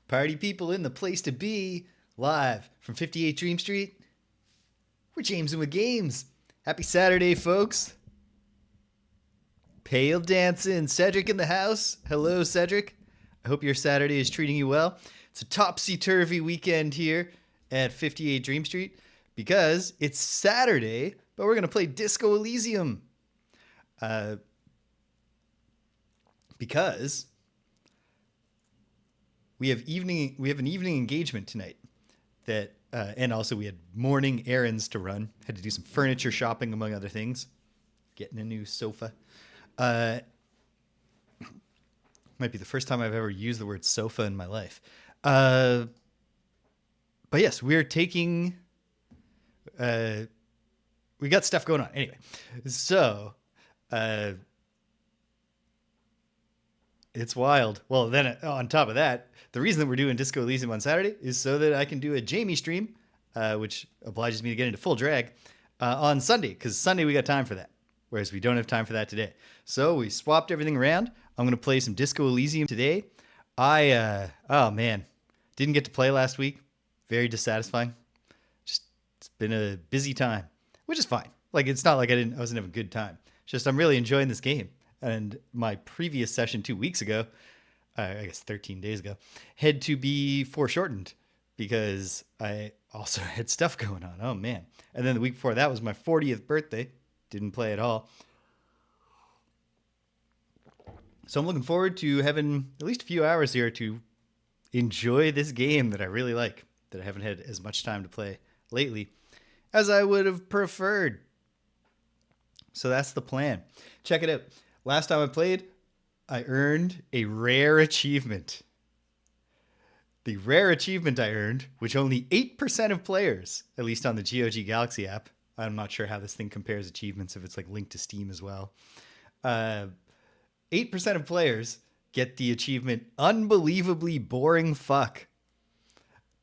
Party people in the place to be, live from 58 Dream Street. We're Jamesin' with Games. Happy Saturday, folks. Pale dancing. Cedric in the house. Hello, Cedric. I hope your Saturday is treating you well. It's a topsy-turvy weekend here at 58 Dream Street because it's Saturday, but we're going to play Disco Elysium. Because we have an evening engagement tonight that and also we had morning errands to run. Had to do some furniture shopping among other things. Getting a new sofa. Might be the first time I've ever used the word sofa in my life. But yes, we're taking we got stuff going on. Anyway, so it's wild. Well, then on top of that, the reason that we're doing Disco Elysium on Saturday is so that I can do a Jamie stream, which obliges me to get into full drag, on Sunday, because Sunday we got time for that, whereas we don't have time for that today. So we swapped everything around. I'm going to play some Disco Elysium today. Oh man, didn't get to play last week. Very dissatisfying. Just, it's been a busy time, which is fine. Like, it's not like I wasn't having a good time. It's just I'm really enjoying this game. And my previous session 2 weeks ago, I guess 13 days ago, had to be foreshortened because I also had stuff going on. Oh, man. And then the week before that was my 40th birthday. Didn't play at all. So I'm looking forward to having at least a few hours here to enjoy this game that I really like, that I haven't had as much time to play lately as I would have preferred. So that's the plan. Check it out. Last time I played, I earned a rare achievement. The rare achievement I earned, which only 8% of players, at least on the GOG Galaxy app, I'm not sure how this thing compares achievements, if it's like linked to Steam as well. 8% of players get the achievement Unbelievably Boring Fuck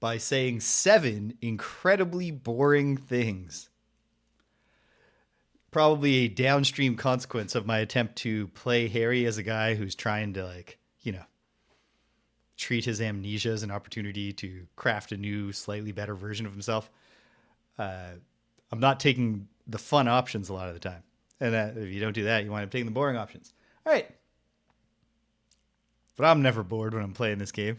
by saying 7 incredibly boring things. Probably a downstream consequence of my attempt to play Harry as a guy who's trying to, like, treat his amnesia as an opportunity to craft a new, slightly better version of himself. I'm not taking the fun options a lot of the time. And if you don't do that, you wind up taking the boring options. All right. But I'm never bored when I'm playing this game.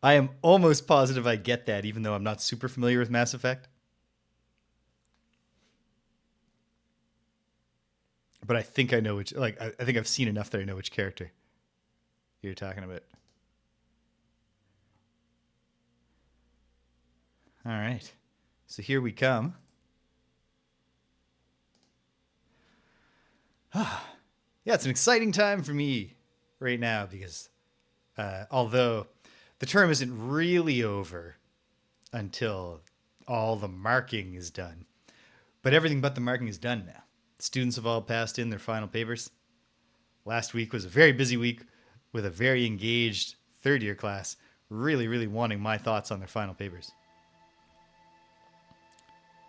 I am almost positive I get that, even though I'm not super familiar with Mass Effect. But I think I know which, like, I think I've seen enough that I know which character you're talking about. All right. So here we come. Yeah, it's an exciting time for me right now because although the term isn't really over until all the marking is done. But everything but the marking is done now. Students have all passed in their final papers. Last week was a very busy week with a very engaged third-year class really, really wanting my thoughts on their final papers.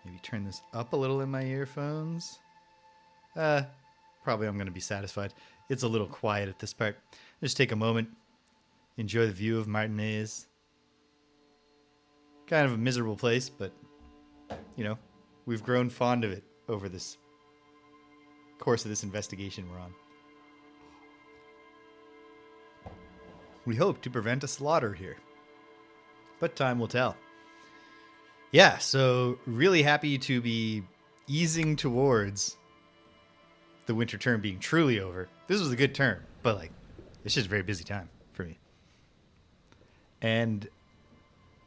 Maybe turn this up a little in my earphones. Probably I'm going to be satisfied. It's a little quiet at this part. Just take a moment. Enjoy the view of Martinez. Kind of a miserable place, but, we've grown fond of it over this course of this investigation we're on. We hope to prevent a slaughter here, but time will tell. Yeah, so really happy to be easing towards the winter term being truly over. This was a good term, but, it's just a very busy time for me. And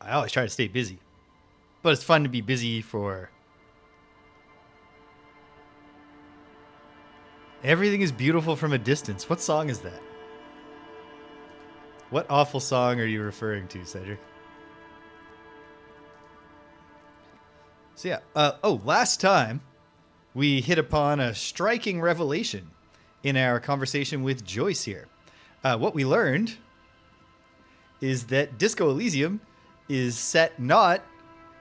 I always try to stay busy. But it's fun to be busy for... Everything is beautiful from a distance. What song is that? What awful song are you referring to, Cedric? So yeah. Last time we hit upon a striking revelation in our conversation with Joyce here. What we learned is that Disco Elysium is set not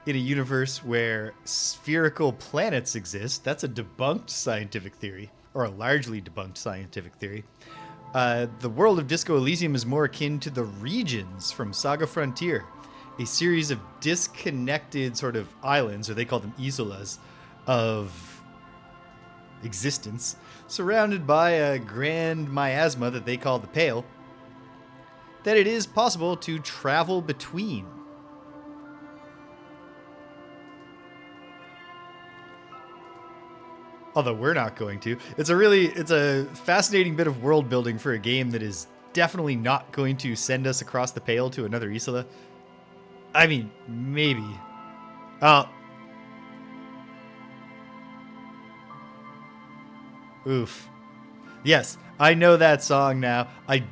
in a universe where spherical planets exist. That's a debunked scientific theory, or a largely debunked scientific theory. The world of Disco Elysium is more akin to the regions from Saga Frontier, a series of disconnected sort of islands, or they call them isolas, of existence, surrounded by a grand miasma that they call the Pale, that it is possible to travel between. Although we're not going to. It's a fascinating bit of world building for a game that is definitely not going to send us across the Pale to another Isola. I mean, maybe. Oof. Yes, I know that song now. I'm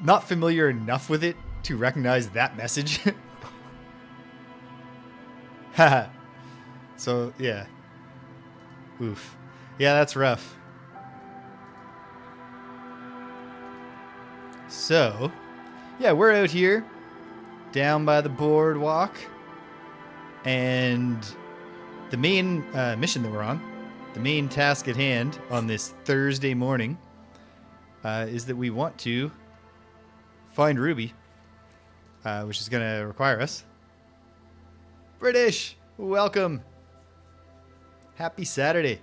not familiar enough with it to recognize that message. Haha. So, yeah. Oof. Yeah, that's rough. So, yeah, we're out here down by the boardwalk, and the main mission that we're on, the main task at hand on this Thursday morning, is that we want to find Ruby, which is going to require us. British, welcome. Happy Saturday.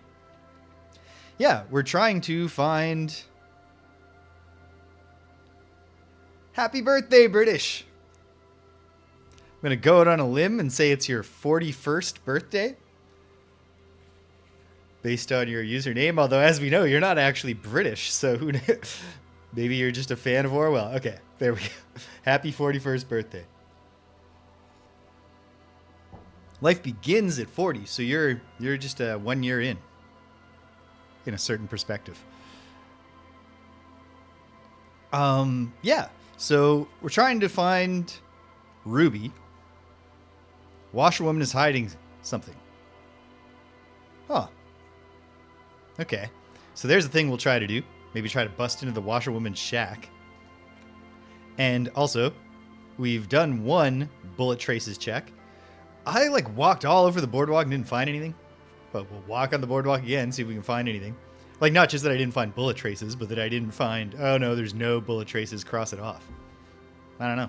Yeah, we're trying to find... Happy birthday, British. I'm going to go out on a limb and say it's your 41st birthday. Based on your username, although as we know, you're not actually British, so who knows? Maybe you're just a fan of Orwell. Okay, there we go. Happy 41st birthday. Life begins at 40, so you're just 1 year in a certain perspective. Yeah. So we're trying to find Ruby. Washerwoman is hiding something. Huh. Okay. So there's the thing we'll try to do. Maybe try to bust into the washerwoman's shack. And also, we've done one bullet traces check. I walked all over the boardwalk and didn't find anything. But we'll walk on the boardwalk again, see if we can find anything. Not just that I didn't find bullet traces, but that I didn't find, oh no, there's no bullet traces, cross it off. I don't know.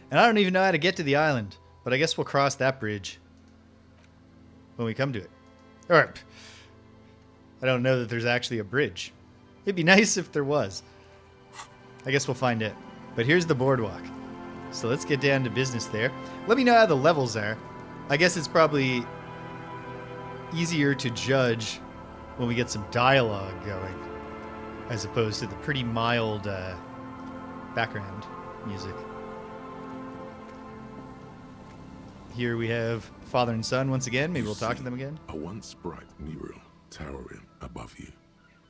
And I don't even know how to get to the island, but I guess we'll cross that bridge when we come to it. Or, I don't know that there's actually a bridge. It'd be nice if there was. I guess we'll find it. But here's the boardwalk. So let's get down to business there. Let me know how the levels are. I guess it's probably easier to judge when we get some dialogue going, as opposed to the pretty mild background music. Here we have father and son once again. Maybe we'll talk to them again. A once bright mural towering above you.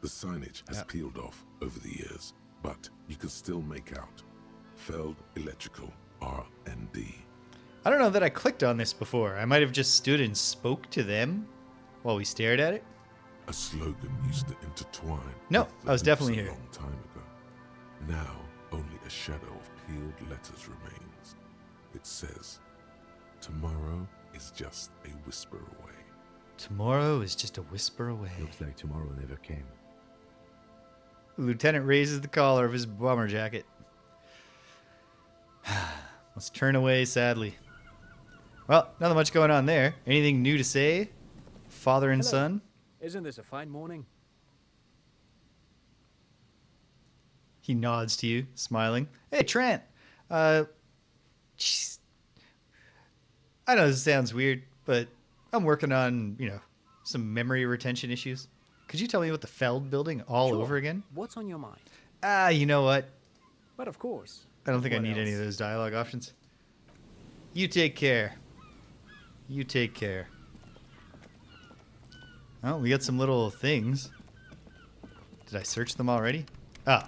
The signage has peeled off over the years, but you can still make out Feld Electrical R&D. I don't know that I clicked on this before. I might have just stood and spoke to them while we stared at it. A slogan used to intertwine. No, I was definitely here. A long time ago. Now, only a shadow of peeled letters remains. It says, tomorrow is just a whisper away. Tomorrow is just a whisper away. Looks like tomorrow never came. The lieutenant raises the collar of his bomber jacket. Let's turn away sadly. Well, nothing much going on there. Anything new to say? Father and son? Isn't this a fine morning? He nods to you, smiling. Hey, Trent. Jeez. I know this sounds weird, but I'm working on, some memory retention issues. Could you tell me about the Feld building all over again? What's on your mind? You know what? But of course. I don't think I What need any of those dialogue options. You take care. You take care. Oh, we got some little things. Did I search them already? Oh.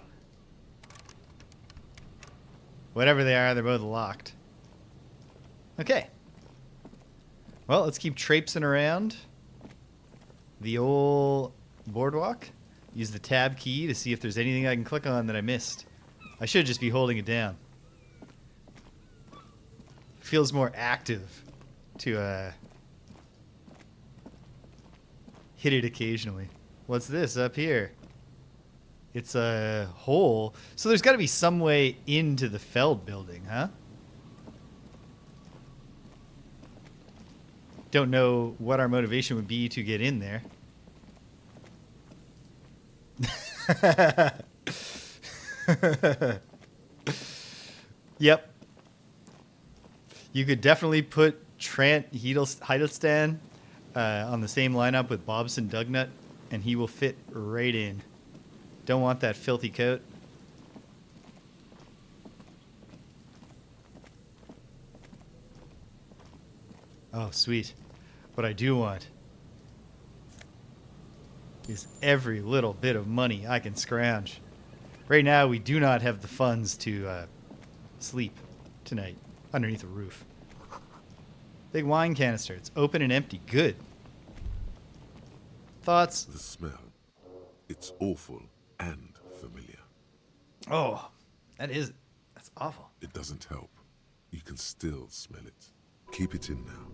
Whatever they are, they're both locked. Okay. Well, let's keep traipsing around the old boardwalk. Use the tab key to see if there's anything I can click on that I missed. I should just be holding it down. Feels more active to hit it occasionally. What's this up here? It's a hole. So there's got to be some way into the Feld building, huh? Don't know what our motivation would be to get in there. Yep. You could definitely put Trant Hiddleston on the same lineup with Bobson Dugnut, and he will fit right in. Don't want that filthy coat. Oh, sweet. What I do want is every little bit of money I can scrounge. Right now, we do not have the funds to sleep tonight underneath a roof. Big wine canister. It's open and empty. Good. Thoughts? The smell. It's awful and familiar. Oh, that's awful. It doesn't help. You can still smell it. Keep it in now.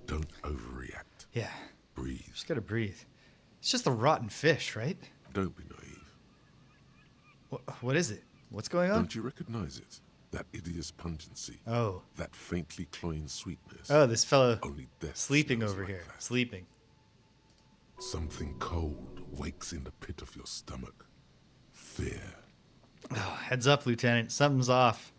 Don't overreact. Yeah, Breathe. just gotta breathe. It's just a rotten fish, right? Don't be naive. What is it? What's going on? Don't you recognize it? That hideous pungency. Oh. That faintly cloying sweetness. Oh, this fellow Only death sleeping smells over like here. that. Sleeping. Something cold wakes in the pit of your stomach. Fear. Oh, heads up, Lieutenant. Something's off.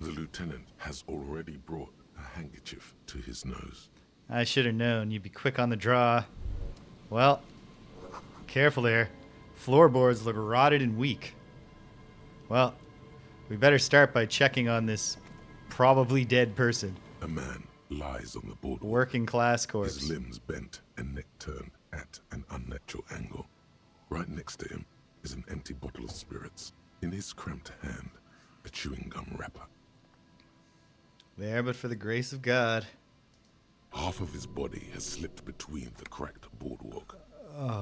The lieutenant has already brought a handkerchief to his nose. I should have known you'd be quick on the draw. Well, careful there. Floorboards look rotted and weak. Well, we better start by checking on this probably dead person. A man lies on the boardwalk. Working class corpse. His limbs bent and neck turned at an unnatural angle. Right next to him is an empty bottle of spirits. In his cramped hand, a chewing gum wrapper. There but for the grace of God. Half of his body has slipped between the cracked boardwalk,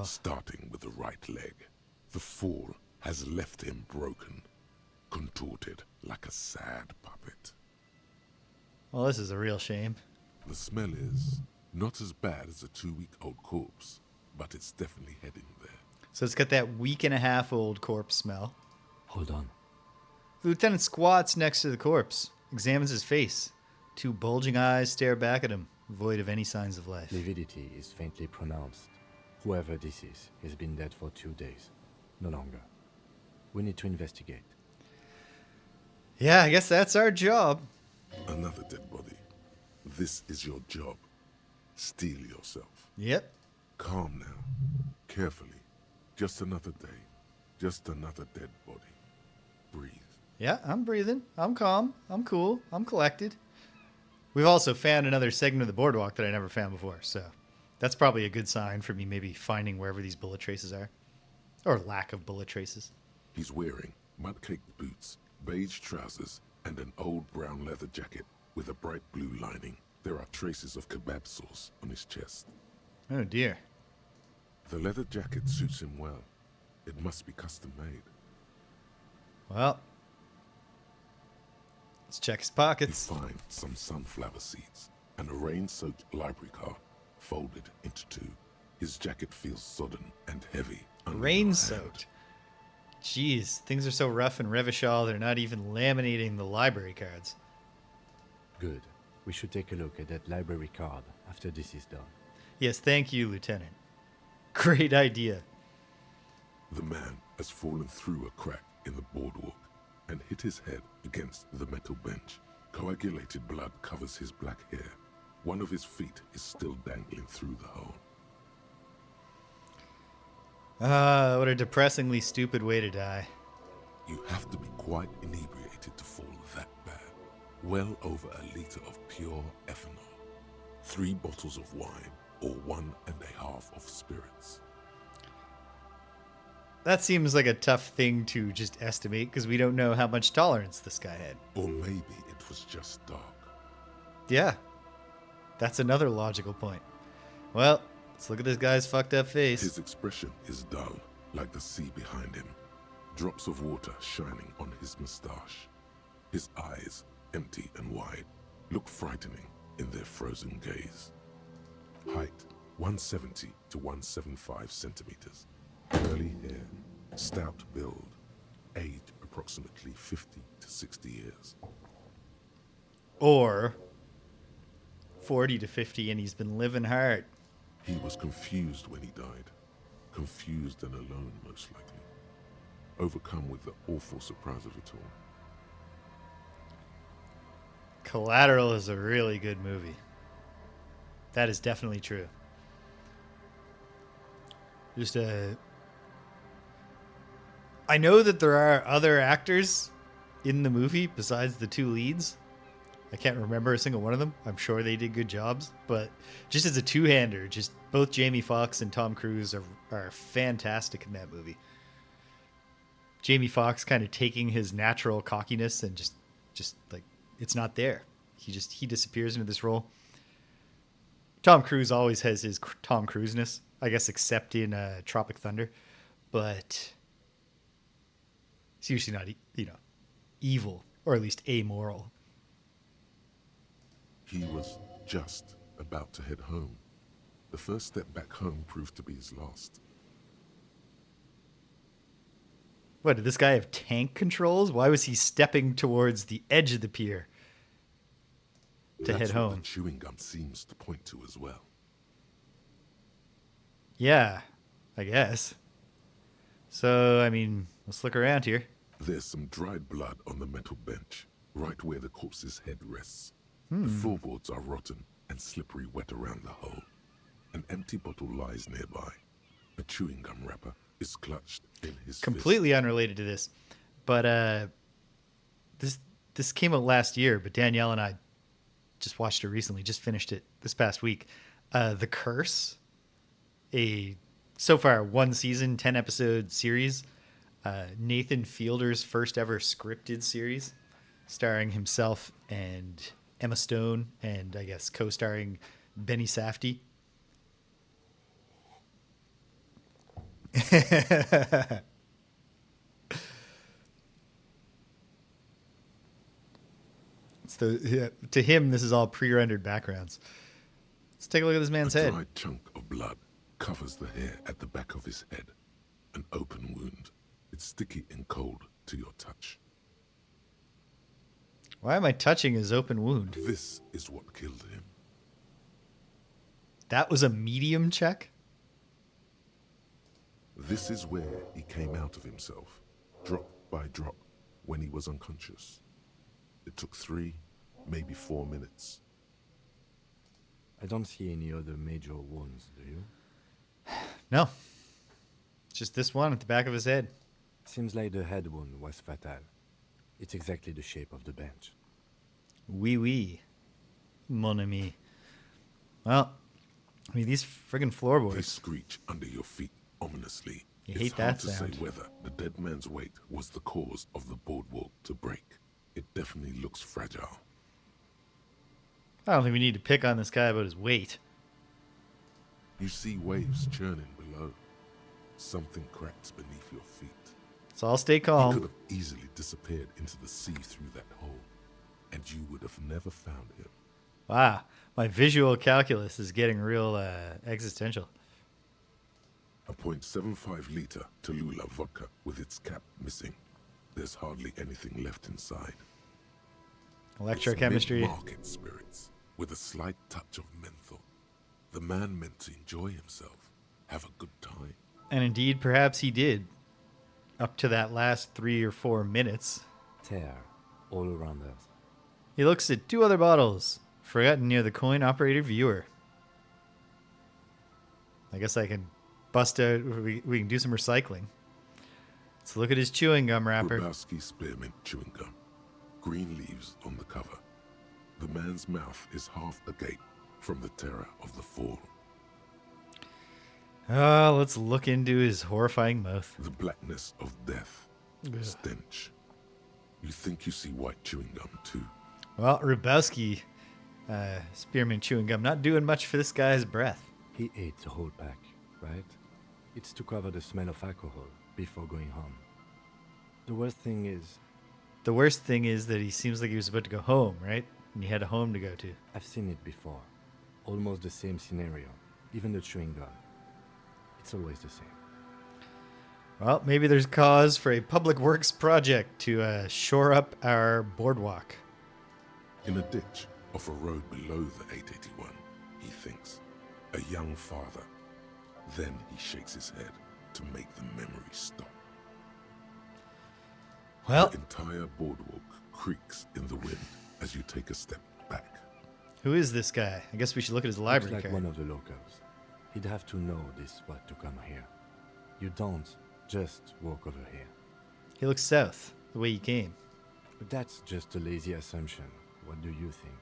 starting with the right leg. The fall has left him broken, contorted like a sad puppet. Well, this is a real shame. The smell is not as bad as a 2-week-old corpse, but it's definitely heading there. So it's got that week and a half old corpse smell. Hold on. The lieutenant squats next to the corpse, examines his face. Two bulging eyes stare back at him, void of any signs of life. Lividity is faintly pronounced. Whoever this is has been dead for 2 days. No longer. We need to investigate. Yeah, I guess that's our job. Another dead body. This is your job. Steel yourself. Yep. Calm now. Carefully. Just another day. Just another dead body. Breathe. Yeah, I'm breathing. I'm calm. I'm cool. I'm collected. We've also found another segment of the boardwalk that I never found before, so that's probably a good sign for me maybe finding wherever these bullet traces are. Or lack of bullet traces. He's wearing mud-caked boots, beige trousers, and an old brown leather jacket with a bright blue lining. There are traces of kebab sauce on his chest. Oh dear. The leather jacket suits him well. It must be custom made. Well, let's check his You pockets. find some sunflower seeds and a rain-soaked library card folded into two. His jacket feels sodden and heavy under your Rain hand. soaked. Jeez, things are so rough in Revachol, they're not even laminating the library cards. Good. We should take a look at that library card after this is done. Yes, thank you, Lieutenant. Great idea. The man has fallen through a crack in the boardwalk and hit his head against the metal bench. Coagulated blood covers his black hair. One of his feet is still dangling through the hole. Ah, what a depressingly stupid way to die. You have to be quite inebriated to fall that bad. Well over a liter of pure ethanol. 3 bottles of wine or 1.5 of spirits. That seems like a tough thing to just estimate because we don't know how much tolerance this guy had. Or maybe it was just dark. Yeah, that's another logical point. Well, let's look at this guy's fucked up face. His expression is dull, like the sea behind him. Drops of water shining on his moustache. His eyes, empty and wide, look frightening in their frozen gaze. Height, 170 to 175 centimeters. Curly hair, Stout build, age approximately 50 to 60 years. Or 40 to 50 and he's been living hard. He was confused when he died. Confused and alone, most likely. Overcome with the awful surprise of it all. Collateral is a really good movie. That is definitely true. I know that there are other actors in the movie besides the two leads. I can't remember a single one of them. I'm sure they did good jobs, but just as a two-hander, just both Jamie Foxx and Tom Cruise are fantastic in that movie. Jamie Foxx kind of taking his natural cockiness and just like it's not there. He disappears into this role. Tom Cruise always has his Tom Cruise-ness, I guess, except in Tropic Thunder, but it's usually not, evil or at least amoral. He was just about to head home. The first step back home proved to be his last. What, did this guy have tank controls? Why was he stepping towards the edge of the pier to That's head home? what the chewing gum seems to point to as well. Yeah, I guess. So, let's look around here. There's some dried blood on the metal bench, right where the corpse's head rests. The floorboards are rotten and slippery wet around the hole. An empty bottle lies nearby. A chewing gum wrapper is clutched in his Completely fist. unrelated to this, but this came out last year, but Danielle and I just watched it recently, just finished it this past week. The Curse, a so far 1 season, 10 episode series. Nathan Fielder's first ever scripted series, starring himself and Emma Stone, and I guess co-starring Benny Safdie. To him, this is all pre-rendered backgrounds. Let's take a look at this man's A head. dried chunk of blood covers the hair at the back of his head. An open wound. It's sticky and cold to your touch. Why am I touching his open wound? This is what killed him. That was a medium check? This is where he came out of himself, drop by drop, when he was unconscious. It took 3, maybe 4 minutes. I don't see any other major wounds, do you? No. Just this one at the back of his head. Seems like the head wound was fatal. It's exactly the shape of the bench. Oui, mon ami. Well, these friggin' They floorboards. screech under your feet ominously. You It's hate hard that to sound. say whether the dead man's weight was the cause of the boardwalk to break. It definitely looks fragile. I don't think we need to pick on this guy about his weight. You see waves churning below. Something cracks beneath your feet. So I'll stay He could calm. have easily disappeared into the sea through that hole, and you would have never found him. Wow, my visual calculus is getting real existential. A .75 liter Tallulah vodka with its cap missing. There's hardly anything left inside. Electrochemistry. It's mid-market spirits with a slight touch of menthol. The man meant to enjoy himself, have a good time. And indeed, perhaps he did. Up to that last 3 or 4 minutes. Tear all around us. He looks at 2 other bottles, forgotten near the coin-operated viewer. I guess I can bust out, we can do some recycling. Let's look at his chewing gum wrapper. Grabowski spearmint chewing gum. Green leaves on the cover. The man's mouth is half agape from the terror of the fall. Let's look into his horrifying mouth. The blackness of death. Ugh. Stench. You think you see white chewing gum too. Well, Grabowski, spearmint chewing gum, not doing much for this guy's breath. He ate the whole pack, right? It's to cover the smell of alcohol before going home. The worst thing is, that he seems like he was about to go home, right? And he had a home to go to. I've seen it before. Almost the same scenario. Even the chewing gum. It's always the same. Well, maybe there's cause for a public works project to shore up our boardwalk. In a ditch off a road below the 881, he thinks. A young father. Then he shakes his head to make the memory stop. Well, The entire boardwalk creaks in the wind as you take a step back. who is this guy? I guess we should look at his Looks library like card. one of the Locusts. He'd have to know this spot to come here. You don't just walk over here. He looks south, the way he came. But that's just a lazy assumption. What do you think?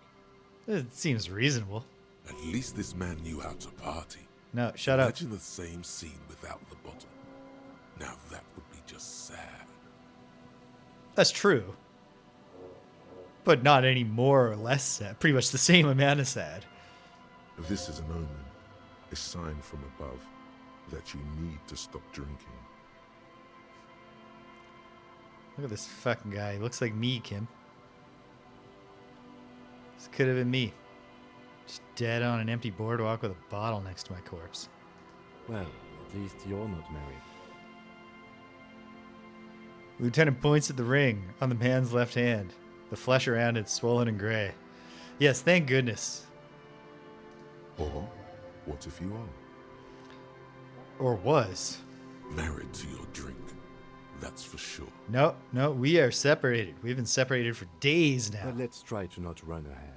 It seems reasonable. At least this man knew how to party. No, shut up. Imagine the same scene without the bottle. Now that would be just sad. That's true. But not any more or less sad. Pretty much the same amount of sad. This is an omen, a sign from above that you need to stop drinking. Look at this fucking guy. He looks like me, Kim. This could have been me. Just dead on an empty boardwalk with a bottle next to my corpse. Well, at least you're not married. Lieutenant points at the ring on the man's left hand. The flesh around it swollen and gray. Yes, thank goodness. Or what if you are? Or was. Married to your drink. That's for sure. No, we are separated. We've been separated for days now. But let's try to not run ahead.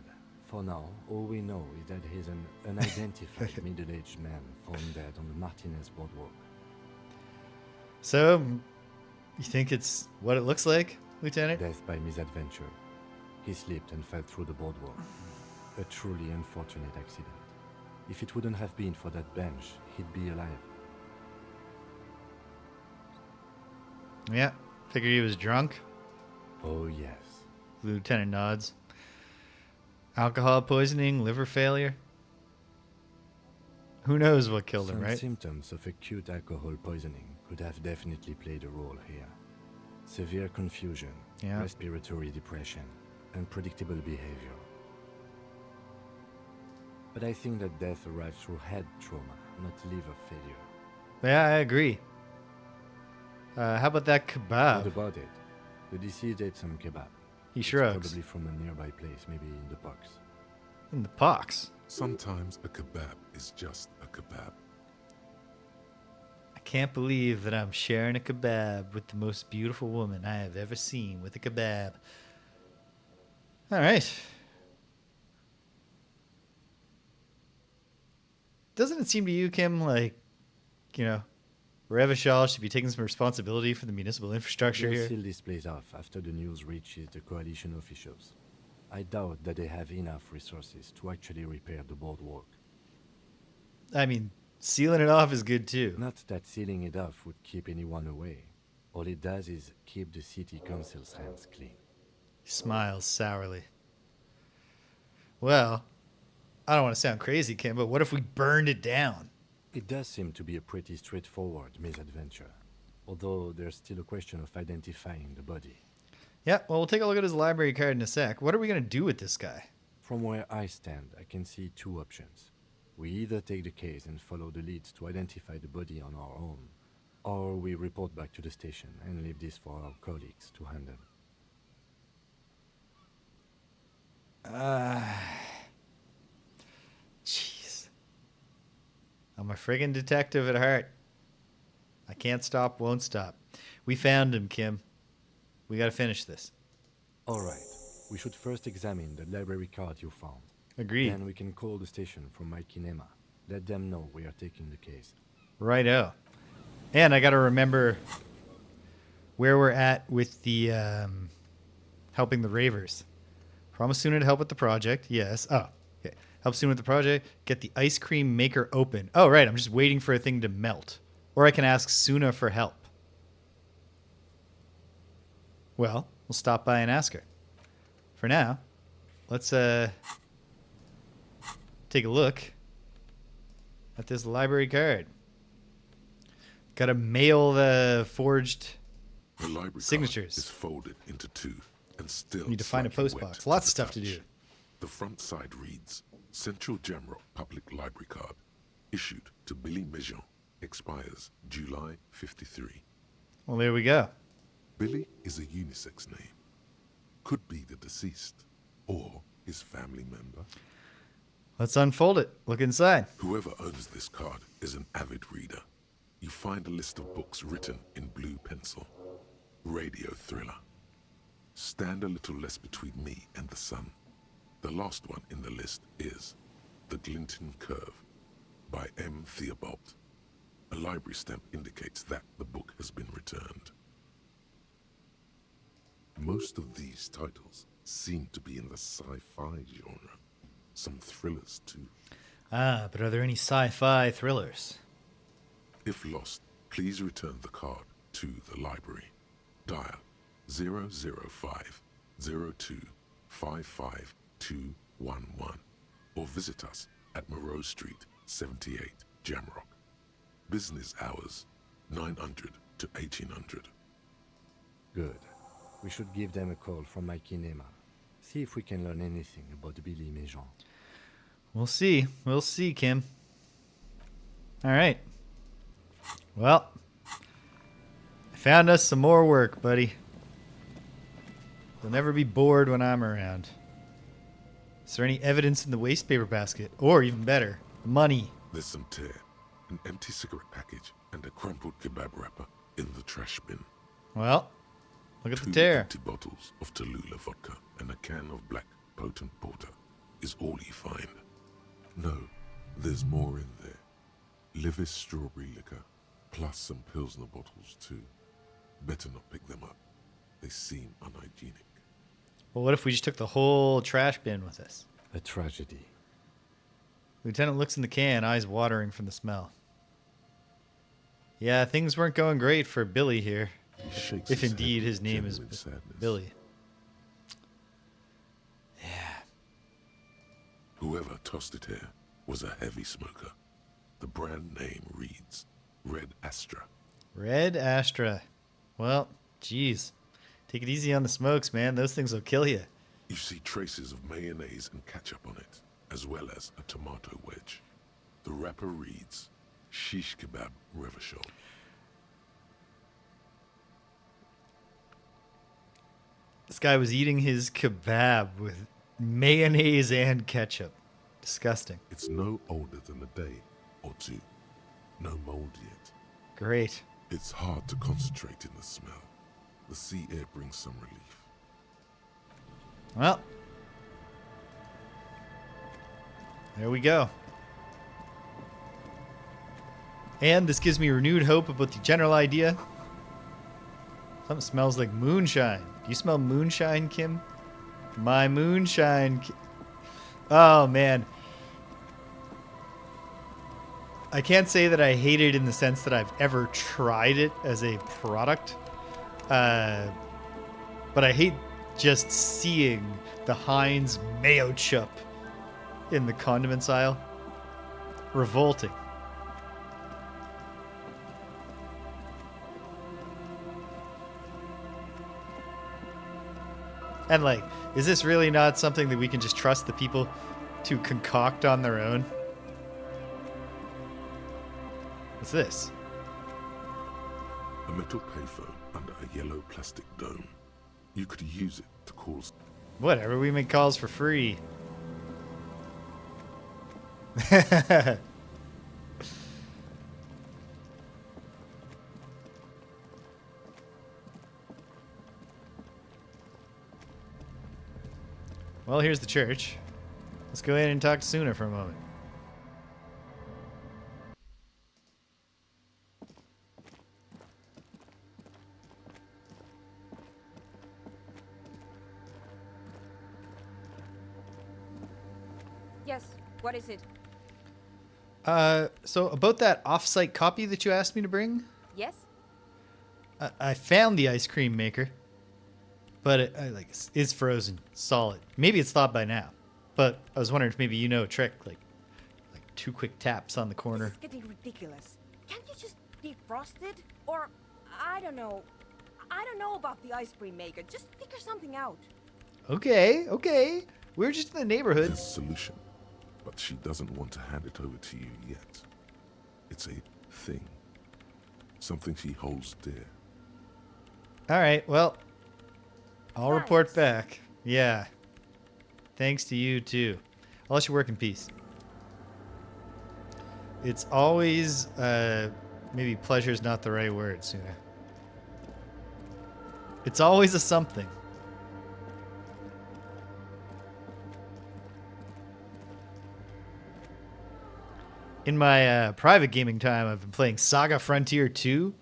For now, all we know is that he's an unidentified middle-aged man found dead on the Martinez boardwalk. So, you think it's what it looks like, Lieutenant? Death by misadventure. He slipped and fell through the boardwalk. A truly unfortunate accident. If it wouldn't have been for that bench, he'd be alive. Yeah, figured he was drunk. Oh yes. Lieutenant nods. Alcohol poisoning, liver failure. Who knows what killed him, Some right? symptoms of acute alcohol poisoning could have definitely played a role here. Severe confusion, Yeah. respiratory depression, unpredictable behavior. But I think that death arrived through head trauma, not liver failure. Yeah, I agree. How about that What kebab? about it? The deceased ate some kebab. He It's shrugs. probably from a nearby place, maybe in the box. In the pox. Sometimes a kebab is just a kebab. I can't believe that I'm sharing a kebab with the most beautiful woman I have ever seen with a kebab. All right. Doesn't it seem to you, Kim, like, Revachol should be taking some responsibility for the municipal infrastructure We'll here? seal this place off after the news reaches the coalition officials. I doubt that they have enough resources to actually repair the boardwalk. I mean, sealing it off is good too. Not that sealing it off would keep anyone away. All it does is keep the city council's hands clean. He smiles sourly. Well, I don't want to sound crazy, Kim, but what if we burned it down? It does seem to be a pretty straightforward misadventure, although there's still a question of identifying the body. Yeah, well, we'll take a look at his library card in a sec. What are we going to do with this guy? From where I stand, I can see two options. We either take the case and follow the leads to identify the body on our own, or we report back to the station and leave this for our colleagues to handle. Jeez. I'm a friggin' detective at heart. I can't stop, won't stop. We found him, Kim. We gotta finish this. All right. We should first examine the library card you found. Agreed. Then we can call the station from my kinema. Let them know we are taking the case. Righto. And I gotta remember where we're at with the helping the ravers. Promise Soona to help with the project. Yes. Oh, okay. Help Soona with the project. Get the ice cream maker open. Oh, right. I'm just waiting for a thing to melt. Or I can ask Soona for help. Well, we'll stop by and ask her. For now, let's take a look at this library card. Gotta mail the forged The library signatures. card is folded into two and still Need to find a slightly post wet box. Lots the of stuff to touch. do. The front side reads, Central Jamrock Public Library Card, issued to Billy Mejean, expires July 53. Well, there we go. Billy is a unisex name. Could be the deceased or his family member. Let's unfold it. Look inside. Whoever owns this card is an avid reader. You find a list of books written in blue pencil. Radio thriller. Stand a little less between me and the sun. The last one in the list is The Glinton Curve by M. Theobald. A library stamp indicates that the book has been returned. Most of these titles seem to be in the sci-fi genre. Some thrillers too. Ah, but are there any sci-fi thrillers? If lost, please return the card to the library. Dial 005 02 55211 or visit us at Morrell Street, 78, Jamrock. Business hours, 900 to 1800. Good. We should give them a call from my kinema. See if we can learn anything about Billy Méjean. We'll see. We'll see, Kim. All right. Well, I found us some more work, buddy. You'll never be bored when I'm around. Is there any evidence in the waste paper basket? Or even better, money. There's some tear, an empty cigarette package, and a crumpled kebab wrapper in the trash bin. Well, look at the 2 tear. empty bottles of Tallulah vodka and a can of black potent porter is all you find. No, there's more in there. Livis strawberry liquor, plus some Pilsner bottles too. Better not pick them up. They seem unhygienic. Well, what if we just took the whole trash bin with us? A tragedy. Lieutenant looks in the can, eyes watering from the smell. Yeah, things weren't going great for Billy here. He shakes If his indeed head his name is genuine sadness. Billy. Whoever tossed it here was a heavy smoker. The brand name reads Red Astra. Red Astra. Well, geez. Take it easy on the smokes, man. Those things will kill you. You see traces of mayonnaise and ketchup on it, as well as a tomato wedge. The wrapper reads Shish Kebab Revachol. This guy was eating his kebab with mayonnaise and ketchup. Disgusting. It's no older than a day or two. No mold yet. Great. It's hard to concentrate in the smell. The sea air brings some relief. Well, there we go. And this gives me renewed hope about the general idea. Something smells like moonshine. Do you smell moonshine, Kim? My moonshine. Oh, man. I can't say that I hate it in the sense that I've ever tried it as a product. But I hate just seeing the Heinz mayo chup in the condiments aisle. Revolting. And like, is this really not something that we can just trust the people to concoct on their own? What's this? A metal payphone under a yellow plastic dome. You could use it to call. Whatever, we make calls for free. Well, here's the church. Let's go ahead and talk to Soona for a moment. Yes, what is it? So about that off-site copy that you asked me to bring, Yes? I found the ice cream maker, but it's frozen solid. Maybe it's thawed by now, but I was wondering if maybe you know a trick, like 2 quick taps on the corner. This is getting ridiculous. Can't you just defrost it? Or, I don't know. I don't know about the ice cream maker. Just figure something out. Okay. We're just in the neighborhood. There's a solution, but she doesn't want to hand it over to you yet. It's a thing. Something she holds dear. All right, well, I'll report back. Yeah. Thanks to you, too. I'll let you work in peace. It's always, maybe pleasure's not the right word, Soona. It's always a something. In my private gaming time, I've been playing Saga Frontier 2,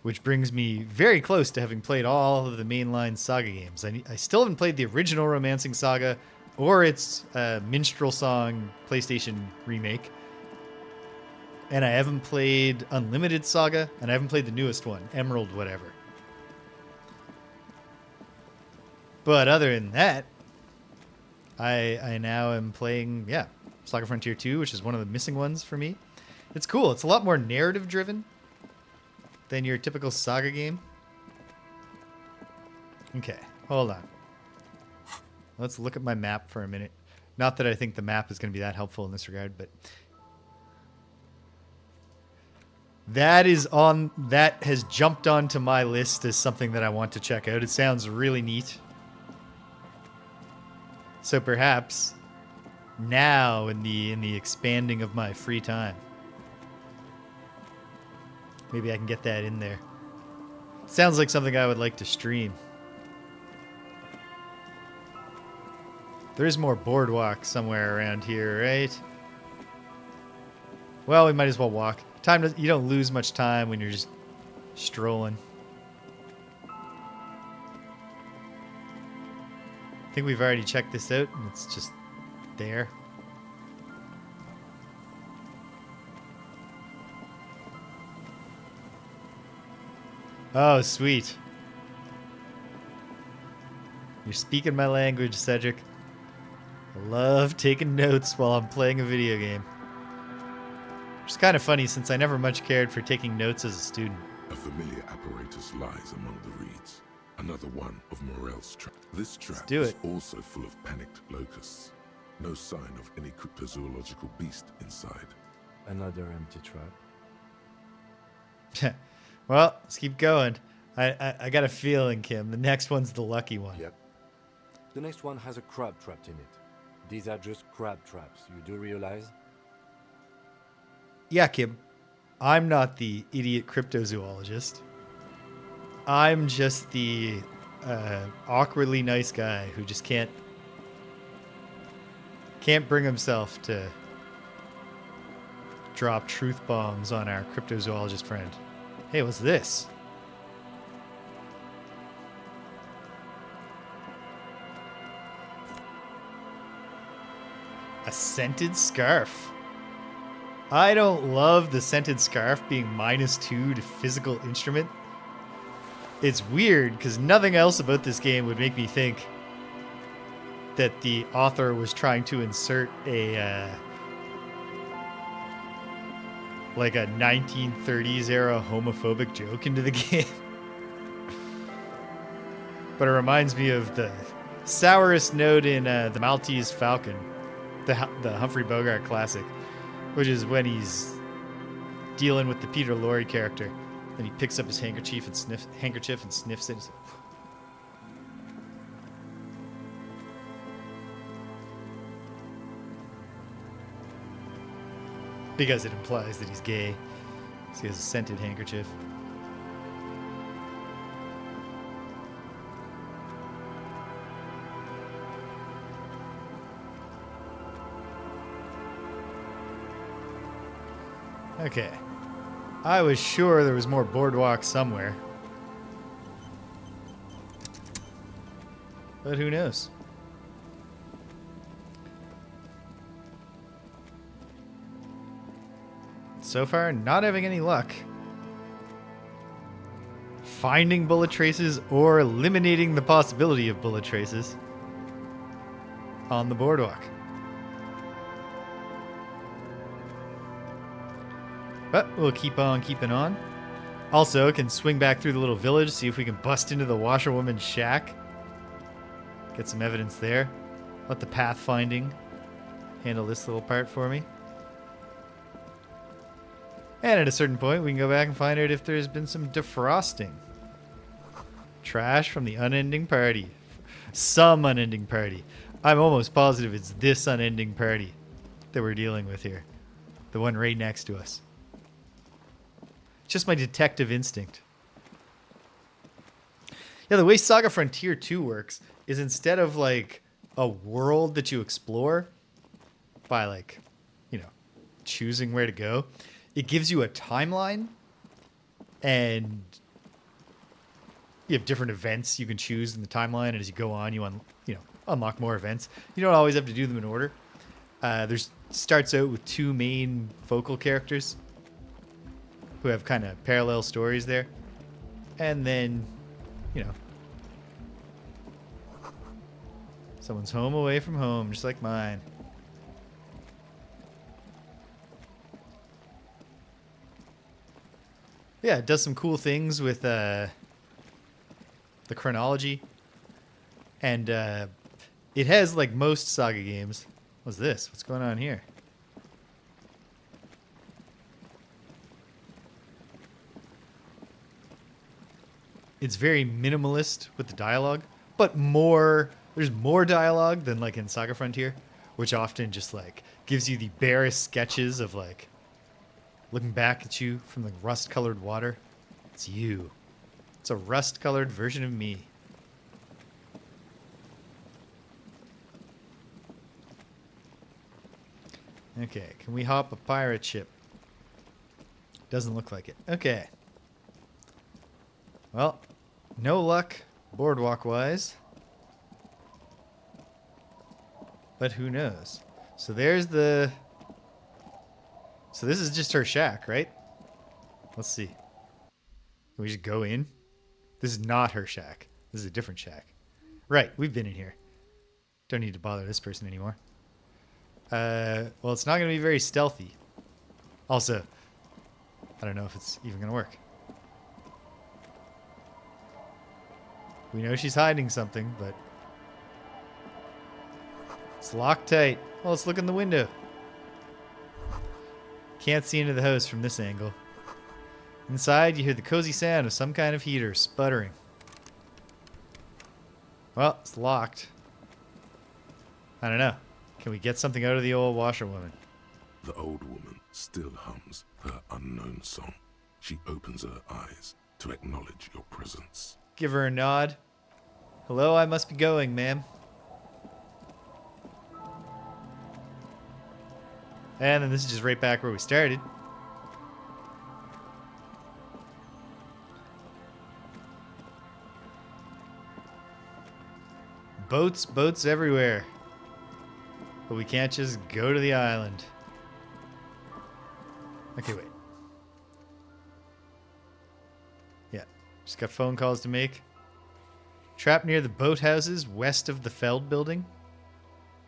which brings me very close to having played all of the mainline Saga games. I still haven't played the original Romancing Saga or its Minstrel Song PlayStation remake. And I haven't played Unlimited Saga, and I haven't played the newest one, Emerald whatever. But other than that, I now am playing, Saga Frontier 2, which is one of the missing ones for me. It's cool. It's a lot more narrative driven than your typical Saga game. Okay, hold on. Let's look at my map for a minute. Not that I think the map is going to be that helpful in this regard, but that has jumped onto my list as something that I want to check out. It sounds really neat. So perhaps now in the expanding of my free time, maybe I can get that in there. Sounds like something I would like to stream. There is more boardwalk somewhere around here, right? Well, we might as well walk. You don't lose much time when you're just strolling. I think we've already checked this out, and it's just there. Oh, sweet. You're speaking my language, Cedric. I love taking notes while I'm playing a video game. Which is kind of funny since I never much cared for taking notes as a student. A familiar apparatus lies among the reeds. Another one of Morrell's trap. This trap is also full of panicked locusts. No sign of any cryptozoological beast inside. Another empty trap. Well, let's keep going. I got a feeling, Kim. The next one's the lucky one. Yep. The next one has a crab trapped in it. These are just crab traps. You do realize? Yeah, Kim. I'm not the idiot cryptozoologist. I'm just the awkwardly nice guy who just can't bring himself to drop truth bombs on our cryptozoologist friend. Hey, what's this? A scented scarf. I don't love the scented scarf being -2 to physical instrument. It's weird because nothing else about this game would make me think that the author was trying to insert a like a 1930s era homophobic joke into the game. But it reminds me of the sourest note in The Maltese Falcon, the Humphrey Bogart classic, which is when he's dealing with the Peter Lorre character, and he picks up his handkerchief and sniffs it. Because it implies that he's gay. So he has a scented handkerchief. Okay. I was sure there was more boardwalk somewhere. But who knows? So far, not having any luck. Finding bullet traces or eliminating the possibility of bullet traces on the boardwalk. But we'll keep on keeping on. Also, can swing back through the little village, see if we can bust into the washerwoman's shack. Get some evidence there. Let the pathfinding handle this little part for me. And at a certain point, we can go back and find out if there's been some defrosting Trash from the unending party. Some unending party. I'm almost positive it's this unending party that we're dealing with here. The one right next to us. Just my detective instinct. Yeah, the way Saga Frontier 2 works is instead of like a world that you explore by like, you know, choosing where to go, it gives you a timeline and you have different events you can choose in the timeline, and as you go on, you unlock more events. You don't always have to do them in order. There's starts out with two main focal characters who have kind of parallel stories there, and then, you know, someone's home away from home, just like mine. Yeah, it does some cool things with the chronology, and it has, like most Saga games. What's this? What's going on here? It's very minimalist with the dialogue, but there's more dialogue than like in Saga Frontier, which often just like gives you the barest sketches of like looking back at you from the rust-colored water. It's you. It's a rust-colored version of me. Okay, can we hop a pirate ship? Doesn't look like it. Okay. Well, no luck boardwalk-wise. But who knows? So there's the... So this is just her shack, right? Let's see. Can we just go in? This is not her shack. This is a different shack. Right, we've been in here. Don't need to bother this person anymore. Well, it's not going to be very stealthy. Also, I don't know if it's even going to work. We know she's hiding something, but it's locked tight. Well, let's look in the window. Can't see into the house from this angle. Inside, you hear the cozy sound of some kind of heater sputtering. Well, it's locked. I don't know. Can we get something out of the old washerwoman? The old woman still hums her unknown song. She opens her eyes to acknowledge your presence. Give her a nod. Hello, I must be going, ma'am. And then this is just right back where we started. Boats everywhere. But we can't just go to the island. Okay, wait. Yeah, just got phone calls to make. Trapped near the boathouses west of the Feld building.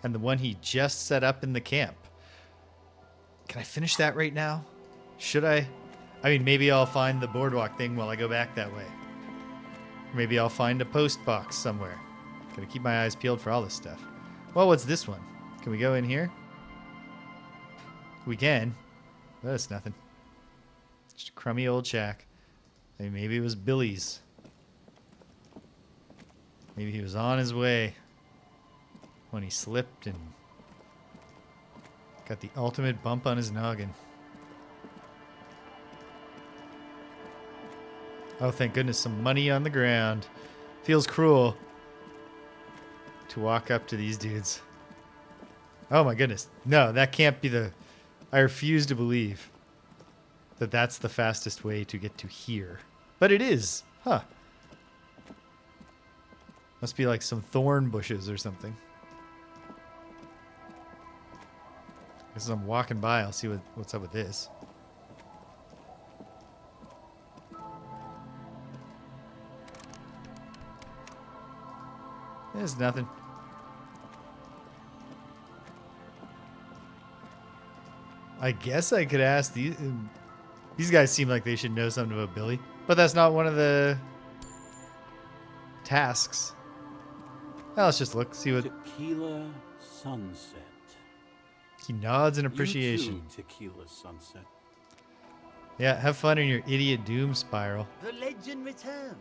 And the one he just set up in the camp. Can I finish that right now? Should I? I mean, maybe I'll find the boardwalk thing while I go back that way. Maybe I'll find a post box somewhere. Gotta keep my eyes peeled for all this stuff. Well, what's this one? Can we go in here? We can. Oh, that's nothing. Just a crummy old shack. Maybe it was Billy's. Maybe he was on his way when he slipped and got the ultimate bump on his noggin. Oh, thank goodness, some money on the ground. Feels cruel to walk up to these dudes. Oh my goodness. No, that can't be the... I refuse to believe that that's the fastest way to get to here. But it is. Huh. Must be like some thorn bushes or something. As I'm walking by, I'll see what's up with this. There's nothing. I guess I could ask these guys seem like they should know something about Billy, but that's not one of the tasks. Well, let's just look, see what... Tequila sunset. He nods in appreciation. You too, tequila sunset. Yeah, have fun in your idiot doom spiral. The legend returns.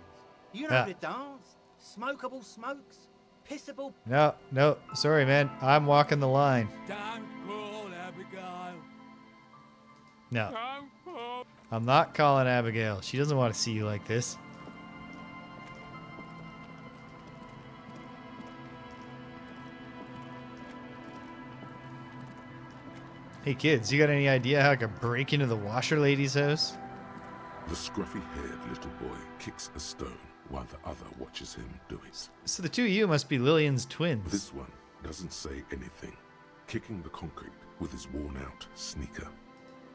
You know the dance. Smokable smokes. Pissable. No. Sorry, man. I'm walking the line. Don't call Abigail. No. Don't call. I'm not calling Abigail. She doesn't want to see you like this. Hey kids, you got any idea how I could break into the washer lady's house? The scruffy-haired little boy kicks a stone while the other watches him do it. So the two of you must be Lillian's twins. This one doesn't say anything, kicking the concrete with his worn-out sneaker.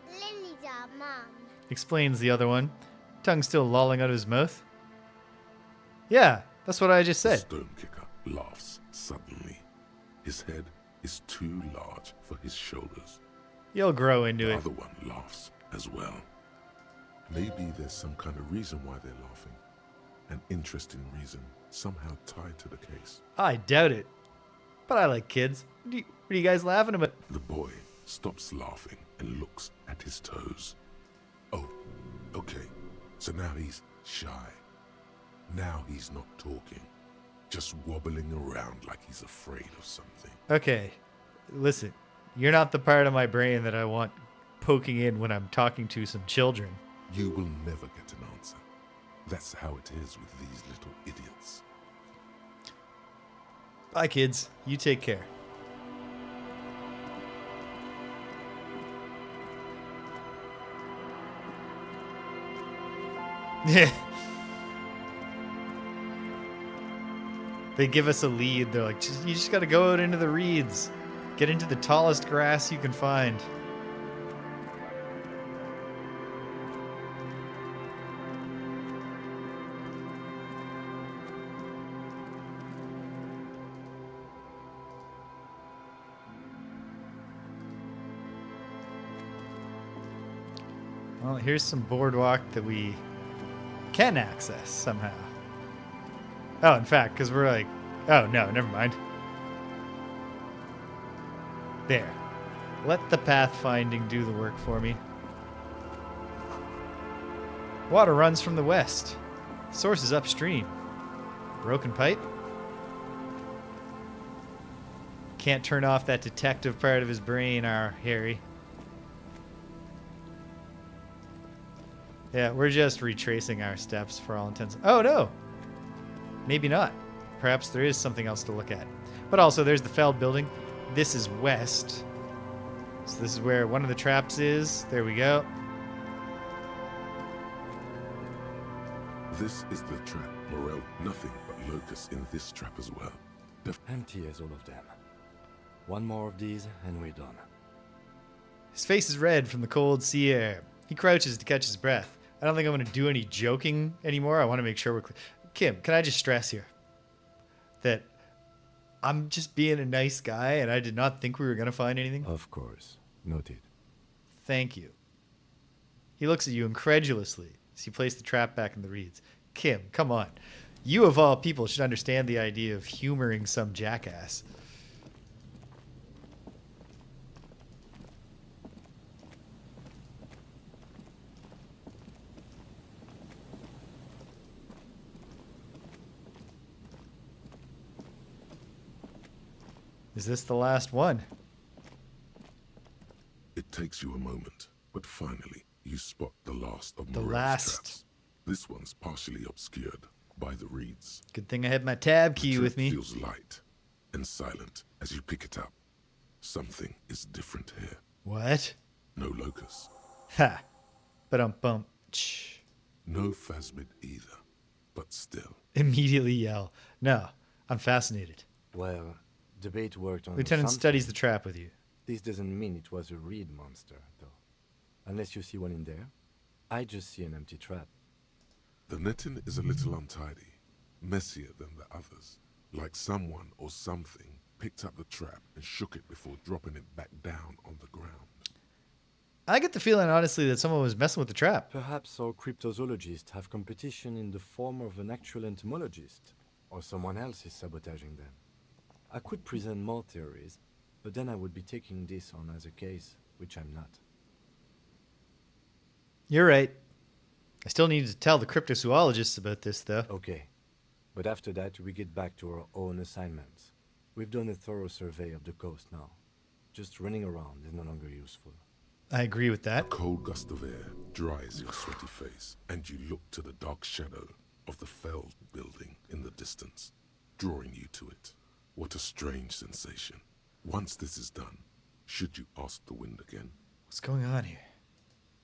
Lily's our mum. Explains the other one, tongue still lolling out of his mouth. Yeah, that's what I just The said. stone kicker laughs suddenly. His head is too large for his shoulders. You'll grow into The it. other one laughs as well. Maybe there's some kind of reason why they're laughing. An interesting reason, somehow tied to the case. I doubt it. But I like kids. What are you guys laughing about? The boy stops laughing and looks at his toes. Oh, okay. So now he's shy. Now he's not talking. Just wobbling around like he's afraid of something. Okay, listen. You're not the part of my brain that I want poking in when I'm talking to some children. You will never get an answer. That's how it is with these little idiots. Bye, kids. You take care. Yeah. They give us a lead. They're like, you just got to go out into the reeds. Get into the tallest grass you can find. Well, here's some boardwalk that we can access somehow. Oh, in fact, because we're like... Oh, no, never mind. There. Let the pathfinding do the work for me. Water runs from the west. Source is upstream. Broken pipe? Can't turn off that detective part of his brain, our Harry. Yeah, we're just retracing our steps for all intents. Oh, no! Maybe not. Perhaps there is something else to look at. But also, there's the Feld building. This is west. So this is where one of the traps is. There we go. This is the trap, Morrell. Nothing but locusts in this trap as well. Empty as all of them. One more of these and we're done. His face is red from the cold sea air. He crouches to catch his breath. I don't think I'm going to do any joking anymore. I want to make sure we're clear. Kim, can I just stress here that I'm just being a nice guy and I did not think we were going to find anything? Of course. Noted. Thank you. He looks at you incredulously as he placed the trap back in the reeds. Kim, come on. You of all people should understand the idea of humoring some jackass. Is this the last one? It takes you a moment, but finally you spot the last of The Morrell's last. traps. This one's partially obscured by the reeds. Good thing I had my tab The key trap with me. feels light and silent as you pick it up. Something is different here. What? No locusts. Ha. Ba-dum-bum. No phasmid either. But still. Immediately yell. No, I'm fascinated. Well, debate worked on Lieutenant something. studies the trap with you. This doesn't mean it was a reed monster, though. Unless you see one in there. I just see an empty trap. The netting is a little untidy. Messier than the others. Like someone or something picked up the trap and shook it before dropping it back down on the ground. I get the feeling, honestly, that someone was messing with the trap. Perhaps our cryptozoologists have competition in the form of an actual entomologist, or someone else is sabotaging them. I could present more theories, but then I would be taking this on as a case, which I'm not. You're right. I still need to tell the cryptozoologists about this, though. Okay, But after that, we get back to our own assignments. We've done a thorough survey of the coast now. Just running around is no longer useful. I agree with A that. cold gust of air dries your sweaty face, and you look to the dark shadow of the felled building in the distance, drawing you to it. What a strange sensation. Once this is done, should you ask the wind again? What's going on here?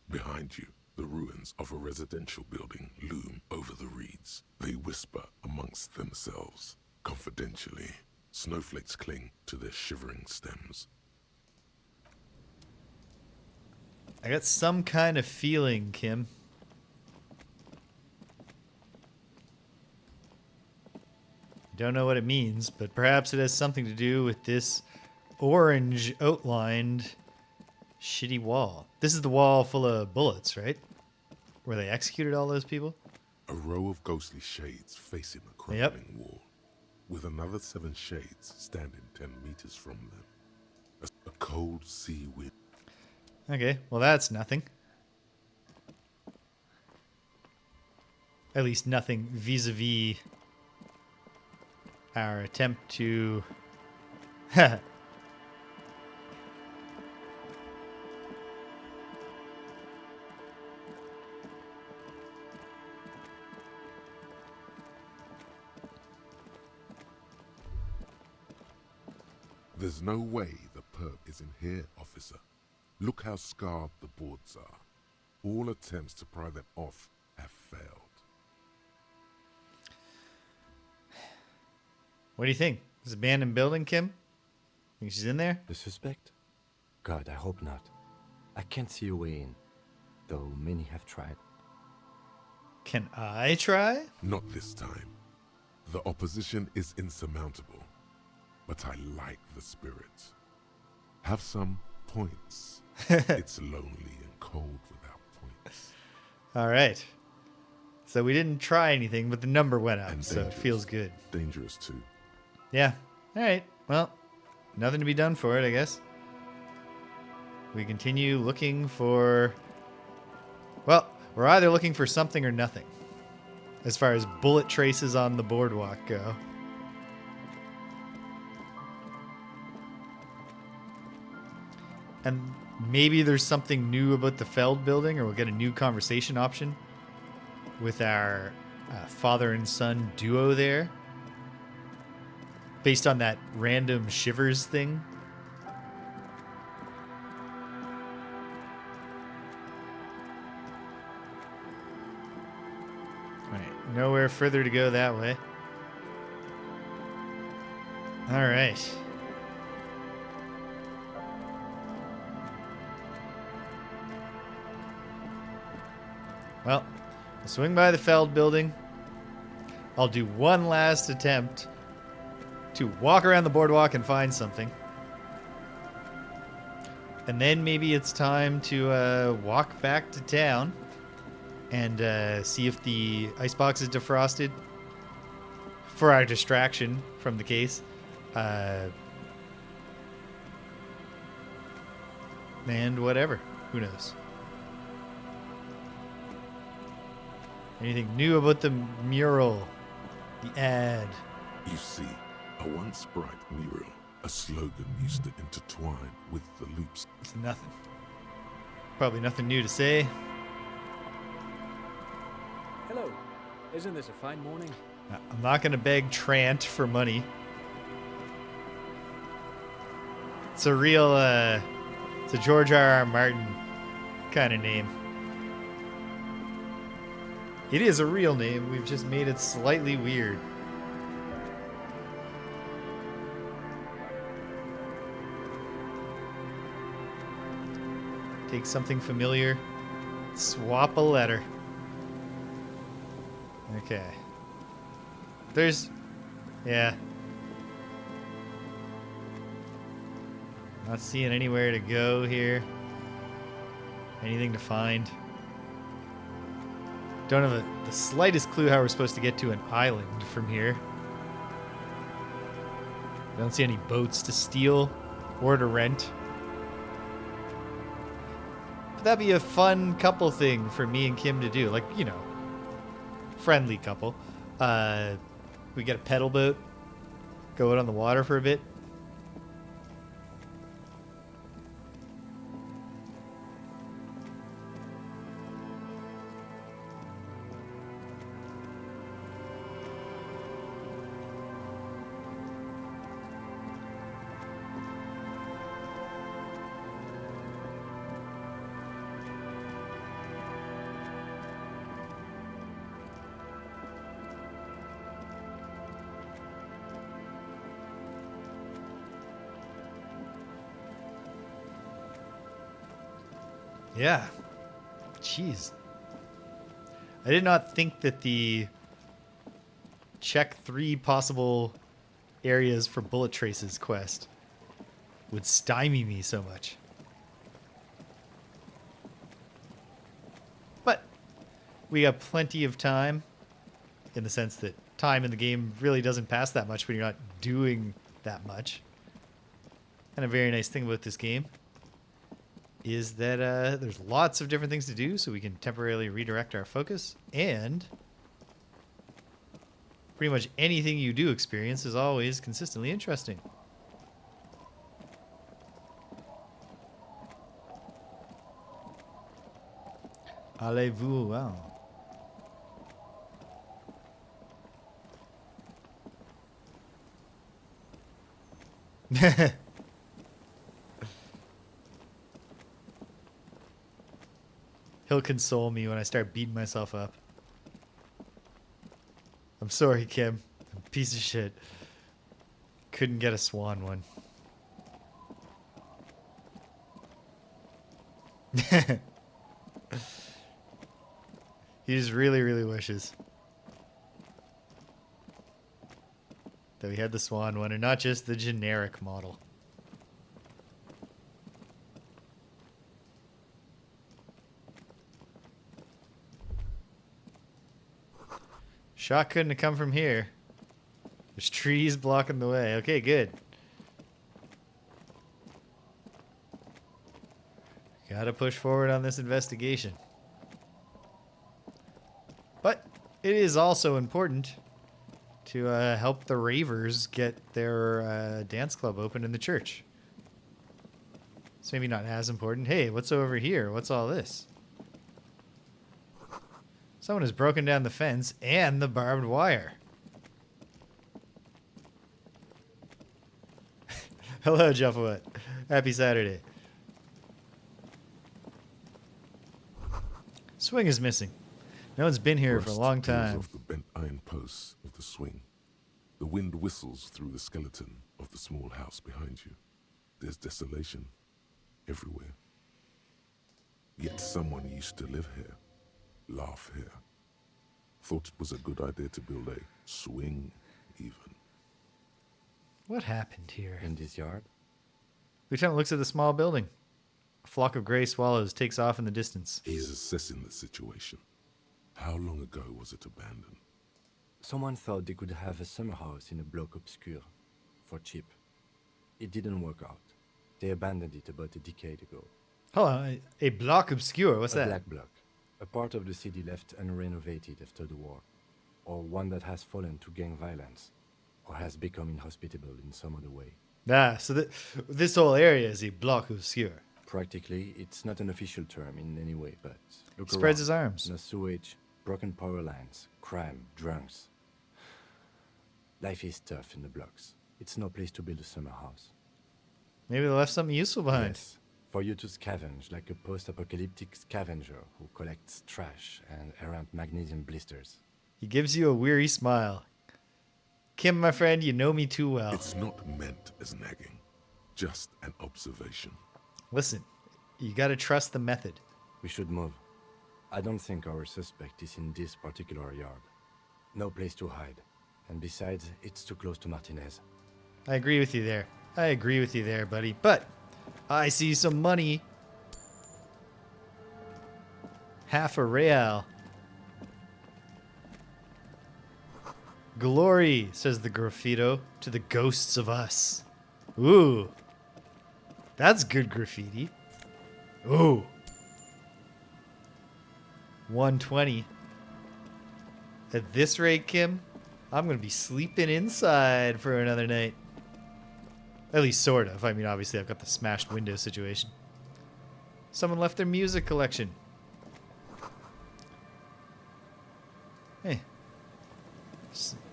Behind you, the ruins of a residential building loom over the reeds. They whisper amongst themselves, confidentially. Snowflakes cling to their shivering stems. I got some kind of feeling, Kim. Don't know what it means, but perhaps it has something to do with this orange outlined shitty wall. This is the wall full of bullets, right? Where they executed all those people? A row of ghostly shades facing the crumbling wall, with another 7 shades standing 10 meters from them. A cold sea wind. Okay, well that's nothing. At least nothing vis-a-vis our attempt to... There's no way the perp is in here, officer. Look how scarred the boards are. All attempts to pry them off have failed. What do you think? This abandoned building, Kim? Think she's in there? The suspect? God, I hope not. I can't see a way in, though many have tried. Can I try? Not this time. The opposition is insurmountable, but I like the spirit. Have some points. It's lonely and cold without points. All right. So we didn't try anything, but the number went up, And so it dangerous. feels good. Dangerous too. Yeah. All right. Well, nothing to be done for it, I guess. We continue looking for... Well, we're either looking for something or nothing, as far as bullet traces on the boardwalk go. And maybe there's something new about the Feld building, or we'll get a new conversation option with our father and son duo there, based on that random shivers thing. All right, nowhere further to go that way. All right. Well, I'll swing by the Feld building. I'll do one last attempt to walk around the boardwalk and find something. And then maybe it's time to walk back to town and see if the icebox is defrosted for our distraction from the case. And whatever. Who knows? Anything new about the mural? The ad? You see, a once bright mural, a slogan used to intertwine with the loops. It's nothing. Probably nothing new to say. Hello. Isn't this a fine morning? I'm not going to beg Trant for money. It's a real, it's a George R.R. Martin kind of name. It is a real name. We've just made it slightly weird. Take something familiar. Swap a letter. Okay. There's... Yeah. Not seeing anywhere to go here. Anything to find. Don't have the slightest clue how we're supposed to get to an island from here. Don't see any boats to steal or to rent. But that'd be a fun couple thing for me and Kim to do. Like, you know, friendly couple. We get a pedal boat. Go out on the water for a bit. Yeah. Jeez. I did not think that the check 3 possible areas for bullet traces quest would stymie me so much. But we got plenty of time, in the sense that time in the game really doesn't pass that much when you're not doing that much. And a very nice thing about this game is that there's lots of different things to do, so we can temporarily redirect our focus, and pretty much anything you do experience is always consistently interesting. Allez-vous, wow. He'll console me when I start beating myself up. I'm sorry, Kim. I'm a piece of shit. Couldn't get a swan one. He just really, really wishes that we had the swan one and not just the generic model. Shot couldn't have come from here. There's trees blocking the way. Okay, good. Gotta push forward on this investigation. But it is also important to help the ravers get their dance club open in the church. It's maybe not as important. Hey, what's over here? What's all this? Someone has broken down the fence and the barbed wire. Hello, Juffawood. Happy Saturday. Swing is missing. No one's been here for a long time. Off the bent iron posts of the swing. The wind whistles through the skeleton of the small house behind you. There's desolation everywhere. Yet someone used to live here. Laugh here. Thought it was a good idea to build a swing, even. What happened here? In this yard? Lieutenant looks at the small building. A flock of gray swallows takes off in the distance. He's assessing the situation. How long ago was it abandoned? Someone thought they could have a summer house in a bloc obscur for cheap. It didn't work out. They abandoned it about a decade ago. Hold on, a block obscure, what's that? A black block. A part of the city left unrenovated after the war. Or one that has fallen to gang violence. Or has become inhospitable in some other way. Ah, so this whole area is a block obscure. Practically, it's not an official term in any way, but look Spreads around. his arms. No sewage, broken power lines, crime, drunks. Life is tough in the blocks. It's no place to build a summer house. Maybe they left something useful behind. Yes, for you to scavenge like a post-apocalyptic scavenger who collects trash and errant magnesium blisters. He gives you a weary smile. Kim, my friend, you know me too well. It's not meant as nagging. Just an observation. Listen, you gotta trust the method. We should move. I don't think our suspect is in this particular yard. No place to hide. And besides, it's too close to Martinez. I agree with you there. I agree with you there, buddy. But I see some money. Half a real. Glory, says the graffito, to the ghosts of us. Ooh. That's good graffiti. Ooh. 120. At this rate, Kim, I'm going to be sleeping inside for another night. At least sort of. I mean, obviously I've got the smashed window situation. Someone left their music collection. Hey.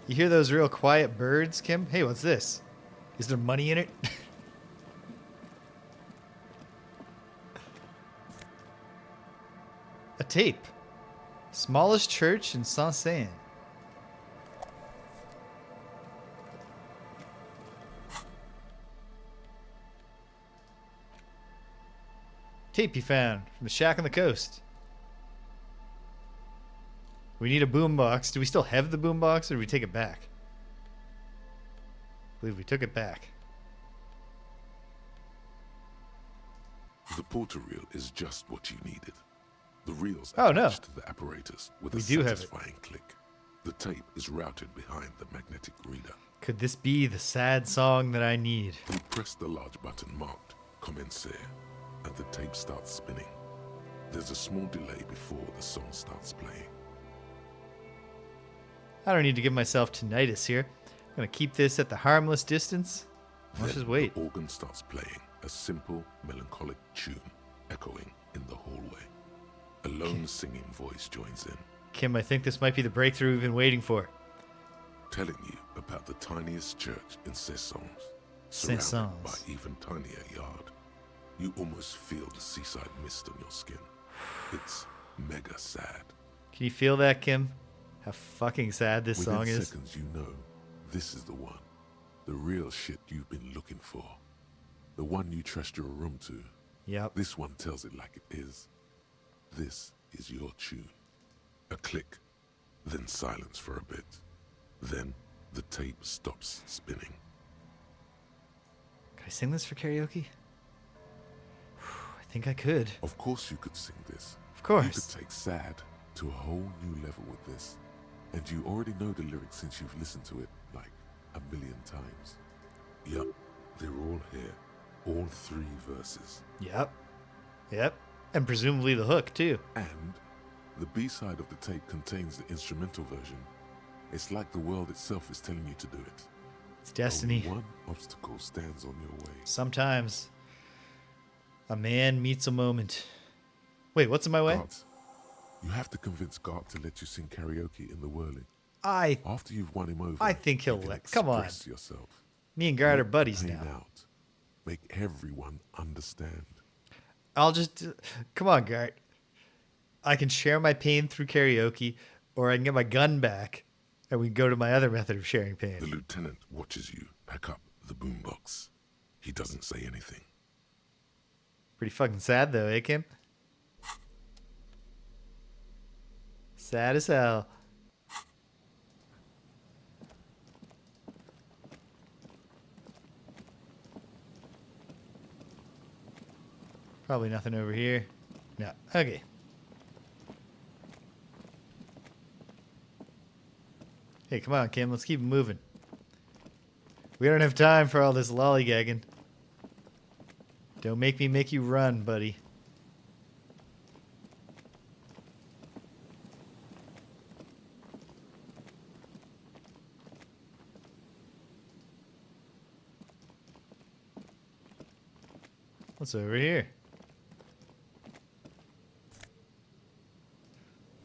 You hear those real quiet birds, Kim? Hey, what's this? Is there money in it? A tape. Smallest church in Saint-Saëns. Tape you found from the shack on the coast. We need a boombox. Do we still have the boombox, or do we take it back? I believe we took it back. The porter reel is just what you needed. The reel's Oh, no. attached to the apparatus with We a do have it. satisfying click. The tape is routed behind the magnetic reader. Could this be the sad song that I need? You press the large button marked Commencer, and the tape starts spinning. There's a small delay before the song starts playing. I don't need to give myself tinnitus here. I'm going to keep this at the harmless distance. Let's just wait. The organ starts playing a simple, melancholic tune echoing in the hallway. A lone singing voice joins in, Kim, I think this might be the breakthrough we've been waiting for. telling you about the tiniest church in Saint-Saëns, surrounded Saint-Saëns. by even tinier yard. You almost feel the seaside mist on your skin. It's mega sad. Can you feel that, Kim? How fucking sad this Within song is. seconds, you know this is the one. The real shit you've been looking for. The one you trust your room to. Yep. This one tells it like it is. This is your tune. A click, then silence for a bit. Then the tape stops spinning. Could I sing this for karaoke? I think I could. Of course you could sing this. Of You course. could take sad to a whole new level with this. And you already know the lyrics since you've listened to it like a million times. Yup, they're all here. All 3 verses. Yep. Yep. And presumably the hook, too. And the B-side of the tape contains the instrumental version. It's like the world itself is telling you to do it. It's destiny. Only one obstacle stands on your way. Sometimes a man meets a moment. Wait, what's in my way? Gart, you have to convince Gart to let you sing karaoke in the whirling. I After you've won him over, I think he'll you can let- come on. express yourself. Me and Gart are Let buddies pain now. out. Make everyone understand. I'll just come on, Gart. I can share my pain through karaoke, or I can get my gun back, and we can go to my other method of sharing The pain. lieutenant watches you pack up the boombox. He doesn't say anything. Pretty fucking sad though, eh, Kim? Sad as hell. Probably nothing over here. No. Okay. Hey, come on, Kim. Let's keep it moving. We don't have time for all this lollygagging. Don't make me make you run, buddy. What's over here?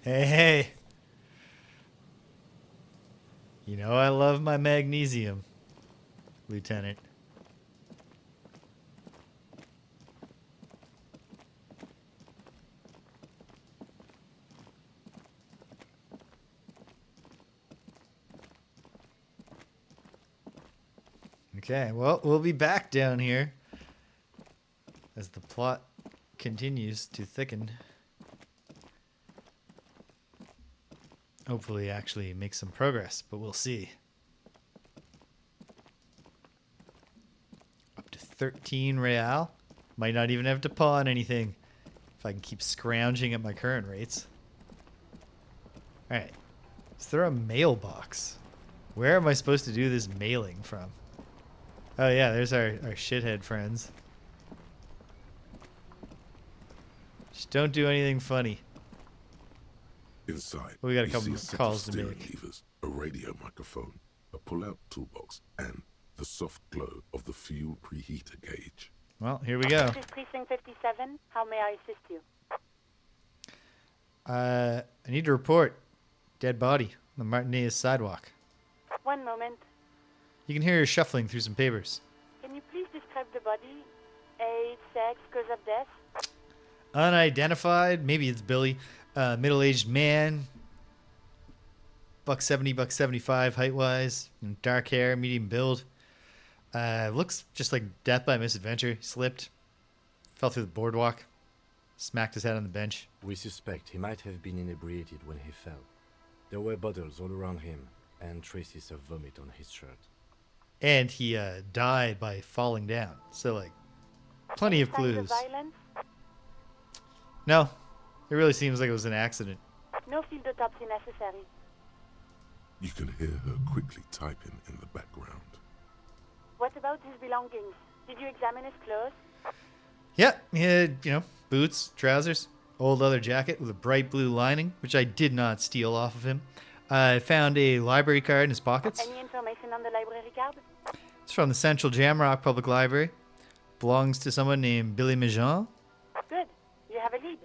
Hey, hey. You know I love my magnesium, Lieutenant. Okay, well, we'll be back down here as the plot continues to thicken. Hopefully actually make some progress, but we'll see. Up to 13 real. Might not even have to pawn anything if I can keep scrounging at my current rates. Alright. Is there a mailbox? Where am I supposed to do this mailing from? Oh yeah, there's our shithead friends. Just don't do anything funny. Inside, We got a you couple see more set calls of to steering make. levers, a radio microphone, a pull-out toolbox, and the soft glow of the fuel preheater gauge. Well, here we go. This is Precinct 57. How may I assist you? I need to report dead body on the Martinez sidewalk. One moment. You can hear her shuffling through some papers. Can you please describe the body? Age, sex, cause of death? Unidentified, maybe it's Billy. Middle-aged man. $170, $175 height-wise. Dark hair, medium build. Looks just like death by misadventure. Slipped. Fell through the boardwalk. Smacked his head on the bench. We suspect he might have been inebriated when he fell. There were bottles all around him, and traces of vomit on his shirt. And he died by falling down. So, like, plenty of Signs clues. violence? No, it really seems like it was an accident. No field autopsy necessary. You can hear her quickly typing in the background. What about his belongings? Did you examine his clothes? Yeah, he had, boots, trousers, old leather jacket with a bright blue lining, which I did not steal off of him. I found a library card in his pockets. Any information on the library card? It's from the Central Jamrock Public Library. Belongs to someone named Billy Majan. Good. You have a lead.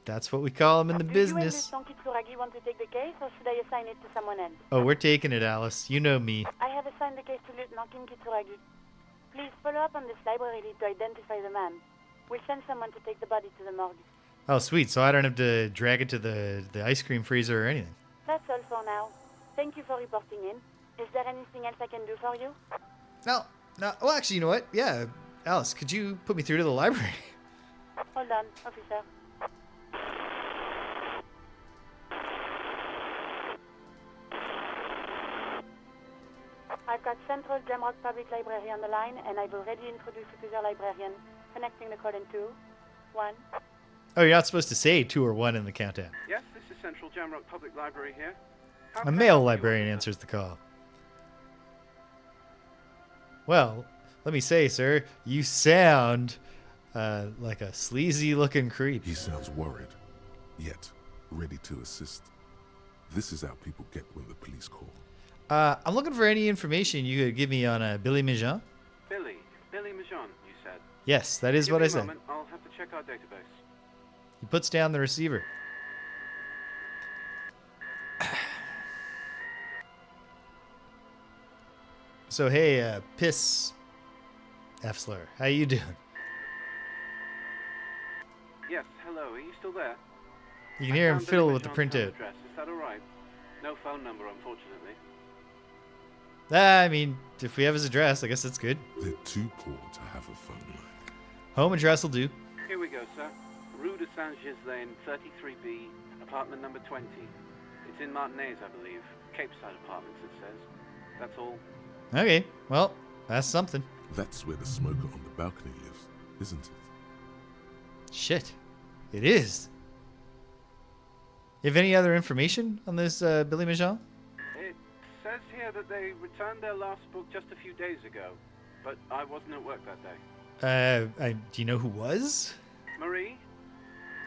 That's what we call him in the business. Do you and Kitsuragi want to take the case, or should I assign it to someone else? Oh, we're taking it, Alice. You know me. I have assigned the case to Lieutenant Kitsuragi. Please follow up on this library lead to identify the man. We'll send someone to take the body to the morgue. Oh, sweet. So I don't have to drag it to the ice cream freezer or anything. That's all for now. Thank you for reporting in. Is there anything else I can do for you? No. Well, actually, you know what? Yeah, Alice, could you put me through to the library? Hold on, officer. I've got Central Jamrock Public Library on the line, and I've already introduced you to your librarian. Connecting the call in 2, 1. Oh, you're not supposed to say 2 or 1 in the countdown. Yes, this is Central Jamrock Public Library here. A male librarian answers the call. Well, let me say, sir, you sound like a sleazy-looking creep. He sounds worried, yet ready to assist. This is how people get when the police call. I'm looking for any information you could give me on Billy Majan. Billy Majan, you said? Yes, that is what I said. Moment. I'll have to check our database. He puts down the receiver. So, hey, Piss Efsler, how you doing? Yes, hello, are you still there? You can hear him found fiddle Billy with the Majan's home printout. address. Is that alright? No phone number, unfortunately. I mean, if we have his address, I guess that's good. They're too poor to have a phone line. Home address will do. Here we go, sir. Rue de Saint-Ghislain, 33B, apartment number 20. It's in Martinez, I believe. Cape Side Apartments, it says. That's all. Okay, well, that's something. That's where the smoker on the balcony lives, isn't it? Shit, it is. You have any other information on this Billy Majan? It says here that they returned their last book just a few days ago, but I wasn't at work that day. Do you know who was? Marie?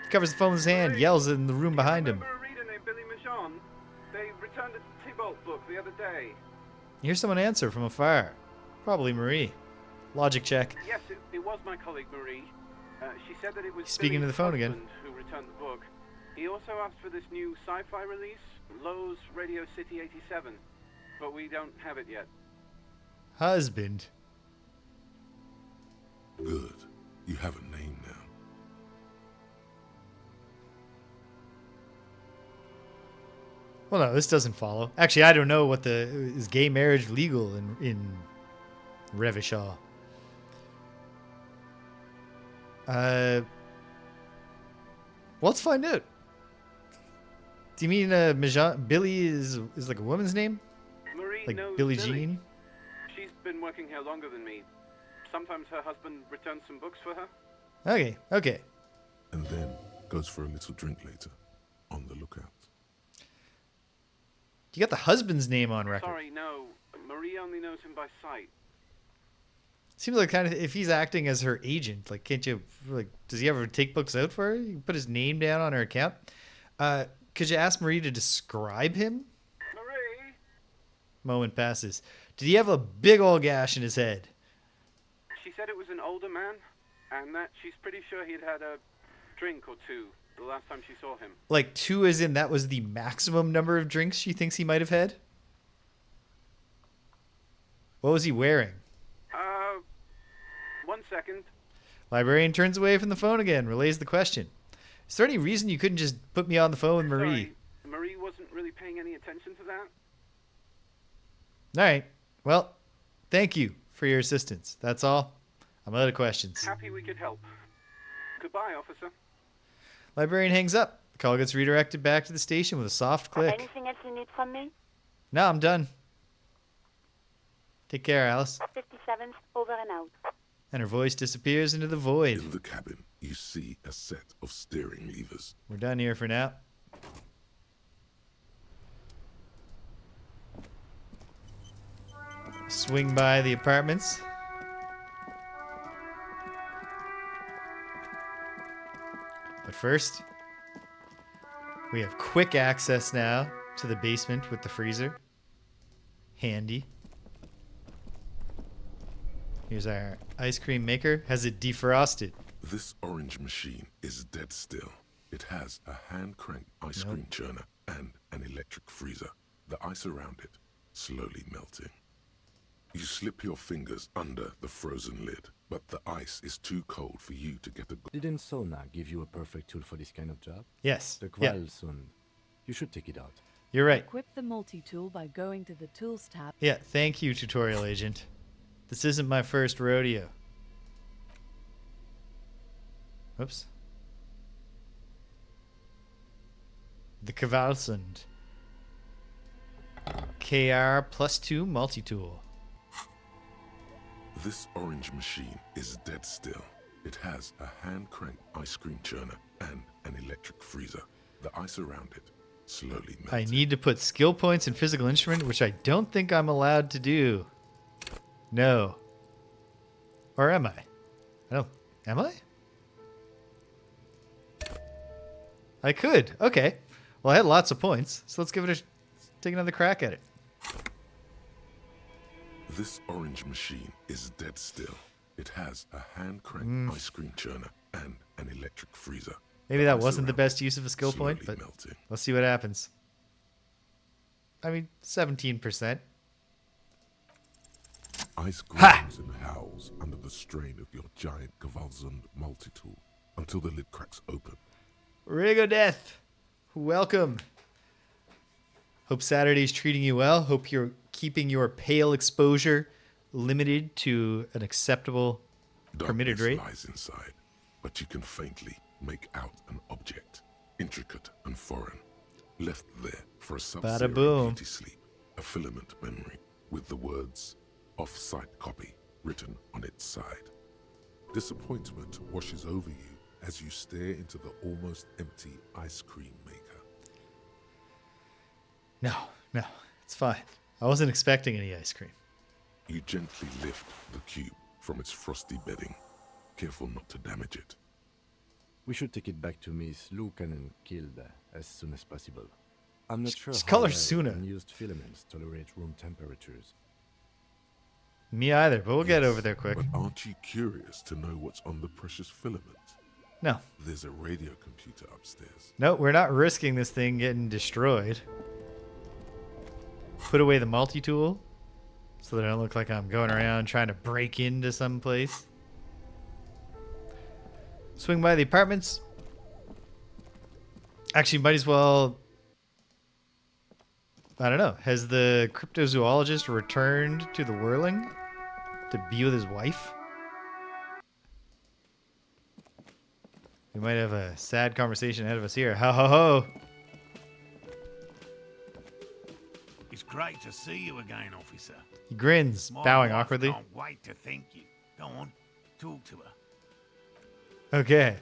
He covers the phone with his hand, yells in the room behind him. Remember a reader named Billy Majan? They returned a Tybalt book the other day. You hear someone answer from afar. Probably Marie. Logic check. Yes, it was my colleague Marie. She said that it was Speaking to the phone again. Who returned the book. He also asked for this new sci-fi release, Lowe's Radio City 87, but we don't have it yet. Husband. Good. You have a name now. Well, no, this doesn't follow. Actually, I don't know what is gay marriage legal in Revishaw. Let's find out. Do you mean Billy is like a woman's name? Marie Like knows Billie Jean? She's been working here longer than me. Sometimes her husband returns some books for her. Okay. And then goes for a little drink later. On the lookout. You got the husband's name on record. Sorry, no. Marie only knows him by sight. Seems like kind of if he's acting as her agent, like can't you does he ever take books out for her? You can put his name down on her account. Could you ask Marie to describe him? Marie? moment passes. Did he have a big old gash in his head? She said it was an older man, and that she's pretty sure he'd had a drink or two the last time she saw him. Like 2 as in that was the maximum number of drinks she thinks he might have had? What was he wearing? 1 second. Librarian turns away from the phone again, relays the question. Is there any reason you couldn't just put me on the phone with Marie? Sorry, Marie wasn't really paying any attention to that. All right. Well, thank you for your assistance. That's all. I'm out of questions. Happy we could help. Goodbye, officer. Librarian hangs up. The call gets redirected back to the station with a soft click. Anything else you need from me? No, I'm done. Take care, Alice. 57th, over and out. And her voice disappears into the void. In the cabin, you see a set of steering levers. We're done here for now. Swing by the apartments. But first, we have quick access now to the basement with the freezer. Handy. Here's our ice cream maker. Has it defrosted? This orange machine is dead still. It has a hand-cranked ice cream churner and an electric freezer. The ice around it slowly melting. You slip your fingers under the frozen lid, but the ice is too cold for you to get a... Didn't Soona give you a perfect tool for this kind of job? Yes. The Yeah. Qualson. You should take it out. You're right. Equip the multi-tool by going to the Tools tab. Yeah, thank you, tutorial agent. This isn't my first rodeo. Oops. The Kvalsund. KR +2 multi-tool. This orange machine is dead still. It has a hand-cranked ice cream churner and an electric freezer. The ice around it slowly melting. I need to put skill points in physical instrument, which I don't think I'm allowed to do. No. Or am I? Oh, am I? I could. Okay. Well, I had lots of points, so let's give it take another crack at it. This orange machine is dead still. It has a hand-cranked ice cream churner and an electric freezer. Maybe that wasn't the best use of a skill point, slowly but melting. let's see what happens. I mean, 17%. Ice groans and howls under the strain of your giant Kvalsund multi-tool until the lid cracks open. Rigo Death, welcome. Hope Saturday's treating you well. Hope you're keeping your pale exposure limited to an acceptable permitted Darkness rate. lies inside, but you can faintly make out an object, intricate and foreign, left there for a Bada sub-zero boom. beauty sleep, a filament memory with the words "off-site copy" written on its side. Disappointment washes over you as you stare into the almost empty ice cream maker. No, it's fine. I wasn't expecting any ice cream. You gently lift the cube from its frosty bedding, careful not to damage it. We should take it back to Miss Lucan and killed as soon as possible. I'm not sure Just how call her well Soona. unused filaments tolerate room temperatures. Me either, but we'll get Yes, over there quick. But aren't you curious to know what's on the precious filament? No. There's a radio computer upstairs. No, we're not risking this thing getting destroyed. Put away the multi-tool so that I don't look like I'm going around trying to break into some place. Swing by the apartments. Actually, might as well... I don't know. Has the cryptozoologist returned to the Whirling to be with his wife? We might have a sad conversation ahead of us here. Ho ho ho! It's great to see you again, officer. He grins, My bowing wife awkwardly. Can't wait to thank you. Go on, talk to her. Okay.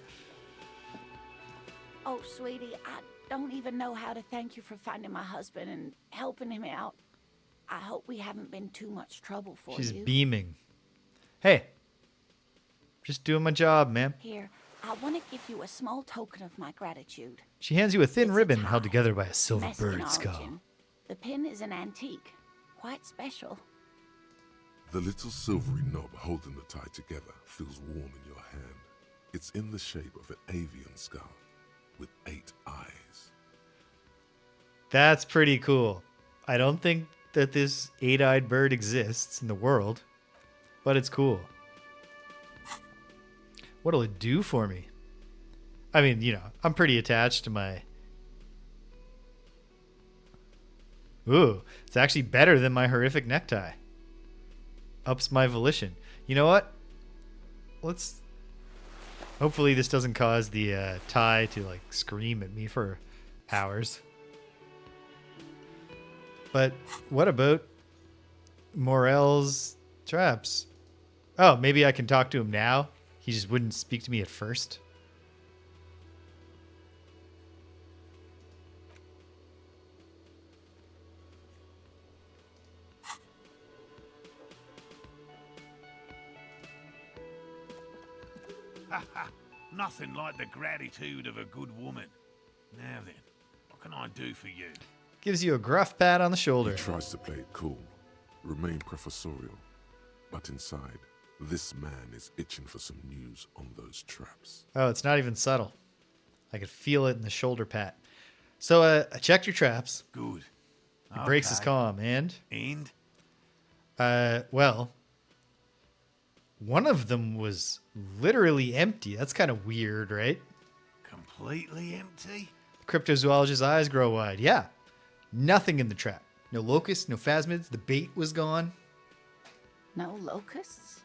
Oh, sweetie, I don't even know how to thank you for finding my husband and helping him out. I hope we haven't been too much trouble for She's you. beaming. Hey. Just doing my job, ma'am. Here, I want to give you a small token of my gratitude. She hands you a thin It's a ribbon tie, held together by a silver Mexican bird skull. origin. The pin is an antique. quite special. The little silvery knob holding the tie together feels warm in your hand. It's in the shape of an avian skull with 8 eyes. That's pretty cool. I don't think that this 8-eyed bird exists in the world, but it's cool. What'll it do for me? I mean, you know, I'm pretty attached to my... Ooh, it's actually better than my horrific necktie. Ups my volition. You know what? Let's... Hopefully this doesn't cause the tie to, like, scream at me for hours. But what about Morrell's traps? Oh, maybe I can talk to him now? He just wouldn't speak to me at first? Nothing like the gratitude of a good woman. Now then, what can I do for you? Gives you a gruff pat on the shoulder. He tries to play it cool, remain professorial, but inside, this man is itching for some news on those traps. Oh, it's not even subtle. I could feel it in the shoulder pat. So I checked your traps. Good. He breaks his calm, and? And? Well, one of them was literally empty. That's kind of weird, right? Completely empty? The cryptozoologist's eyes grow wide. Yeah. Nothing in the trap. No locusts, no phasmids. The bait was gone. No locusts?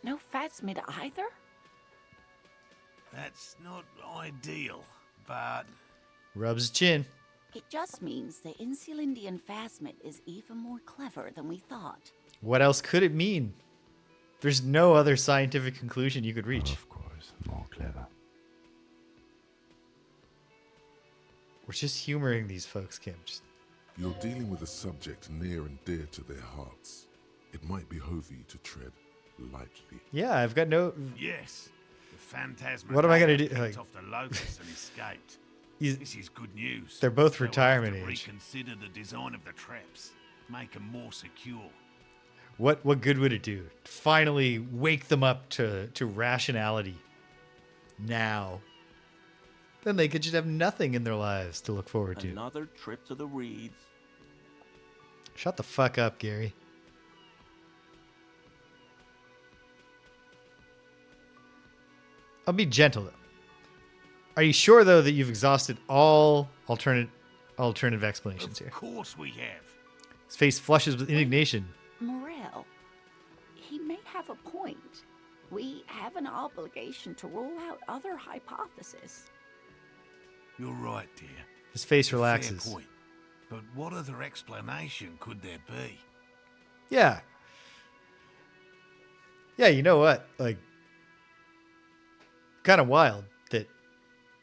No phasmid either? That's not ideal, but... Rubs his chin. It just means the Insulindian phasmid is even more clever than we thought. What else could it mean? There's no other scientific conclusion you could reach. Of course, more clever. We're just humoring these folks, Kim. You're dealing with a subject near and dear to their hearts. It might behove you to tread lightly. Yeah, I've got no... Yes. The phantasma... What am I going to do? Like... off the Locust and escaped. This is good news. They're both They'll retirement have to age. Reconsider the design of the traps. Make them more secure. What good would it do? Finally wake them up to rationality. Now. Then they could just have nothing in their lives to look forward to. Another trip to the reeds. Shut the fuck up, Gary. I'll be gentle, though. Are you sure, though, that you've exhausted all alternative explanations here? Of course we have. His face flushes with indignation. Morrell, he may have a point. We have an obligation to rule out other hypotheses. You're right, dear. His face Fair relaxes. point. But what other explanation could there be? Yeah. Yeah, you know what? Like, kind of wild that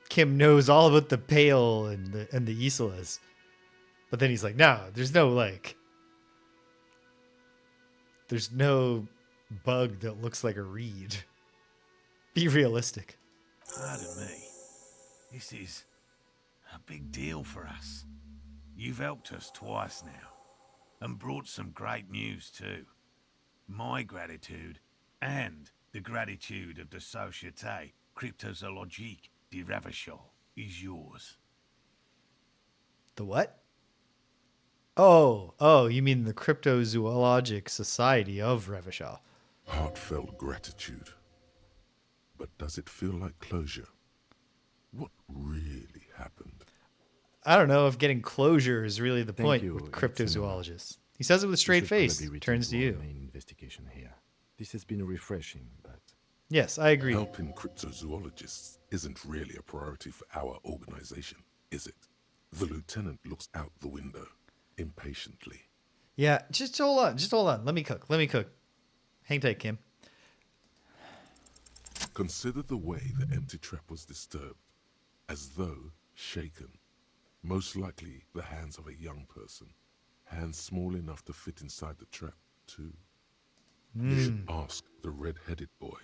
Kim knows all about the Pale and the Isolas. But then he's like, no, there's no bug that looks like a reed. Be realistic. Pardon me. This is a big deal for us. You've helped us twice now, and brought some great news too. My gratitude, and the gratitude of the Société Cryptozoologique de Ravachol is yours. The what? Oh, you mean the Cryptozoologic Society of Ravachol. Heartfelt gratitude. But does it feel like closure? What really happened? I don't know if getting closure is really the Thank point you, with cryptozoologists. He says it with a straight face. Turns to you. Main investigation here. This has been refreshing, but yes, I agree. Helping cryptozoologists isn't really a priority for our organization, is it? The lieutenant looks out the window impatiently. Yeah, just hold on. Let me cook. Hang tight, Kim. Consider the way the empty trap was disturbed, as though shaken. Most likely the hands of a young person. Hands small enough to fit inside the trap, too. You should ask the red-headed boy,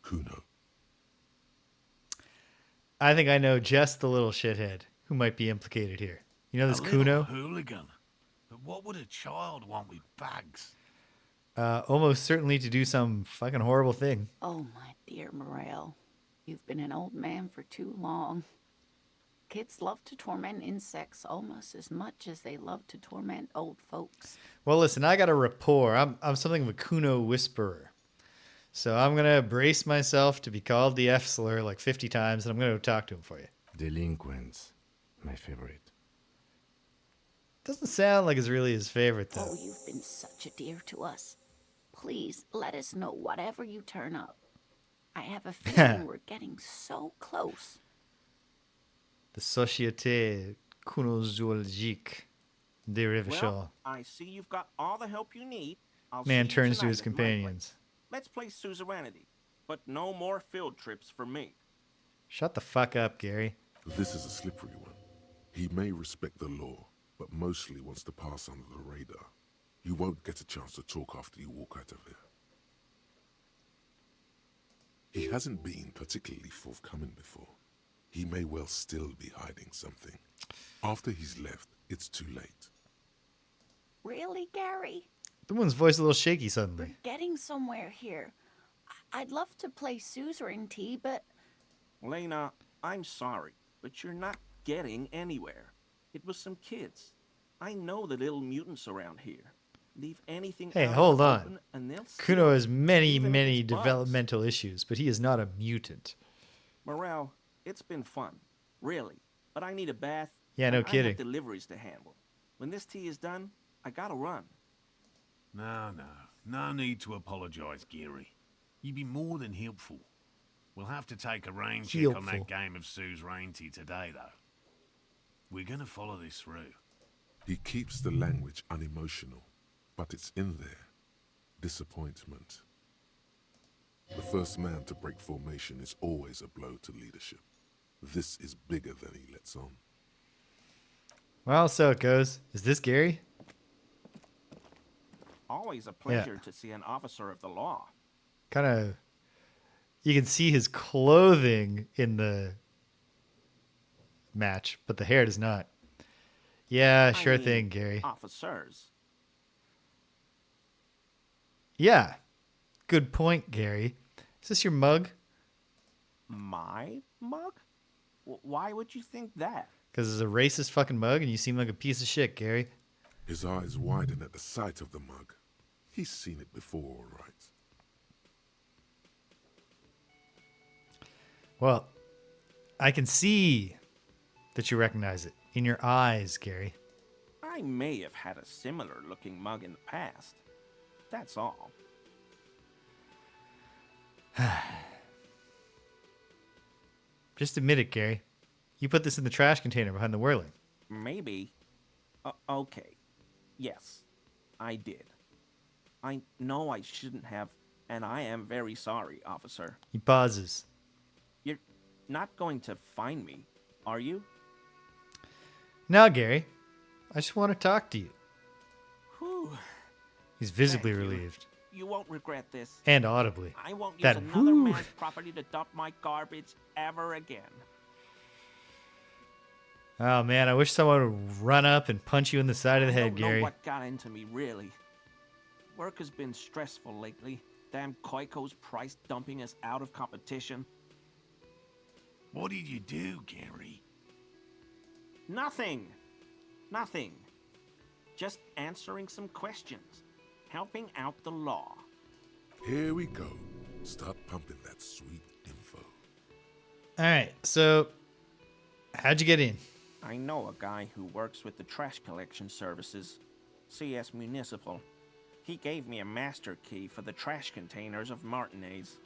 Cuno. I think I know just the little shithead who might be implicated here. You know this A little Cuno? hooligan. But what would a child want with bags? Almost certainly to do some fucking horrible thing. Oh, my dear Morrell. You've been an old man for too long. Kids love to torment insects almost as much as they love to torment old folks. Well, listen, I got a rapport. I'm something of a Cuno whisperer. So I'm going to brace myself to be called the F slur like 50 times, and I'm going to talk to him for you. Delinquents. My favorite. Doesn't sound like it's really his favorite, though. Oh, you've been such a dear to us. Please, let us know whatever you turn up. I have a feeling we're getting so close. The Société Cuno-Zoologique de Revachol. Well, I see you've got all the help you need. I'll Man see you turns to tonight his at my companions. place. Let's play suzerainty, but no more field trips for me. Shut the fuck up, Gary. This is a slippery one. He may respect the law, but mostly wants to pass under the radar. You won't get a chance to talk after you walk out of here. He hasn't been particularly forthcoming before. He may well still be hiding something. After he's left, it's too late. Really, Gary? The woman's voice a little shaky suddenly. We're getting somewhere here. I'd love to play suzerainty, but... Lena, I'm sorry, but you're not getting anywhere. It was some kids. I know the little mutants around here. Leave anything Hey, out hold in the on. open and they'll steal Cuno it, has many, even if many it's bugs. developmental issues, but he is not a mutant. Morrell, it's been fun, really. But I need a bath. Yeah, no and I kidding. have deliveries to handle. When this tea is done, I gotta run. No need to apologise, Geary. You'd be more than helpful. We'll have to take a rain check on Helpful. that game of suzerainty today, though. We're gonna follow this through. He keeps the language unemotional, but it's in there. Disappointment. The first man to break formation is always a blow to leadership. This is bigger than he lets on. Well, so it goes. Is this Gary? Always a pleasure to see an officer of the law. Kind of. You can see his clothing in the match, but the hair does not. Yeah, sure I mean, thing, Gary. Officers. Yeah. Good point, Gary. Is this your mug? My mug? Why would you think that? Because it's a racist fucking mug and you seem like a piece of shit, Gary. His eyes widen at the sight of the mug. He's seen it before, all right. Well, I can see that you recognize it in your eyes, Gary. I may have had a similar looking mug in the past. That's all. Just admit it, Gary. You put this in the trash container behind the whirling. Maybe. Okay. Yes, I did. I know I shouldn't have, and I am very sorry, officer. He pauses. You're not going to find me, are you? Now, Gary, I just want to talk to you. Whew. He's visibly Thank you. relieved. You won't regret this. And audibly. I won't use That another whoo. man's property to dump my garbage ever again. Oh, man, I wish someone would run up and punch you in the side of the I head, don't know Gary. what got into me, really. Work has been stressful lately. Damn Koiko's price dumping us out of competition. What did you do, Gary? Nothing. Nothing. Just answering some questions. Helping out the law. Here we go. Start pumping that sweet info. All right, so how'd you get in? I know a guy who works with the trash collection services. CS Municipal. He gave me a master key for the trash containers of Martinez.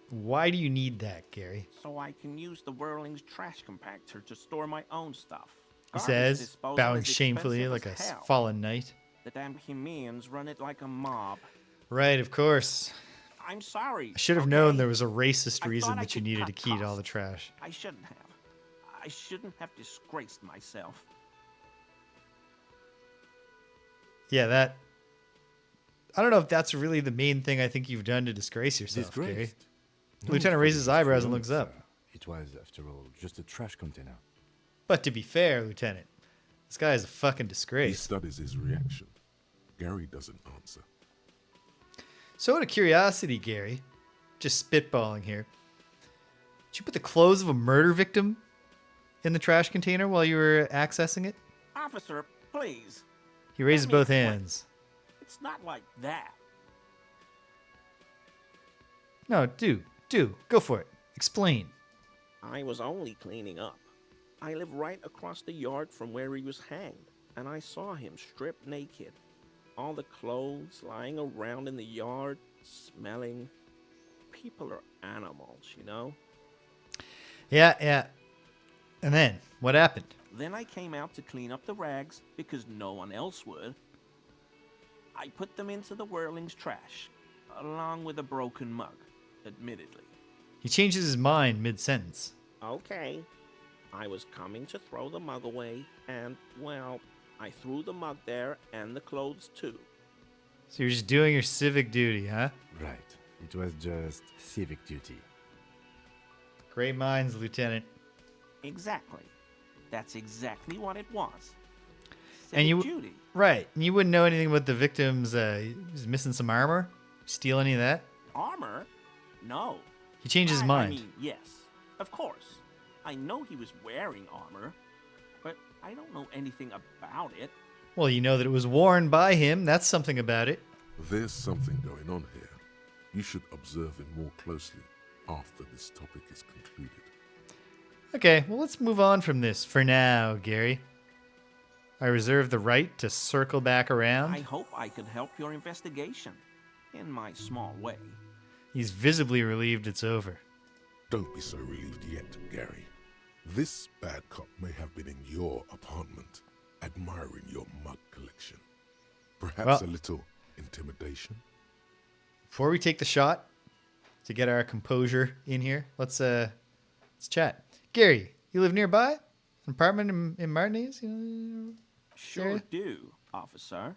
Why do you need that, Gary? So I can use the Whirling's trash compactor to store my own stuff. He Garbage says, disposal bowing is shamefully expensive like a as hell. fallen knight. The damn Hemians run it like a mob. Right, of course. I'm sorry. I should have okay? known there was a racist I reason thought I that you could needed cut to key to all the costs. trash. I shouldn't have. I shouldn't have disgraced myself. Yeah, that... I don't know if that's really the main thing I think you've done to disgrace yourself, Gary. Disgraced? No, Lieutenant for raises his eyebrows and disgrace, looks up. sir. It was, after all, just a trash container. But to be fair, Lieutenant, This guy is a fucking He disgrace. studies his reaction. Gary doesn't answer. So out of curiosity, Gary, just spitballing here, did you put the clothes of a murder victim in the trash container while you were accessing it? Officer, please. He raises Let me both explain. hands. It's not like that. No, do. Go for it. Explain. I was only cleaning up. I live right across the yard from where he was hanged, and I saw him stripped naked. All the clothes lying around in the yard, smelling. People are animals, you know? Yeah. And then, what happened? Then I came out to clean up the rags because no one else would. I put them into the whirling's trash, along with a broken mug, admittedly. He changes his mind mid-sentence. Okay. I was coming to throw the mug away, and, well, I threw the mug there and the clothes too. So you're just doing your civic duty, huh? Right. It was just civic duty. Great minds, Lieutenant. Exactly. That's exactly what it was. And you, duty. right? And you wouldn't know anything about the victims. He's missing some armor. Steal any of that? Armor? No. He changed his mind. I mean, yes, of course. I know he was wearing armor, but I don't know anything about it. Well, you know that it was worn by him. That's something about it. There's something going on here. You should observe him more closely after this topic is concluded. Okay, well, let's move on from this for now, Gary. I reserve the right to circle back around. I hope I could help your investigation, in my small way. He's visibly relieved it's over. Don't be so relieved yet, Gary. This bad cop may have been in your apartment, admiring your mug collection. Perhaps a little intimidation? Before we take the shot, to get our composure in here, let's chat. Gary, you live nearby? An apartment in Martinez? Sure do, officer.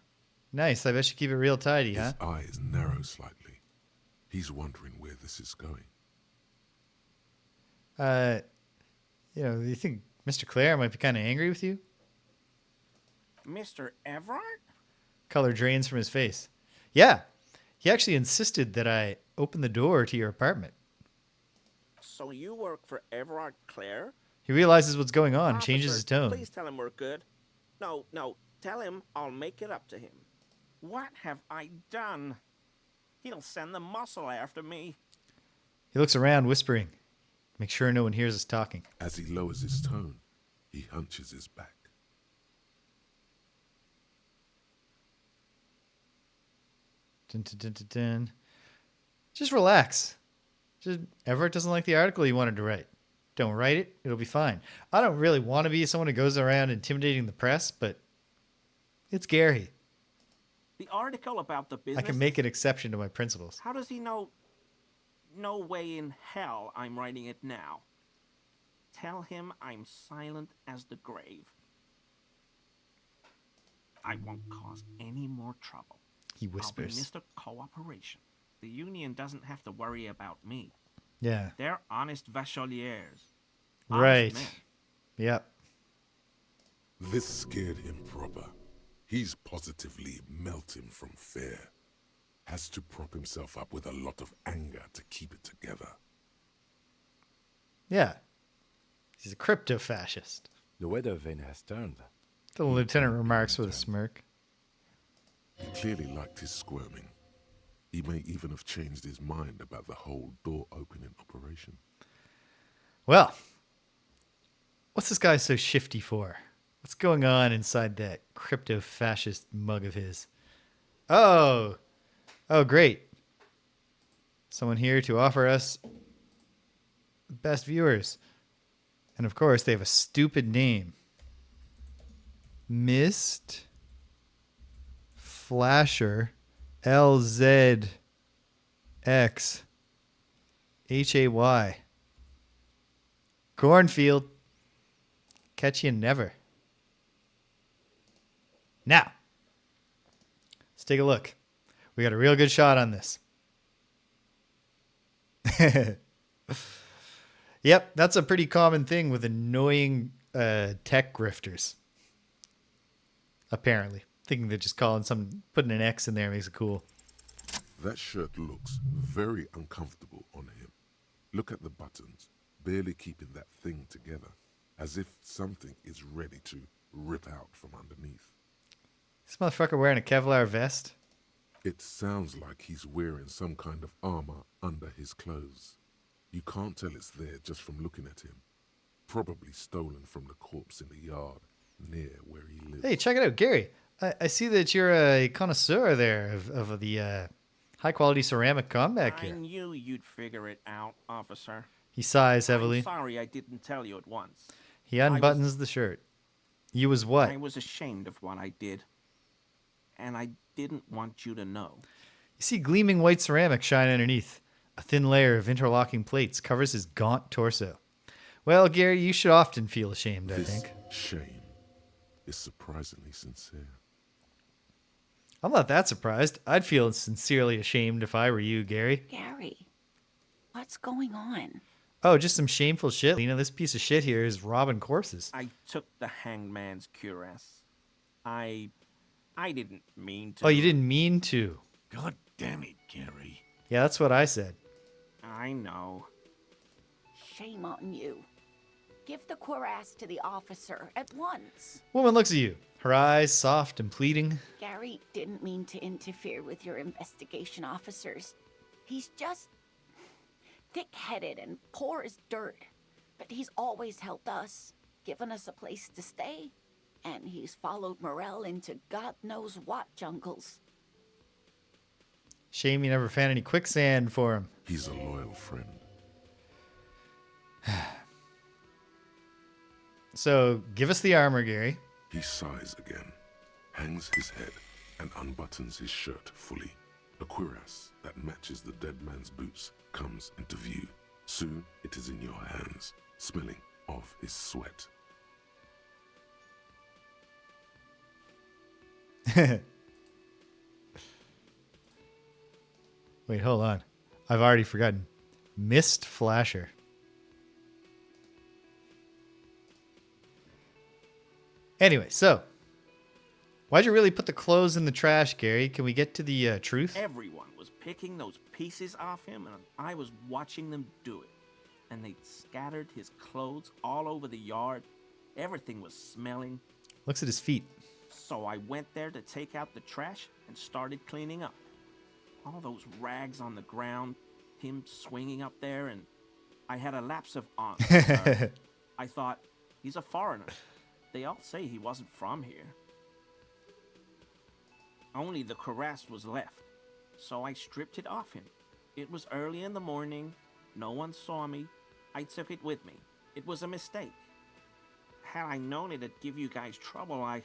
Nice. I bet you keep it real tidy, huh? His eyes narrow slightly. He's wondering where this is going. Do you think Mr. Clare might be kind of angry with you? Mr. Evrart? Color drains from his face. Yeah. He actually insisted that I open the door to your apartment. So you work for Evrart Clare? He realizes what's going on and Officer, changes his tone. Please tell him we're good. No, tell him I'll make it up to him. What have I done? He'll send the muscle after me. He looks around, whispering. Make sure no one hears us talking. As he lowers his tone, he hunches his back. Dun, dun, dun, dun, dun. Just relax. Evrart doesn't like the article you wanted to write. Don't write it. It'll be fine. I don't really want to be someone who goes around intimidating the press, but it's Gary. The article about the business... I can make an exception to my principles. How does he know... No way in hell I'm writing it now. Tell him I'm silent as the grave. I won't cause any more trouble. He whispers. I'll be Mr. Cooperation. The union doesn't have to worry about me. Yeah. They're honest vacholiers. Right. Men. Yep. This scared him proper. He's positively melting from fear. Has to prop himself up with a lot of anger to keep it together. Yeah. He's a crypto-fascist. The weather vane has turned. The lieutenant remarks with a smirk. He clearly liked his squirming. He may even have changed his mind about the whole door-opening operation. Well, what's this guy so shifty for? What's going on inside that crypto-fascist mug of his? Oh, great. Someone here to offer us the best viewers. And of course, they have a stupid name. Mist Flasher LZX HAY. Cornfield. Catch you never. Now, let's take a look. We got a real good shot on this. Yep, that's a pretty common thing with annoying tech grifters. apparently. Thinking that just putting an X in there makes it cool. That shirt looks very uncomfortable on him. Look at the buttons, barely keeping that thing together, as if something is ready to rip out from underneath. This motherfucker wearing a Kevlar vest? It sounds like he's wearing some kind of armor under his clothes. You can't tell it's there just from looking at him. Probably stolen from the corpse in the yard near where he lives. Hey, check it out, Gary. I see that you're a connoisseur there of the high-quality ceramic combat gear. I knew you'd figure it out, officer. He sighs heavily. I'm sorry I didn't tell you at once. He unbuttons the shirt. You was what? I was ashamed of what I did. And I didn't want you to know. You see gleaming white ceramic shine underneath. A thin layer of interlocking plates covers his gaunt torso. Well, Gary, you should often feel ashamed, I think. Shame is surprisingly sincere. I'm not that surprised. I'd feel sincerely ashamed if I were you, Gary. Gary, what's going on? Oh, just some shameful shit. Lena, this piece of shit here is robbing corpses. I took the hangman's cuirass. I didn't mean to. Oh, you didn't mean to. God damn it, Gary. Yeah, that's what I said. I know. Shame on you. Give the cuirass to the officer at once. Woman looks at you, her eyes soft and pleading. Gary didn't mean to interfere with your investigation, officers. He's just thick-headed and poor as dirt. But he's always helped us, given us a place to stay. And he's followed Morrell into God knows what jungles. Shame you never found any quicksand for him. He's a loyal friend. So, give us the armor, Gary. He sighs again, hangs his head, and unbuttons his shirt fully. A cuirass that matches the dead man's boots comes into view. Soon it is in your hands, smelling of his sweat. Wait, hold on. I've already forgotten. Mist Flasher. Anyway, so why'd you really put the clothes in the trash, Gary? Can we get to the truth? Everyone was picking those pieces off him, and I was watching them do it. And they scattered his clothes all over the yard. Everything was smelling. Looks at his feet. So I went there to take out the trash and started cleaning up. All those rags on the ground, him swinging up there, and I had a lapse of honor. I thought, he's a foreigner. They all say he wasn't from here. Only the cuirass was left, so I stripped it off him. It was early in the morning. No one saw me. I took it with me. It was a mistake. Had I known it'd give you guys trouble, I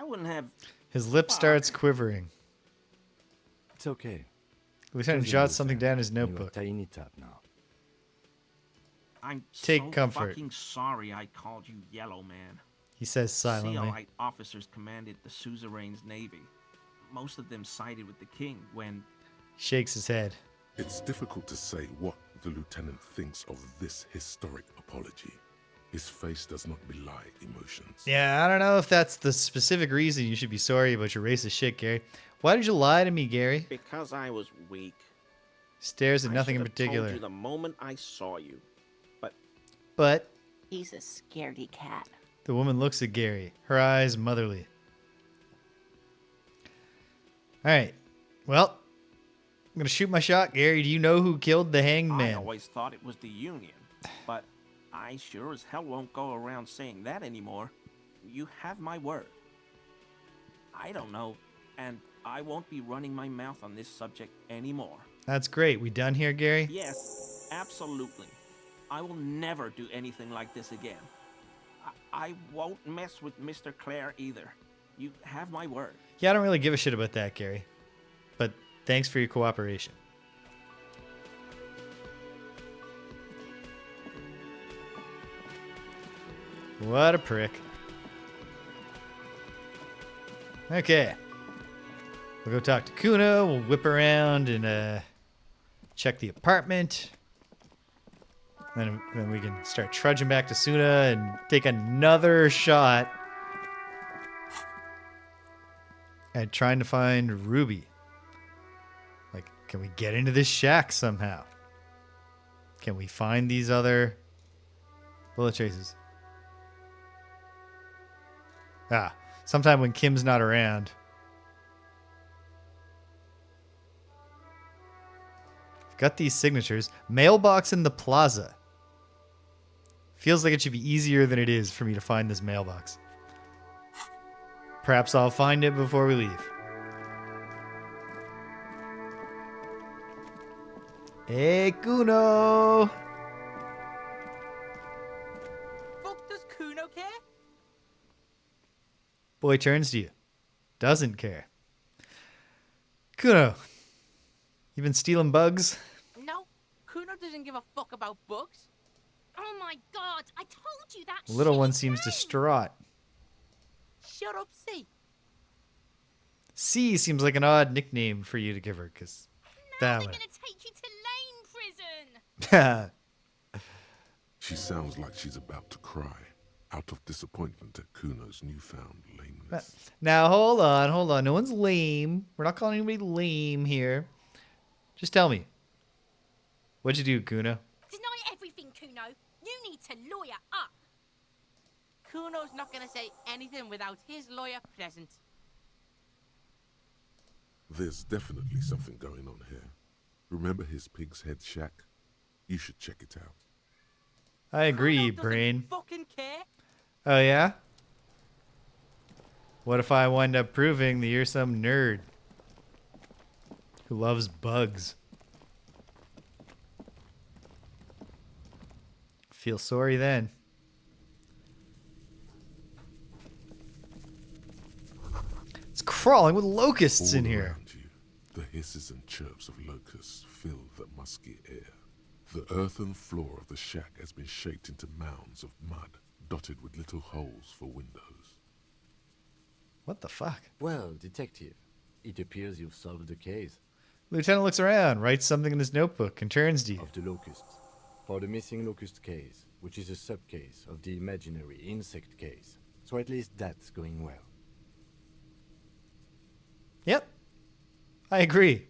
wouldn't have... His lip starts quivering. It's okay. Lieutenant jots something down his notebook. Tiny tap now. I'm Take so comfort. fucking sorry I called you Yellow Man. He says silently. CLI officers commanded the suzerain's navy. Most of them sided with the king when... Shakes his head. It's difficult to say what the lieutenant thinks of this historic apology. His face does not belie emotions. Yeah, I don't know if that's the specific reason you should be sorry about your racist shit, Gary. Why did you lie to me, Gary? Because I was weak. Stares at nothing in I should have particular. told you the moment I saw you. But He's a scaredy cat. the woman looks at Gary, her eyes motherly. All right. Well, I'm going to shoot my shot, Gary. Do you know who killed the hanged I man? always thought it was the Union, but I sure as hell won't go around saying that anymore. You have my word. I don't know, and I won't be running my mouth on this subject anymore. That's great. We done here, Gary? Yes, absolutely. I will never do anything like this again. I won't mess with Mr. Clare either. You have my word. Yeah, I don't really give a shit about that, Gary. But thanks for your cooperation. What a prick. Okay. We'll go talk to Cuno. We'll whip around and check the apartment. Then we can start trudging back to Soona and take another shot at trying to find Ruby. Like, can we get into this shack somehow? Can we find these other bullet traces? Ah, sometime when Kim's not around. I've got these signatures. Mailbox in the plaza. Feels like it should be easier than it is for me to find this mailbox. Perhaps I'll find it before we leave. Hey, Cuno! Fuck does Cuno care? Boy turns to you. Doesn't care. Cuno, you been stealing bugs? No, Cuno doesn't give a fuck about bugs. Oh my god, I told you that The little shit one is seems wrong. distraught. Shut up, C. C seems like an odd nickname for you to give her, because that They're one. gonna take you to Lane Prison. She sounds like she's about to cry, out of disappointment at Cuno's newfound lameness. Now, hold on. No one's lame. We're not calling anybody lame here. Just tell me. What'd you do, Cuno? Deny everything, Cuno. You need to lawyer up. Cuno's not gonna say anything without his lawyer present. There's definitely something going on here. Remember his pig's head shack? You should check it out. I agree, Cuno doesn't brain. fucking care. Oh, yeah? What if I wind up proving that you're some nerd who loves bugs? Feel sorry then. It's crawling with locusts in All here. around you, the hisses and chirps of locusts fill the musky air. The earthen floor of the shack has been shaped into mounds of mud, dotted with little holes for windows. What the fuck? Well, detective, it appears you've solved the case. Lieutenant looks around, writes something in his notebook, and turns to you. Of the Locusts. For the missing Locust case, which is a subcase of the imaginary insect case. So at least that's going well. Yep. I agree.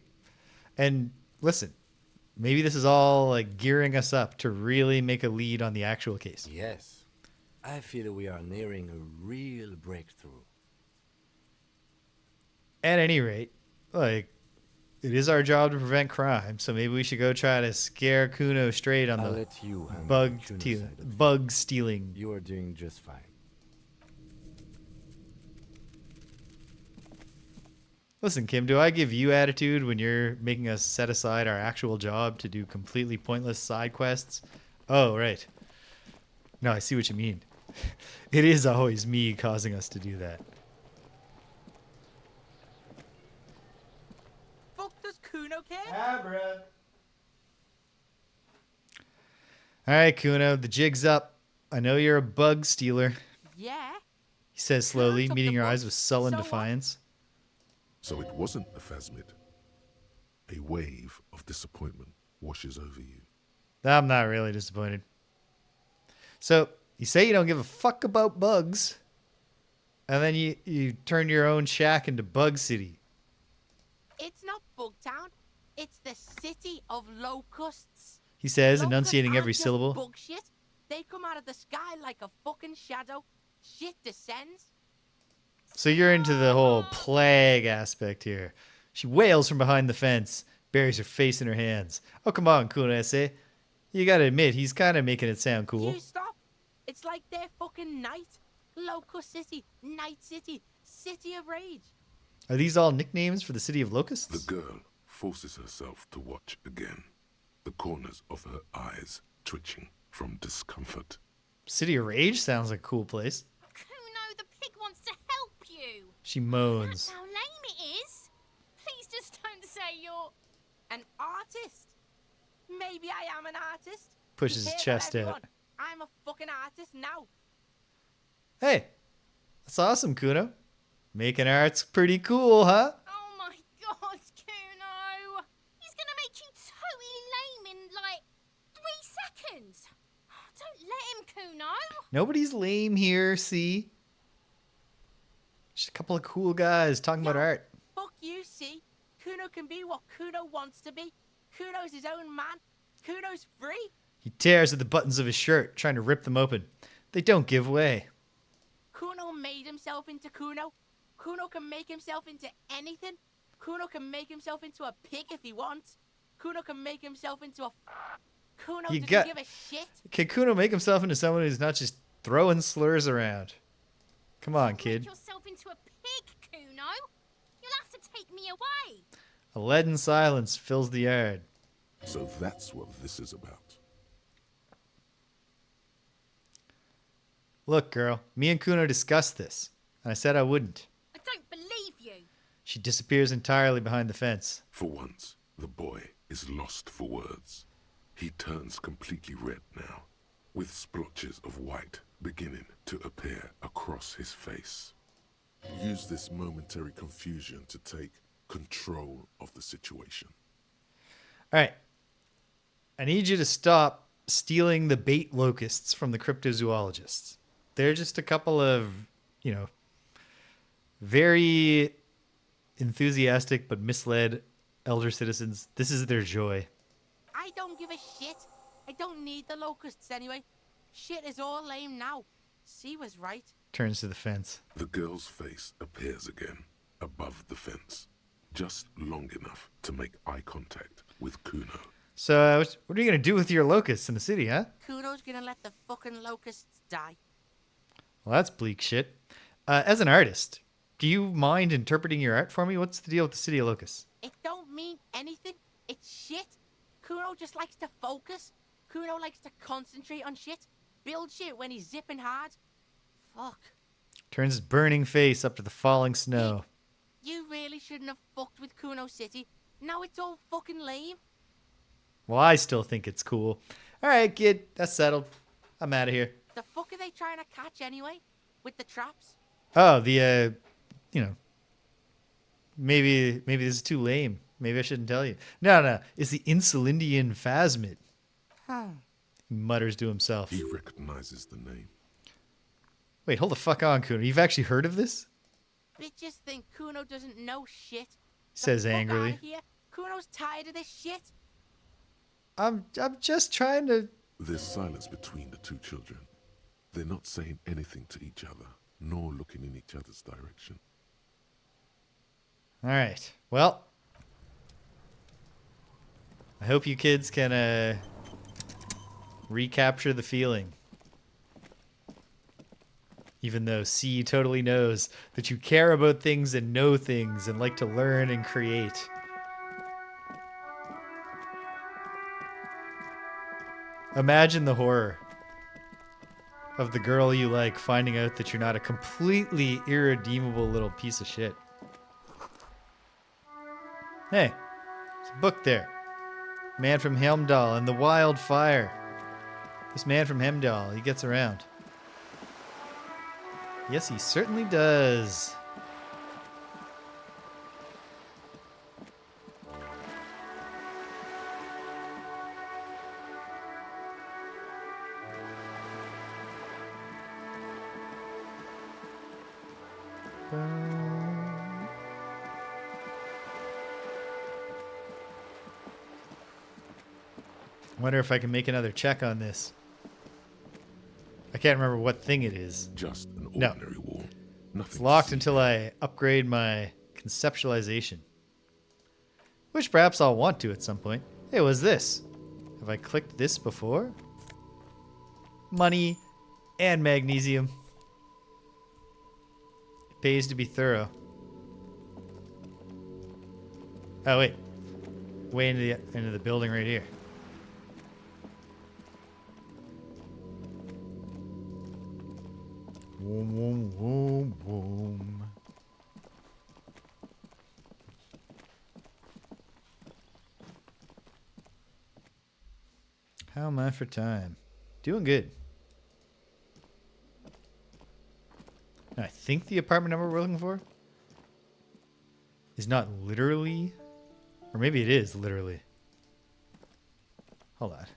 And listen, maybe this is all like gearing us up to really make a lead on the actual case. Yes. I feel we are nearing a real breakthrough. At any rate, like, it is our job to prevent crime, so maybe we should go try to scare Cuno straight on I'll the let you handle bug, the Cuno steal- side of bug stealing. You are doing just fine. Listen, Kim, do I give you attitude when you're making us set aside our actual job to do completely pointless side quests? Oh, right. No, I see what you mean. It is always me causing us to do that. Fuck does Cuno care? Abra. All right, Cuno, the jig's up. I know you're a bug stealer, Yeah. he says slowly, took meeting the your eyes bugs, with sullen so what? defiance. So it wasn't a phasmid. A wave of disappointment washes over you. I'm not really disappointed. So, you say you don't give a fuck about bugs, and then you turn your own shack into Bug City. It's not Bugtown. It's the city of locusts. He says, Locusts enunciating aren't every just syllable. Bug shit. They come out of the sky like a fucking shadow. Shit descends. So you're into the whole plague aspect here. She wails from behind the fence, buries her face in her hands. Oh, come on, Cuno Esse. You gotta admit, he's kind of making it sound cool. You stop. It's like their fucking night. Locust City, Night City, City of Rage. Are these all nicknames for the city of locusts? The girl forces herself to watch again, the corners of her eyes twitching from discomfort. City of Rage sounds like a cool place. Cuno, the pig wants to help you. She moans. That's how lame it is. Please just don't say you're... An artist. Maybe I am an artist. Pushes You his hear that, chest out. everyone? I'm a fucking artist now. Hey, that's awesome, Cuno. Making art's pretty cool, huh? Oh my god, Cuno. He's gonna make you totally lame in, like, 3 seconds. Don't let him, Cuno. Nobody's lame here, see? Just a couple of cool guys talking about art. Fuck you, see? Cuno can be what Cuno wants to be. Cuno's his own man. Cuno's free. He tears at the buttons of his shirt, trying to rip them open. They don't give way. Cuno made himself into Cuno. Cuno can make himself into anything. Cuno can make himself into a pig if he wants. Cuno can make himself into a... Cuno doesn't give a shit. Can Cuno make himself into someone who's not just throwing slurs around? Come on, kid. Make yourself into a pig, Cuno. You'll have to take me away. A leaden silence fills the yard. So that's what this is about. Look, girl, me and Cuno discussed this, and I said I wouldn't. I don't believe you. She disappears entirely behind the fence. For once, the boy is lost for words. He turns completely red now, with splotches of white beginning to appear across his face. Use this momentary confusion to take control of the situation. All right. I need you to stop stealing the bait locusts from the cryptozoologists. They're just a couple of, very enthusiastic but misled elder citizens. This is their joy. I don't give a shit. I don't need the locusts anyway. Shit is all lame now. C was right. Turns to the fence. The girl's face appears again, above the fence, just long enough to make eye contact with Cuno. So, what are you going to do with your locusts in the city, huh? Cuno's gonna let the fucking locusts die. Well, that's bleak shit. As an artist, do you mind interpreting your art for me? What's the deal with the city of locusts? It don't mean anything. It's shit. Cuno just likes to focus. Cuno likes to concentrate on shit. Build shit when he's zipping hard. Fuck. Turns his burning face up to the falling snow. You really shouldn't have fucked with Cuno City. Now it's all fucking lame. Well, I still think it's cool. All right, kid, that's settled. I'm out of here. The fuck are they trying to catch anyway? With the traps? Oh, maybe this is too lame. Maybe I shouldn't tell you. No, it's the Insulindian phasmid. He mutters to himself. He recognizes the name. Wait, hold the fuck on, Cuno. You've actually heard of this? Bitches think Cuno doesn't know shit. Says The fuck angrily. outta here. Cuno's tired of this shit. I'm just trying to... There's silence between the two children. They're not saying anything to each other, nor looking in each other's direction. All right. Well, I hope you kids can recapture the feeling. Even though C totally knows that you care about things and know things and like to learn and create. Imagine the horror of the girl you like finding out that you're not a completely irredeemable little piece of shit. Hey, there's a book there. Man from Helmdall and the Wild Fire. This man from Helmdall, he gets around. Yes, he certainly does. Wonder if I can make another check on this. I can't remember what thing it is. Just an ordinary wall. Nothing. It's locked until I upgrade my conceptualization. Which perhaps I'll want to at some point. Hey, what's this? Have I clicked this before? Money and magnesium. It pays to be thorough. Oh, wait. Way into the building right here. Woom, woom, woom, woom. How am I for time? Doing good. I think the apartment number we're looking for is not literally, or maybe it is literally. Hold on.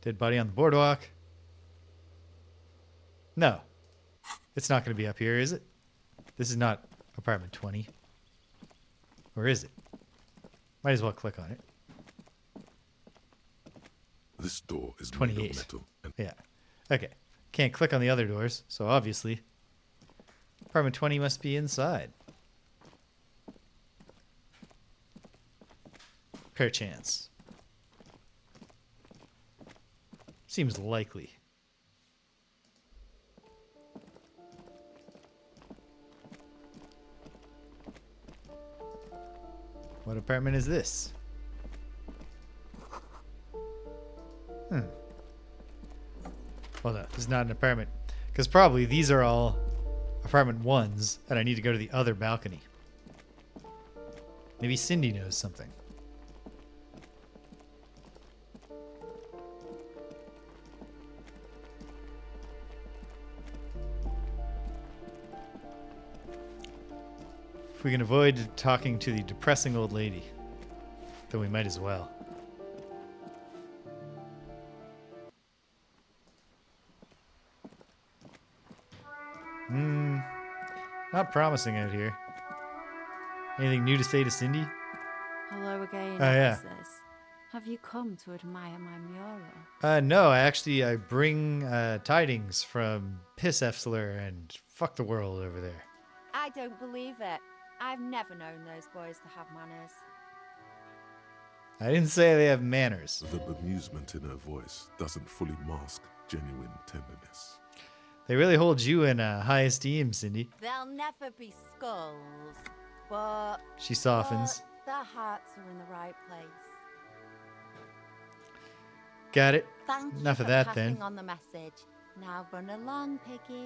Dead body on the boardwalk. No. It's not going to be up here, is it? This is not apartment 20. Or is it? Might as well click on it. This door is 28. made of metal. And yeah. Okay. Can't click on the other doors, so obviously apartment 20 must be inside. Perchance. Seems likely. What apartment is this? Well, no, this is not an apartment. Because probably these are all apartment 1s, and I need to go to the other balcony. Maybe Cindy knows something. If we can avoid talking to the depressing old lady, then we might as well. Not promising out here. Anything new to say to Cindy? Hello again, Oh, yeah. officers. Have you come to admire my mural? No, I bring tidings from Piss Efsler and fuck the world over there. I don't believe it. I've never known those boys to have manners. I didn't say they have manners. the bemusement in her voice doesn't fully mask genuine tenderness. They really hold you in high esteem, Cindy. They'll never be skulls, but... She softens. But their hearts are in the right place. Got it. Thank Enough you of for that then. passing on the message. Now run along, Piggy.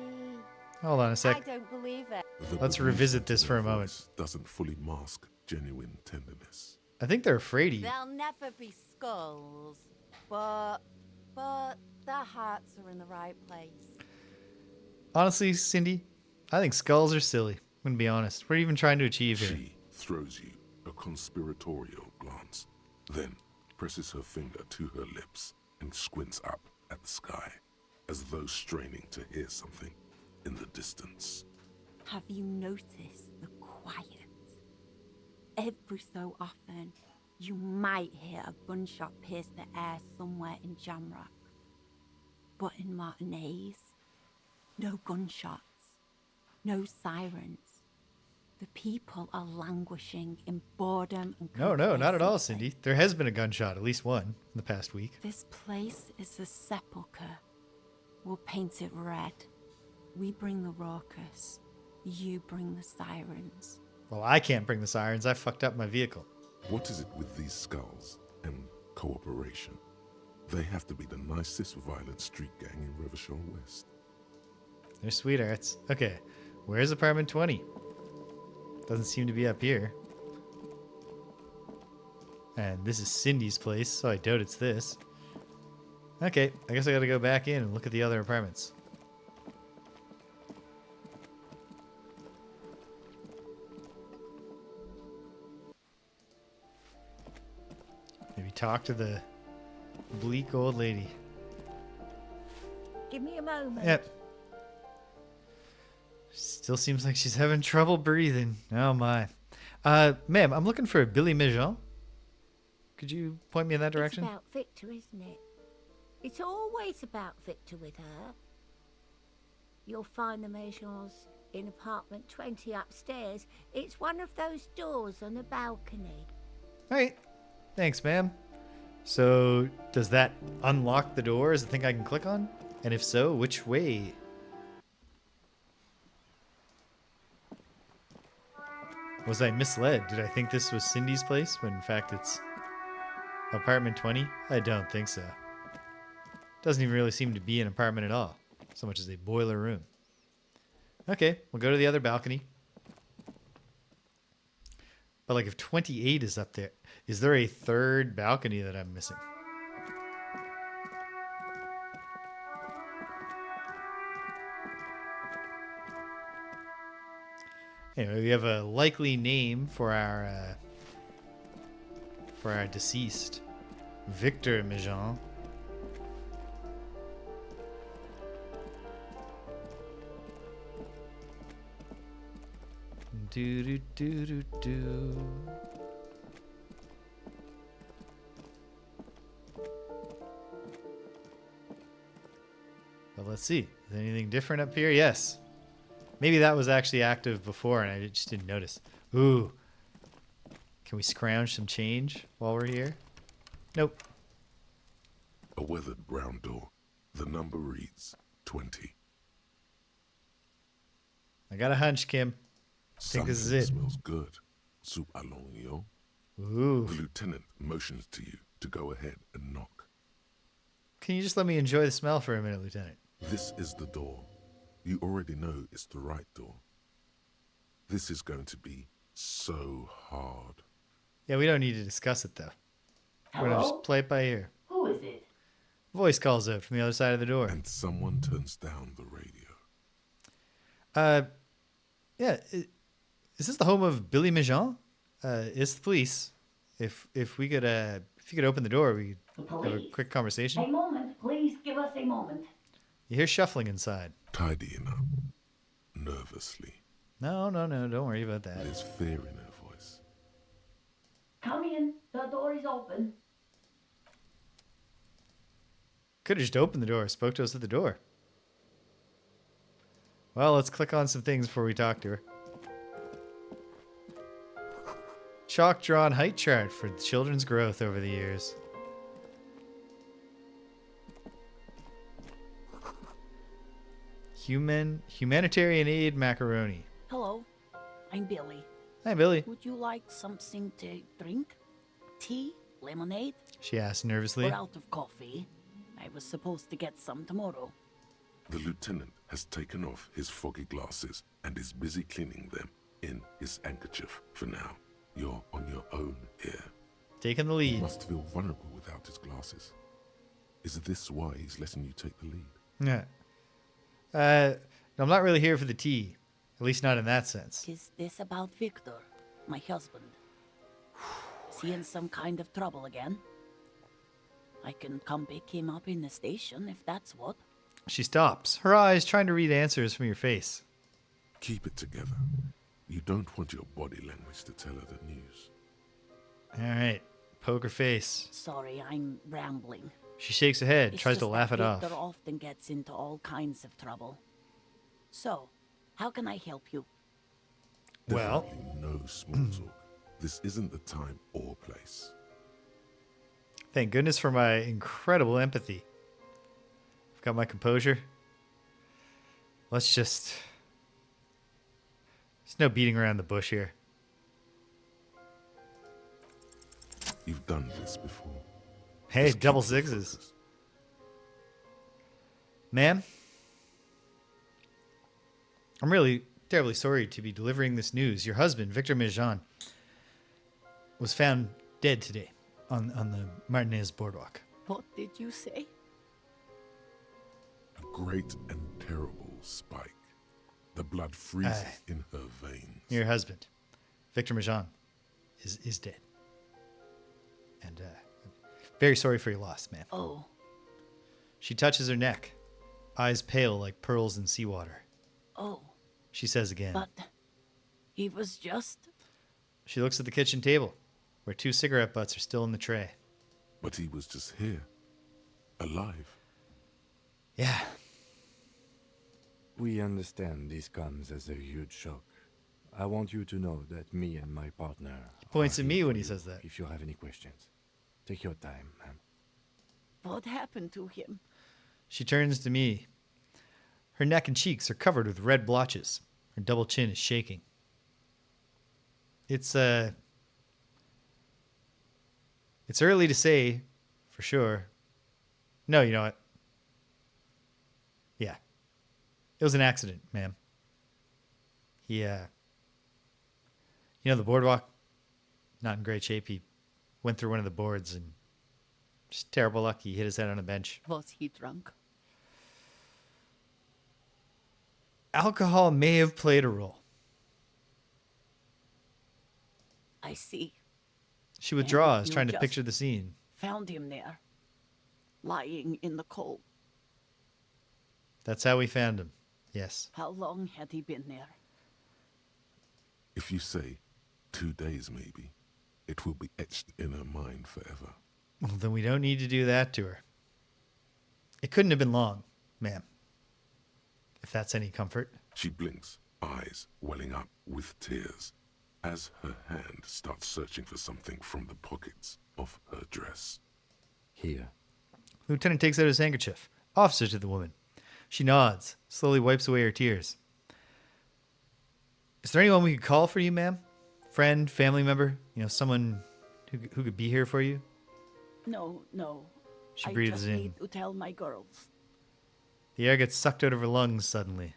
Hold on a I sec. don't believe it. Let's revisit this for a moment. Doesn't fully mask genuine tenderness. I think they're afraid of you. They'll never be skulls, but their hearts are in the right place. Honestly, Cindy, I think skulls are silly. I'm gonna be honest. What are you even trying to achieve here? She throws you a conspiratorial glance, then presses her finger to her lips and squints up at the sky, as though straining to hear something in the distance. Have you noticed the quiet? Every so often, you might hear a gunshot pierce the air somewhere in Jamrock. But in Martinez, no gunshots, no sirens. The people are languishing in boredom and No, not at all, complacency. Cindy. There has been a gunshot, at least one, in the past week. This place is a sepulchre. We'll paint it red. We bring the raucous. You bring the sirens. Well, I can't bring the sirens. I fucked up my vehicle. What is it with these skulls and cooperation? They have to be the nicest violent street gang in Rivershaw West. They're sweethearts. Okay, where's apartment 20? Doesn't seem to be up here. And this is Cindy's place, so I doubt it's this. Okay, I guess I gotta go back in and look at the other apartments. Maybe talk to the bleak old lady. Give me a moment. Yep. Still seems like she's having trouble breathing. Oh my. Ma'am, I'm looking for Billy Mejean. Could you point me in that direction? It's about Victor, isn't it? It's always about Victor with her. You'll find the Mejeans in apartment 20 upstairs. It's one of those doors on the balcony. Alright. Thanks, ma'am. So, does that unlock the door? Is the thing I can click on? And if so, which way? Was I misled? Did I think this was Cindy's place when in fact it's apartment 20? I don't think so. Doesn't even really seem to be an apartment at all, so much as a boiler room. Okay, we'll go to the other balcony. But like if 28 is up there, is there a third balcony that I'm missing? Anyway, we have a likely name for our deceased, Victor Mejean. Do do do do do. Well, let's see. Is there anything different up here? Yes. Maybe that was actually active before and I just didn't notice. Ooh. Can we scrounge some change while we're here? Nope. A weathered brown door. The number reads 20. I got a hunch, Kim. I think this is it. Smells good. Soup along, yo. Ooh. The lieutenant motions to you to go ahead and knock. Can you just let me enjoy the smell for a minute, Lieutenant? This is the door. You already know it's the right door. This is going to be so hard. Yeah, we don't need to discuss it, though. We're going to just play it by ear. Who is it? Voice calls out from the other side of the door. And someone turns down the radio. Yeah. Is this the home of Billy Majan? It's the police. If you could open the door, we could have a quick conversation. A moment, please give us a moment. You hear shuffling inside. Tidying up. Nervously. No, don't worry about that. There's fear in her voice. Come in, the door is open. Could have just opened the door, spoke to us at the door. Well, let's click on some things before we talk to her. Chalk drawn height chart for children's growth over the years. Humanitarian aid macaroni. Hello, I'm Billy. Hi, Billy. Would you like something to drink? Tea? Lemonade? She asked nervously. We're out of coffee. I was supposed to get some tomorrow. The lieutenant has taken off his foggy glasses and is busy cleaning them in his handkerchief for now. You're on your own here. Taking the lead. He must feel vulnerable without his glasses. Is this why he's letting you take the lead? Yeah. I'm not really here for the tea. At least not in that sense. Is this about Victor, my husband? Is he in some kind of trouble again? I can come pick him up in the station if that's what. She stops, her eyes trying to read answers from your face. Keep it together. You don't want your body language to tell her the news. All right. Poker face. Sorry, I'm rambling. She shakes her head, It's tries just to laugh that it off. Victor often gets into all kinds of trouble. So, how can I help you? Well, definitely no small talk. This isn't the time or place. Thank goodness for my incredible empathy. I've got my composure. Let's just... There's no beating around the bush here. You've done this before. Hey, Just double keep sixes. focused. Ma'am, I'm really terribly sorry to be delivering this news. Your husband, Victor Majan, was found dead today on the Martinez boardwalk. What did you say? A great and terrible spike. The blood freezes in her veins. Your husband, Victor Majan, is dead. And very sorry for your loss, ma'am. Oh. She touches her neck, eyes pale like pearls in seawater. Oh. She says again. But he was just... She looks at the kitchen table, where 2 cigarette butts are still in the tray. But he was just here. Alive. Yeah. We understand this comes as a huge shock. I want you to know that me and my partner... He points are at here me for when he you says that. If you have any questions, take your time, ma'am. What happened to him? She turns to me. Her neck and cheeks are covered with red blotches. Her double chin is shaking. It's early to say, for sure. No, you know what? Yeah. It was an accident, ma'am. He, the boardwalk, not in great shape. He went through one of the boards and just terrible luck. He hit his head on a bench. Was he drunk? Alcohol may have played a role. I see. She withdraws, you trying to just picture the scene. Found him there, lying in the cold. That's how we found him. Yes. How long had he been there? If you say 2 days maybe, it will be etched in her mind forever. Well, then we don't need to do that to her. It couldn't have been long, ma'am. If that's any comfort. She blinks, eyes welling up with tears, as her hand starts searching for something from the pockets of her dress. Here. Lieutenant takes out his handkerchief, offers it to the woman. She nods, slowly wipes away her tears. Is there anyone we could call for you, ma'am? Friend, family member? You know, someone who could be here for you? No. She breathes I just in. need to tell my girls. The air gets sucked out of her lungs suddenly.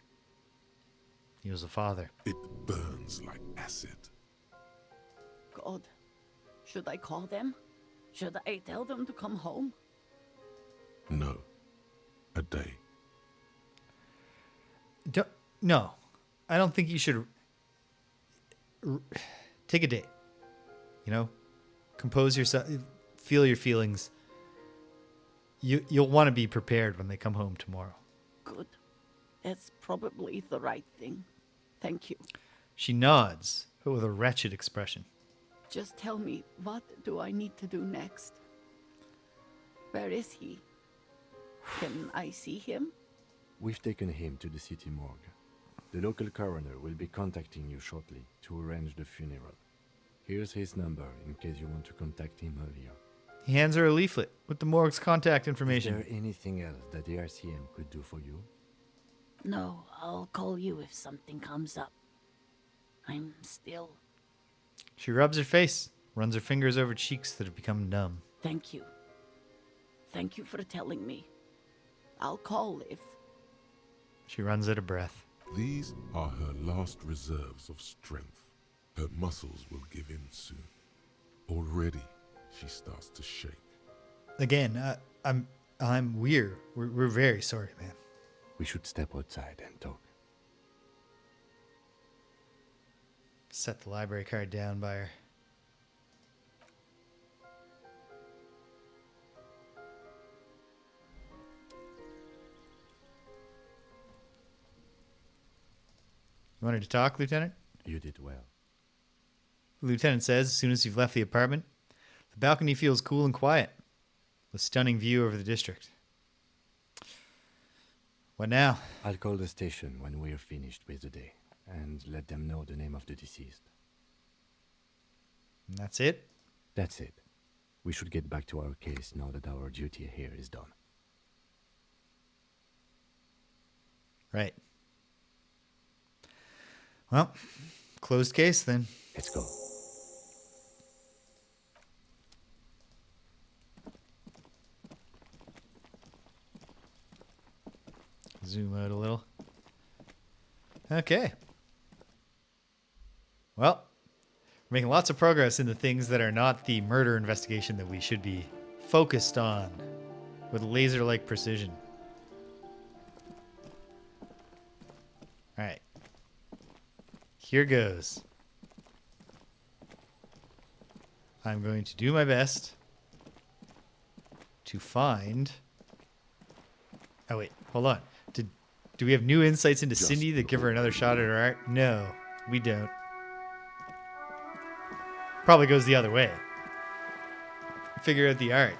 He was a father. It burns like acid. God, should I call them? Should I tell them to come home? No. A day. No. I don't think you should take a day. You know? Compose yourself. Feel your feelings. You'll want to be prepared when they come home tomorrow. Good. That's probably the right thing. Thank you. She nods, but with a wretched expression. Just tell me, what do I need to do next? Where is he? Can I see him? We've taken him to the city morgue. The local coroner will be contacting you shortly to arrange the funeral. Here's his number in case you want to contact him earlier. He hands her a leaflet with the morgue's contact information. Is there anything else that the RCM could do for you? No, I'll call you if something comes up. I'm still... She rubs her face, runs her fingers over cheeks that have become numb. Thank you. Thank you for telling me. I'll call if... She runs out of breath. These are her last reserves of strength. Her muscles will give in soon. Already, she starts to shake. Again, we're very sorry, man. We should step outside and talk. Set the library card down by her. You wanted to talk, Lieutenant? You did well. The lieutenant says as soon as you've left the apartment, the balcony feels cool and quiet, with a stunning view over the district. What now? I'll call the station when we're finished with the day, and let them know the name of the deceased. And that's it? That's it. We should get back to our case now that our duty here is done. Right. Well, closed case then. Let's go. Zoom out a little. Okay. Well, we're making lots of progress in the things that are not the murder investigation that we should be focused on with laser-like precision. All right. Here goes. I'm going to do my best to find... Oh, wait. Hold on. Do we have new insights into Cindy that give her another shot at her art? No, we don't. Probably goes the other way. Figure out the art.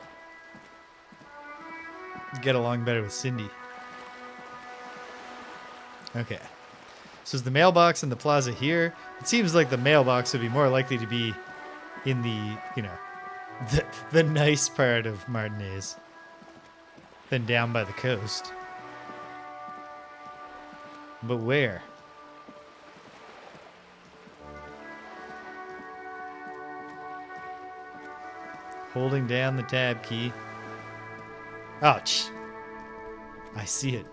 Get along better with Cindy. Okay. So is the mailbox in the plaza here? It seems like the mailbox would be more likely to be in the, the nice part of Martinez than down by the coast. But where? Holding down the tab key. Ouch. I see it.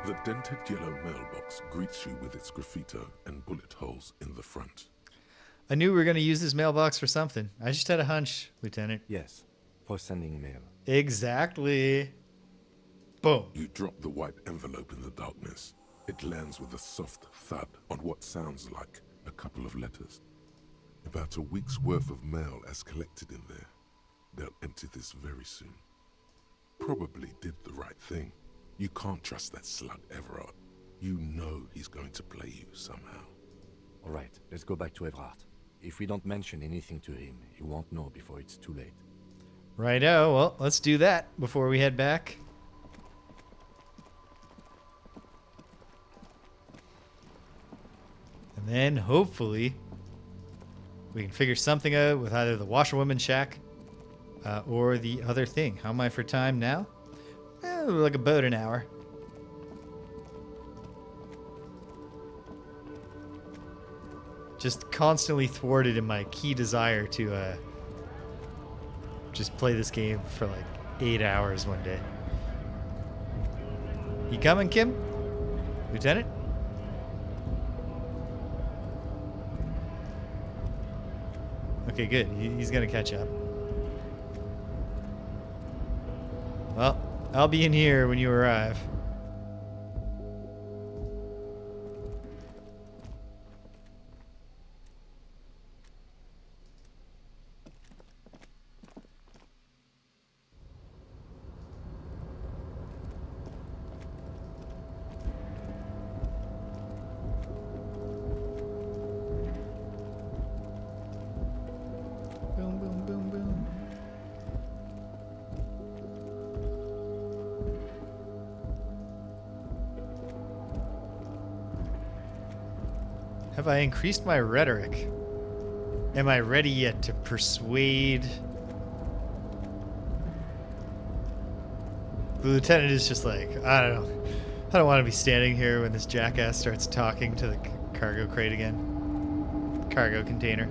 The dented yellow mailbox greets you with its graffito and bullet holes in the front. I knew we were going to use this mailbox for something. I just had a hunch, Lieutenant. Yes, for sending mail. Exactly. Boom. You drop the white envelope in the darkness. It lands with a soft thud on what sounds like a couple of letters. About a week's worth of mail as collected in there. They'll empty this very soon. Probably did the right thing. You can't trust that slug, Evrart. You know he's going to play you somehow. All right, let's go back to Evrart. If we don't mention anything to him, he won't know before it's too late. Righto, well, let's do that before we head back. And then, hopefully, we can figure something out with either the washerwoman shack or the other thing. How am I for time now? Like about an hour. Just constantly thwarted in my key desire to just play this game for like 8 hours one day. You coming, Kim? Lieutenant? Okay, good. He's gonna catch up. Well, I'll be in here when you arrive. Boom, boom, boom, boom. Have I increased my rhetoric? Am I ready yet to persuade? The lieutenant is just like, I don't know. I don't want to be standing here when this jackass starts talking to the cargo crate again. Cargo container.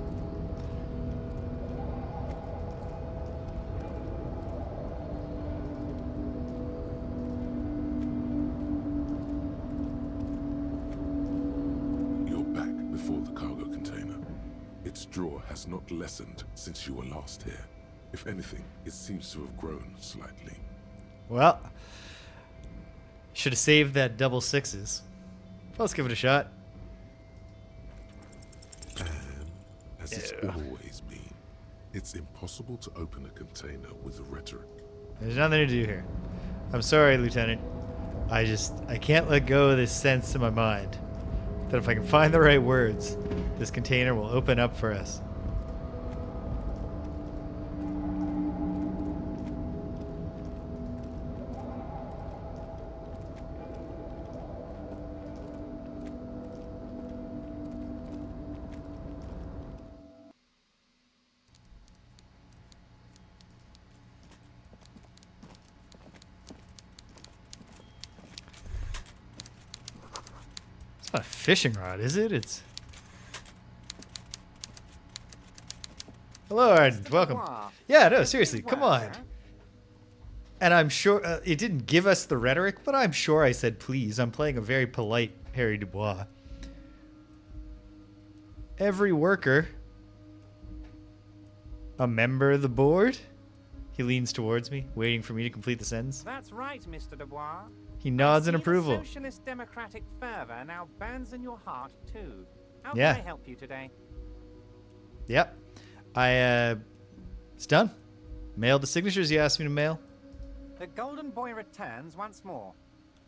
Drawer has not lessened since you were last here. If anything, it seems to have grown slightly. Well, should have saved that double sixes. Let's give it a shot. And as it's always been, it's impossible to open a container with rhetoric. There's nothing to do here. I'm sorry, Lieutenant. I can't let go of this sense in my mind that if I can find the right words, this container will open up for us. It's not a fishing rod, is it? It's... Hello, Arden. Welcome. Yeah, no, seriously, come on. And I'm sure it didn't give us the rhetoric, but I'm sure I said please. I'm playing a very polite Harry Dubois. Every worker, a member of the board? He leans towards me, waiting for me to complete the sentence. That's right, Mr. Dubois. He nods in approval. The socialist democratic fervor now burns in your heart, too. How Yeah. can I help you today? Yep. It's done. Mailed the signatures you asked me to mail. The golden boy returns once more.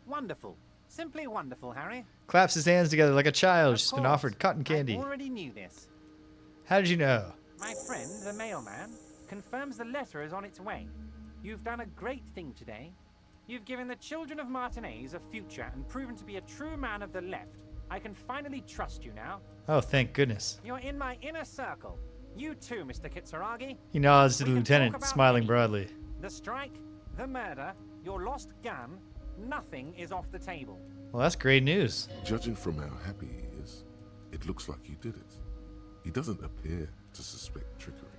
Wonderful. Simply wonderful, Harry. Claps his hands together like a child who's been offered cotton candy. I already knew this. How did you know? My friend, the mailman, confirms the letter is on its way. You've done a great thing today. You've given the children of Martinez a future and proven to be a true man of the left. I can finally trust you now. Oh, thank goodness. You're in my inner circle. You too, Mr. Kitsuragi. He nods to We the can lieutenant, talk about smiling anything. broadly. The strike, the murder, your lost gun, nothing is off the table. Well, that's great news. Judging from how happy he is, it looks like you did it. He doesn't appear to suspect trickery.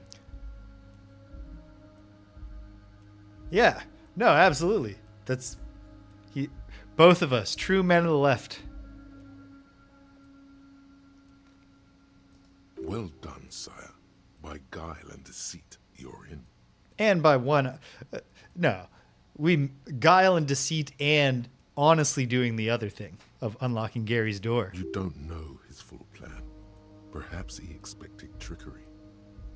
Yeah. No, absolutely. That's... Both of us, true men of the left. Well done, sire. By guile and deceit, you're in. And by one... no. We guile and deceit and honestly doing the other thing of unlocking Gary's door. You don't know his full plan. Perhaps he expected trickery.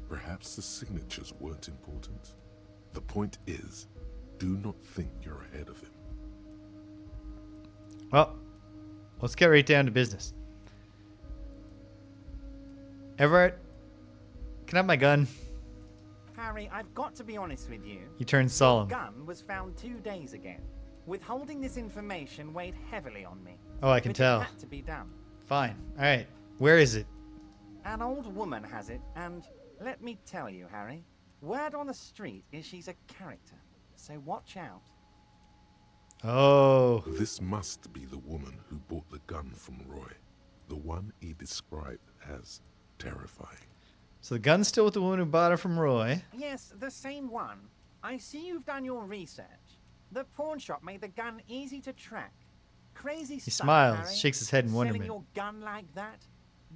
Perhaps the signatures weren't important. The point is, do not think you're ahead of him. Well, let's get right down to business. Evrart, can I have my gun? Harry, I've got to be honest with you. He turned solemn. Your gun was found 2 days ago. Withholding this information weighed heavily on me. Oh, I can tell. It had to be done. Fine. All right. Where is it? An old woman has it, and let me tell you, Harry, word on the street is she's a character. So watch out. Oh. This must be the woman who bought the gun from Roy. The one he described as terrifying. So the gun's still with the woman who bought it from Roy. Yes, the same one. I see you've done your research. The pawn shop made the gun easy to track. Crazy He stuff, smiles, Harry. shakes his head in wonderment. Selling your gun like that?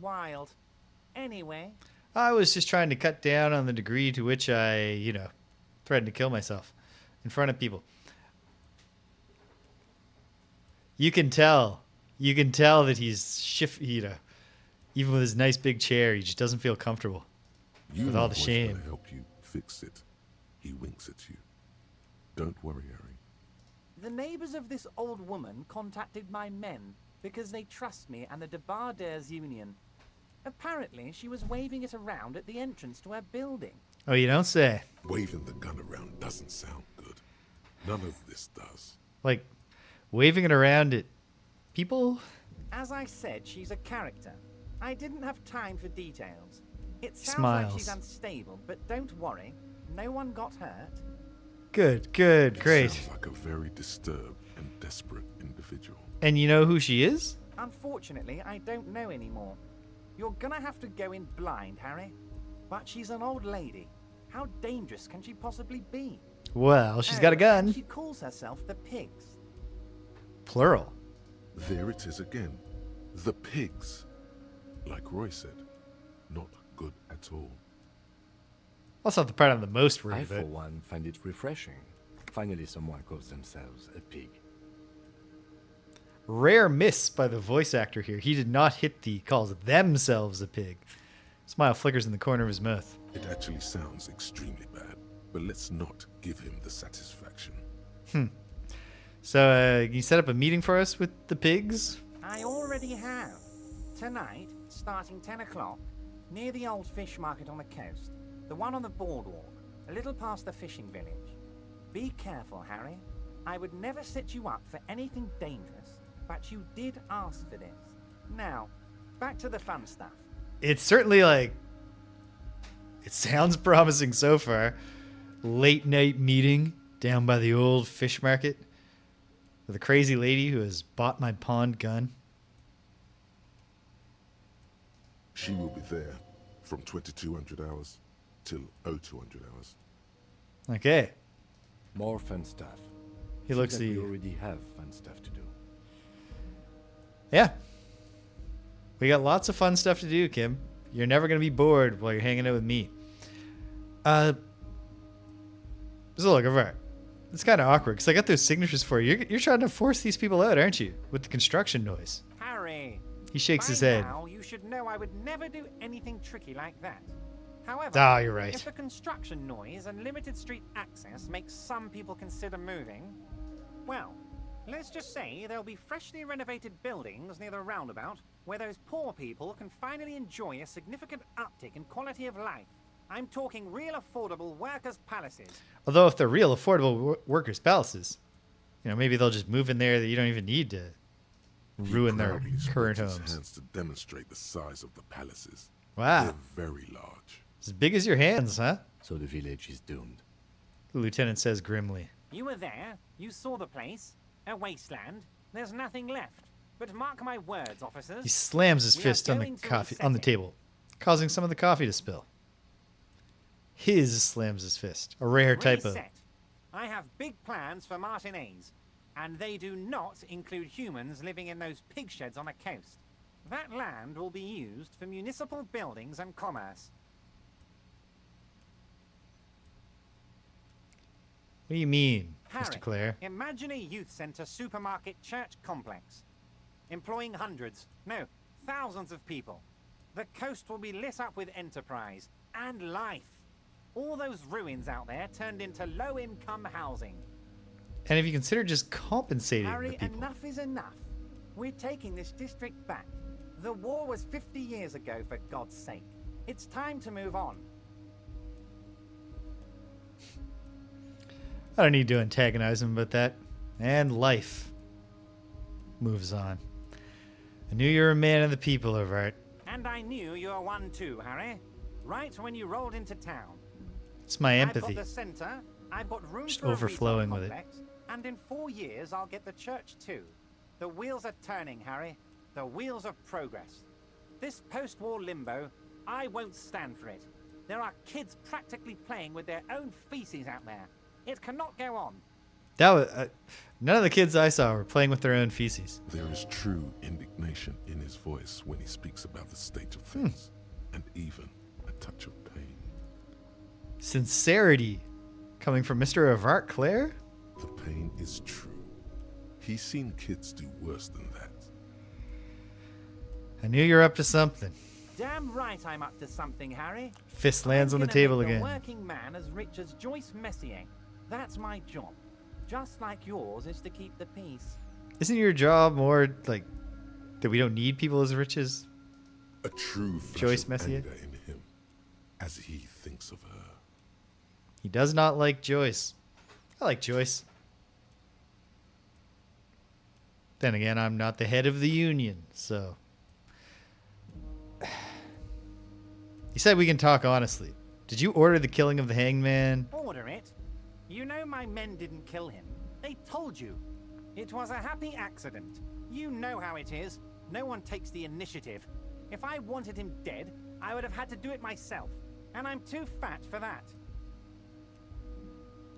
Wild. Anyway. I was just trying to cut down on the degree to which I, threatened to kill myself in front of people. You can tell. You can tell that he's even with his nice big chair, he just doesn't feel comfortable with all the shame. Gonna help you fix it. He winks at you. Don't worry, Harry. The neighbors of this old woman contacted my men because they trust me and the Debarders Union. Apparently, she was waving it around at the entrance to her building. Oh, you don't say. Waving the gun around doesn't sound good. None of this does. Like, waving it around at people? As I said, she's a character. I didn't have time for details. It sounds Smiles. like she's unstable, but don't worry. No one got hurt. Good, great. Sounds like a very disturbed and desperate individual. And you know who she is? Unfortunately, I don't know anymore. You're gonna have to go in blind, Harry. But she's an old lady. How dangerous can she possibly be? Well, she's got a gun. She calls herself the Pigs. Plural. There it is again. The pigs. Like Roy said, not good at all. That's not the part I'm the most worried I, about. for one, find it refreshing. Finally, someone calls themselves a pig. Rare miss by the voice actor here. He did not hit the calls themselves a pig. Smile flickers in the corner of his mouth. It actually sounds extremely bad, but let's not give him the satisfaction. So, can you set up a meeting for us with the pigs? I already have. Tonight, starting 10 o'clock, near the old fish market on the coast. The one on the boardwalk, a little past the fishing village. Be careful, Harry. I would never set you up for anything dangerous, but you did ask for this. Now, back to the fun stuff. It's certainly it sounds promising so far. Late night meeting down by the old fish market with a crazy lady who has bought my pawned gun. She will be there from 2200 hours till 0200 hours. Okay. More fun stuff. He looks We already have fun stuff to do. Yeah. We got lots of fun stuff to do, Kim. You're never going to be bored while you're hanging out with me. So look, Evrart, it's kind of awkward because I got those signatures for you. You're trying to force these people out, aren't you? With the construction noise. Harry! He shakes his by head. Now, you should know I would never do anything tricky like that. However, You're right. if the construction noise and limited street access makes some people consider moving, well, let's just say there'll be freshly renovated buildings near the roundabout where those poor people can finally enjoy a significant uptick in quality of life. I'm talking real affordable workers' palaces. Although if they're real affordable workers' palaces, maybe they'll just move in there that you don't even need to ruin their Proudly current spreads his homes. hands to demonstrate the size of the palaces. Wow. They're very large. As big as your hands, huh? So the village is doomed. The lieutenant says grimly. You were there. You saw the place. A wasteland. There's nothing left. But mark my words, officers. He slams his we are fist on the going to coffee reset on the it. table, causing some of the coffee to spill. His slams his fist. A rare type of. Reset. I have big plans for Martinez, and they do not include humans living in those pig sheds on the coast. That land will be used for municipal buildings and commerce. What do you mean, Harry, Mr. Clare? imagine a youth centre supermarket church complex, employing hundreds, no, thousands of people. The coast will be lit up with enterprise and life. All those ruins out there turned into low-income housing. And if you consider just compensating Harry, the people. enough is enough. We're taking this district back. The war was 50 years ago, for God's sake. It's time to move on. I don't need to antagonize him about that. And life moves on. I knew you were a man of the people, Evrart. And I knew you were one too, Harry. Right when you rolled into town. It's my empathy. I've got the center, I've got room Just for a overflowing retail with it. complex, and in 4 years I'll get the church too. The wheels are turning, Harry. The wheels of progress. This post-war limbo, I won't stand for it. There are kids practically playing with their own feces out there. It cannot go on. That was none of the kids I saw were playing with their own feces. There is true indignation in his voice when he speaks about the state of things, and even a touch of pain. Sincerity coming from Mr. Evrart, Clare? The pain is true. He's seen kids do worse than that. I knew you were up to something. Damn right I'm up to something, Harry. Fist lands on the I'm gonna table make again. A working man as rich as Joyce Messier. That's my job. Just like yours is to keep the peace. Isn't your job more like that we don't need people as rich as a true flash Joyce of Messier? anger in him as he thinks of her. He does not like Joyce. I like Joyce. Then again, I'm not the head of the union, so. He said we can talk honestly. Did you order the killing of the hanged man? Order it. You know my men didn't kill him. They told you. It was a happy accident. You know how it is. No one takes the initiative. If I wanted him dead, I would have had to do it myself. And I'm too fat for that.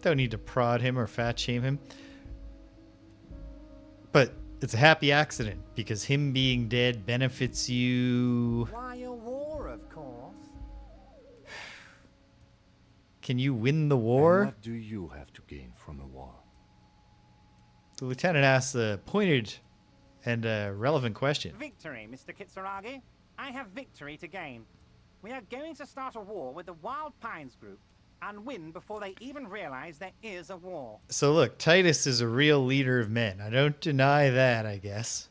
Don't need to prod him or fat shame him. But it's a happy accident because him being dead benefits you. Why a war, of course. Can you win the war? And what do you have to gain from a war? The lieutenant asks a pointed and relevant question. Victory, Mr. Kitsuragi. I have victory to gain. We are going to start a war with the Wild Pines group and win before they even realize there is a war. So look, Titus is a real leader of men. I don't deny that, I guess.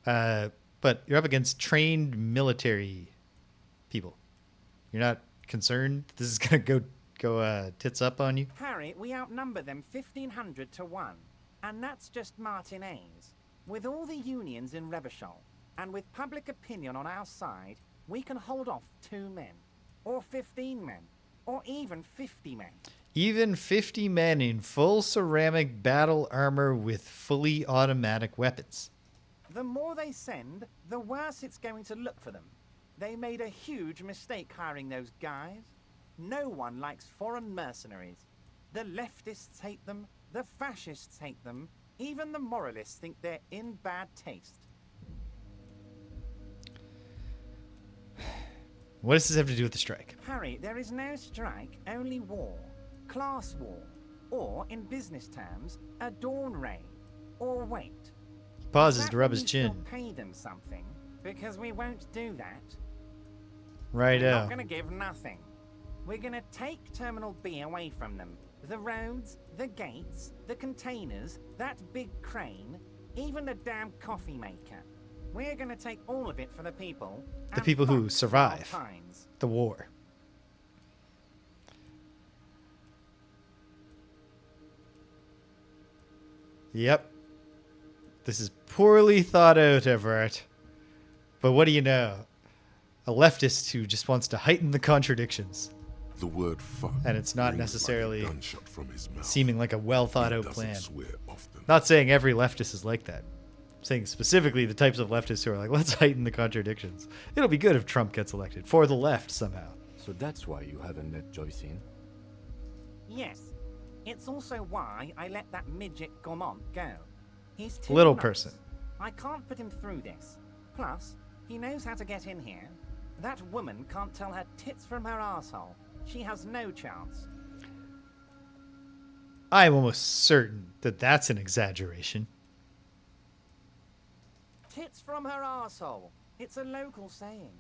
But you're up against trained military people. You're not concerned this is going to go tits up on you? Harry, we outnumber them 1,500 to 1. And that's just Martinez. With all the unions in Revachol, and with public opinion on our side, we can hold off 2 men, or 15 men, or even 50 men. Even 50 men in full ceramic battle armor with fully automatic weapons. The more they send, the worse it's going to look for them. They made a huge mistake hiring those guys. No one likes foreign mercenaries. The leftists hate them, the fascists hate them, even the moralists think they're in bad taste. What does this have to do with the strike? Harry, there is no strike, only war. Class war. Or, in business terms, a dawn raid. Or wait. He pauses That to rub his means we'll chin. pay them something, because we won't do that. Right We're out. not going to give nothing. We're going to take Terminal B away from them. The roads, the gates, the containers, that big crane, even the damn coffee maker. We're going to take all of it for the people. The and people who fuck survive Wild Pines. the war. Yep. This is poorly thought out, Evrart. But what do you know? A leftist who just wants to heighten the contradictions. The word fuck. And it's not rings necessarily like a gunshot from his mouth. seeming like a well thought out He plan. doesn't swear often. Not saying every leftist is like that. I'm saying specifically the types of leftists who are like, let's heighten the contradictions. It'll be good if Trump gets elected. For the left, somehow. So that's why you haven't let Joyce in? Yes. It's also why I let that midget Gaumont go. He's too Little nuts. person. I can't put him through this. Plus, he knows how to get in here. That woman can't tell her tits from her asshole. She has no chance. I'm almost certain that that's an exaggeration. Tits from her asshole. It's a local saying.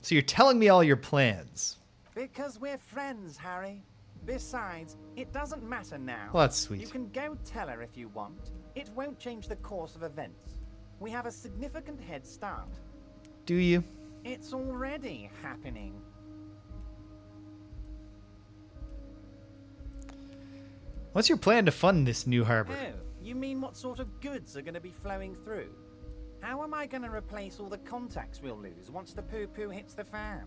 So you're telling me all your plans. Because we're friends, Harry. Besides, it doesn't matter now. Well, that's sweet. You can go tell her if you want. It won't change the course of events. We have a significant head start. Do you? It's already happening. What's your plan to fund this new harbor? Oh, you mean what sort of goods are going to be flowing through? How am I going to replace all the contacts we'll lose once the poo-poo hits the fan?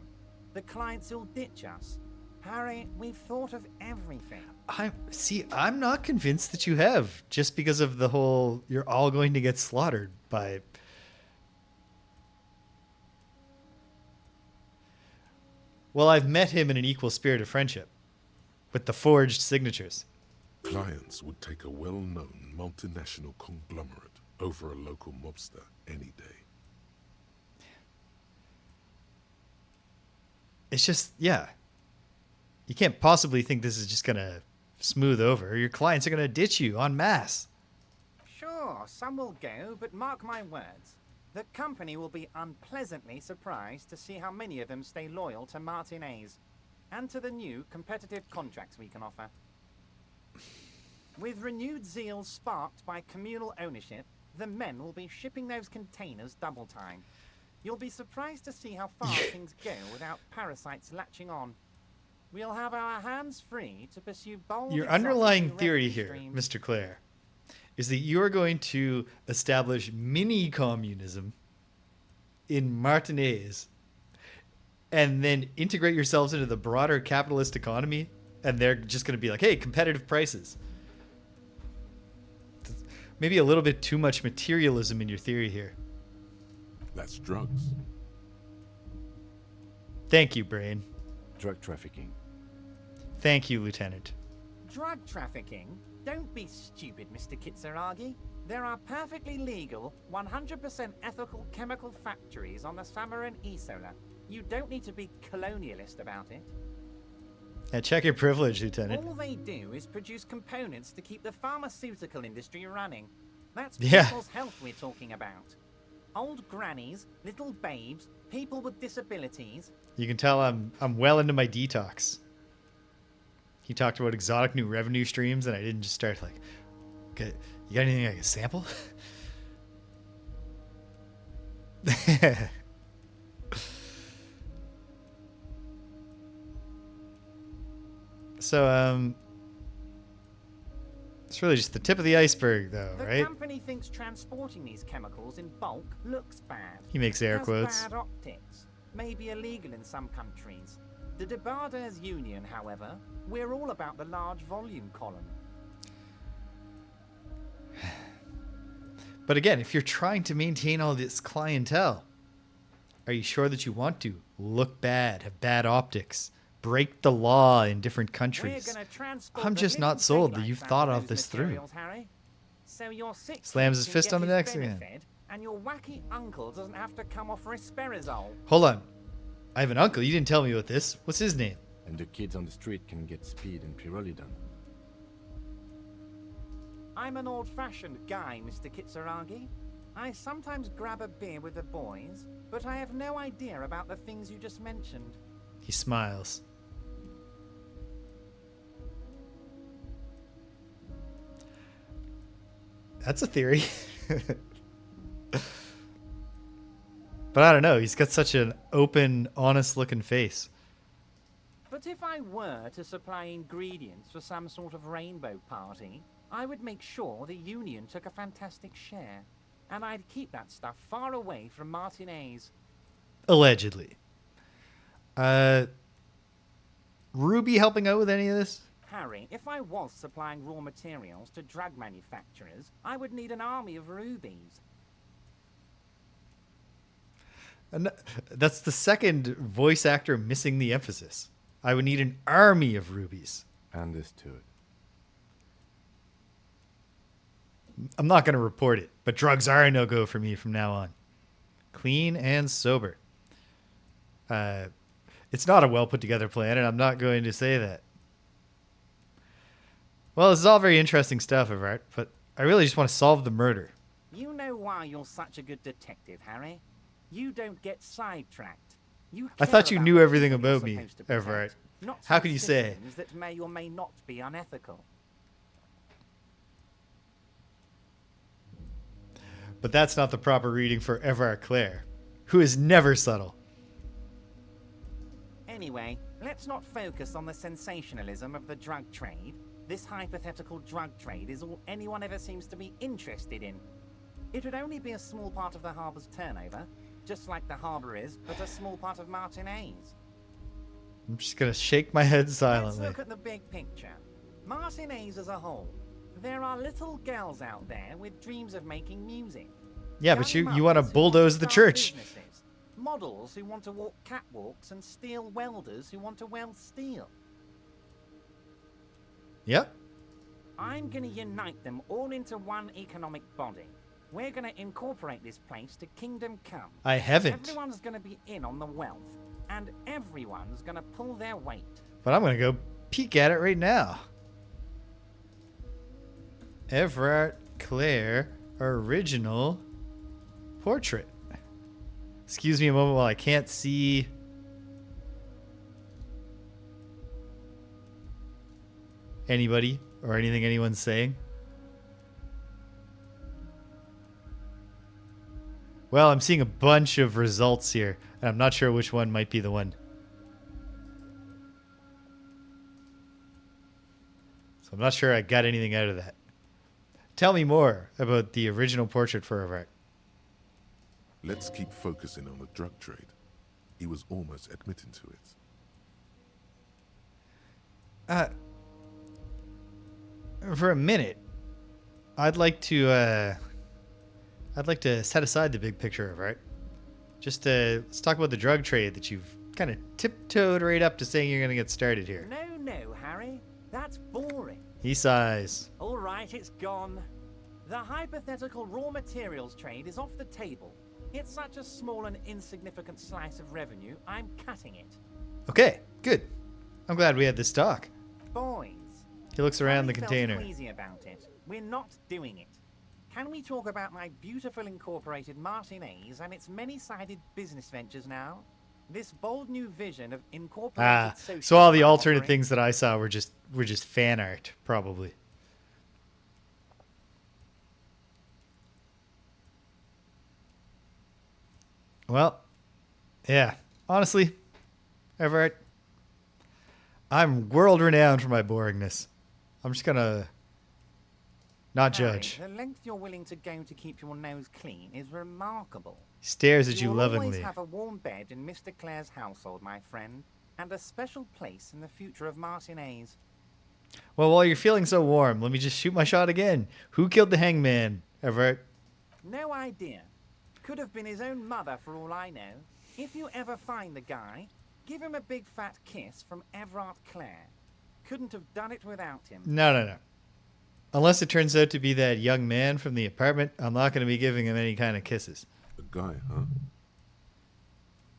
The clients will ditch us. Harry, we've thought of everything. I'm not convinced that you have, just because of the whole you're all going to get slaughtered by. Well, I've met him in an equal spirit of friendship, with the forged signatures. Clients would take a well-known multinational conglomerate over a local mobster any day. It's just, yeah. You can't possibly think this is just going to smooth over. Your clients are going to ditch you en masse. Sure, some will go, but mark my words. The company will be unpleasantly surprised to see how many of them stay loyal to Martinez and to the new competitive contracts we can offer. With renewed zeal sparked by communal ownership, the men will be shipping those containers double time. You'll be surprised to see how far things go without parasites latching on. We'll have our hands free to pursue bold. Your underlying theory here, Mr. Clare, is that you are going to establish mini communism in Martinez and then integrate yourselves into the broader capitalist economy, and they're just going to be like, hey, competitive prices. Maybe a little bit too much materialism in your theory here. That's drugs. Thank you, Brain. Drug trafficking. Thank you, Lieutenant. Drug trafficking? Don't be stupid, Mr. Kitsuragi. There are perfectly legal, 100% ethical chemical factories on the Samaran Isola. You don't need to be colonialist about it. Check your privilege, Lieutenant. All they do is produce components to keep the pharmaceutical industry running. That's Yeah. people's health we're talking about. Old grannies, little babes, people with disabilities. You can tell I'm well into my detox. He talked about exotic new revenue streams, and I didn't just start like, okay, you got anything I can sample? So, it's really just the tip of the iceberg, though, The right? company thinks transporting these chemicals in bulk looks bad. He makes air Has quotes. Bad optics. Maybe illegal in some countries. The Debarders Union, however, we're all about the large volume column. But again, if you're trying to maintain all this clientele, are you sure that you want to look bad, have bad optics, break the law in different countries? I'm just not sold that you've thought all this through. Harry. So your sick Slams his can fist get on the his desk again. benefit, and your wacky uncle doesn't have to come off risperidone. Hold on. I have an uncle. You didn't tell me about this. What's his name? And the kids on the street can get speed and pyrrolidone. I'm an old-fashioned guy, Mr. Kitsuragi. I sometimes grab a beer with the boys, but I have no idea about the things you just mentioned. He smiles. That's a theory. But I don't know. He's got such an open, honest-looking face. But if I were to supply ingredients for some sort of rainbow party, I would make sure the Union took a fantastic share. And I'd keep that stuff far away from Martinez. Allegedly. Ruby helping out with any of this? Harry, if I was supplying raw materials to drug manufacturers, I would need an army of rubies. And that's the second voice actor missing the emphasis. I would need an army of rubies. Understood. I'm not going to report it, but drugs are a no-go for me from now on. Clean and sober. It's not a well-put-together plan, and I'm not going to say that. Well, this is all very interesting stuff, Evrart, but I really just want to solve the murder. You know why you're such a good detective, Harry? You don't get sidetracked. You I care thought you about knew the everything people you're about me, supposed to protect, Evrart. not How some can you say? citizens that may or may not be unethical. But that's not the proper reading for Evrart Clare, who is never subtle. Anyway, let's not focus on the sensationalism of the drug trade. This hypothetical drug trade is all anyone ever seems to be interested in. It would only be a small part of the harbor's turnover, just like the harbor is, but a small part of Martinez. I'm just gonna shake my head silently. Let's look at the big picture. Martinez as a whole. There are little girls out there with dreams of making music. Yeah, but you want to bulldoze the church. Models who want to walk catwalks and steel welders who want to weld steel. Yep. I'm going to unite them all into one economic body. We're going to incorporate this place to Kingdom Come. I haven't. Everyone's going to be in on the wealth, and everyone's going to pull their weight. But I'm going to go peek at it right now. Evrart Clare original portrait. Excuse me a moment while I can't see anybody or anything anyone's saying. Well, I'm seeing a bunch of results here, and I'm not sure which one might be the one. So I'm not sure I got anything out of that. Tell me more about the original portrait for Evrart. Let's keep focusing on the drug trade. He was almost admitting to it. For a minute, I'd like to set aside the big picture of Evrart. Just let's talk about the drug trade that you've kind of tiptoed right up to saying you're going to get started here. No, Harry. That's boring. He sighs. All right, it's gone. The hypothetical raw materials trade is off the table. It's such a small and insignificant slice of revenue, I'm cutting it. Okay, good. I'm glad we had this talk. Boys. He looks around the Felt container. queasy about it. We're not doing it. Can we talk about my beautiful incorporated Martinez and its many-sided business ventures now? This bold new vision of incorporated social So all the alternate offering- things that I saw were just fan art, probably. Well, yeah. Honestly, Evrart, I'm world renowned for my boringness. I'm just gonna not Harry, judge. The length you're willing to go to keep your nose clean is remarkable. He stares at you will lovingly. always have a warm bed in Mr. Clare's household, my friend, and a special place in the future of Martinez. Well, while you're feeling so warm, let me just shoot my shot again. Who killed the hangman, Evrart? No idea. Could have been his own mother for all I know. If you ever find the guy, give him a big fat kiss from Evrart Clare. Couldn't have done it without him. No. Unless it turns out to be that young man from the apartment, I'm not going to be giving him any kind of kisses. A guy, huh?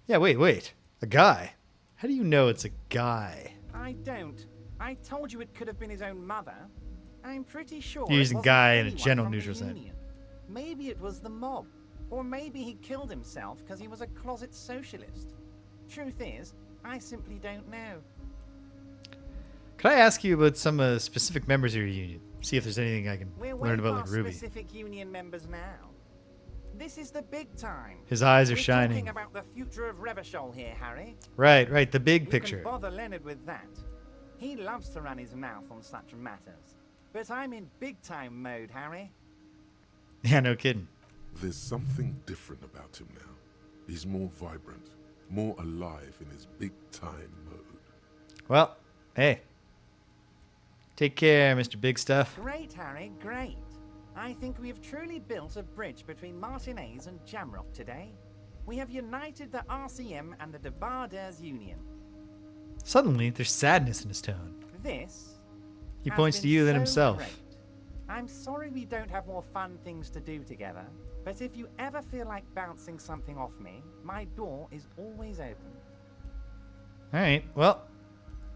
Yeah, wait. A guy? How do you know it's a guy? I don't. I told you it could have been his own mother. I'm pretty sure You're it using wasn't guy in a anyone general from the neutral sense. Union. Maybe it was the mob. Or maybe he killed himself because he was a closet socialist. Truth is, I simply don't know. Could I ask you about some specific members of your union? See if there's anything I can We're learn way about, like past Ruby. specific union members now. This is the big time. His eyes are We're shining. talking about the future of Revachol here, Harry. Right, the big You picture. can bother Leonard with that. He loves to run his mouth on such matters. But I'm in big time mode, Harry. Yeah, no kidding. There's something different about him now. He's more vibrant, more alive in his big time mode. Well, hey. Take care, Mr. Big Stuff. Great, Harry, great. I think we have truly built a bridge between Martinez and Jamrock today. We have united the RCM and the Debarders Union. Suddenly, there's sadness in his tone. This He has points to been you then so himself. great. I'm sorry we don't have more fun things to do together, but if you ever feel like bouncing something off me, my door is always open. All right, well,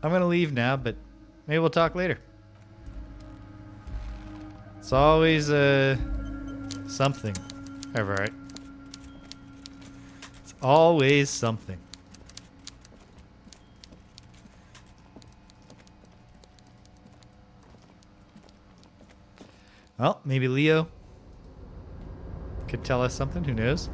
I'm going to leave now, but maybe we'll talk later. It's always something. Evrart. It's always something. Well, maybe Leo. could tell us something. Who knows?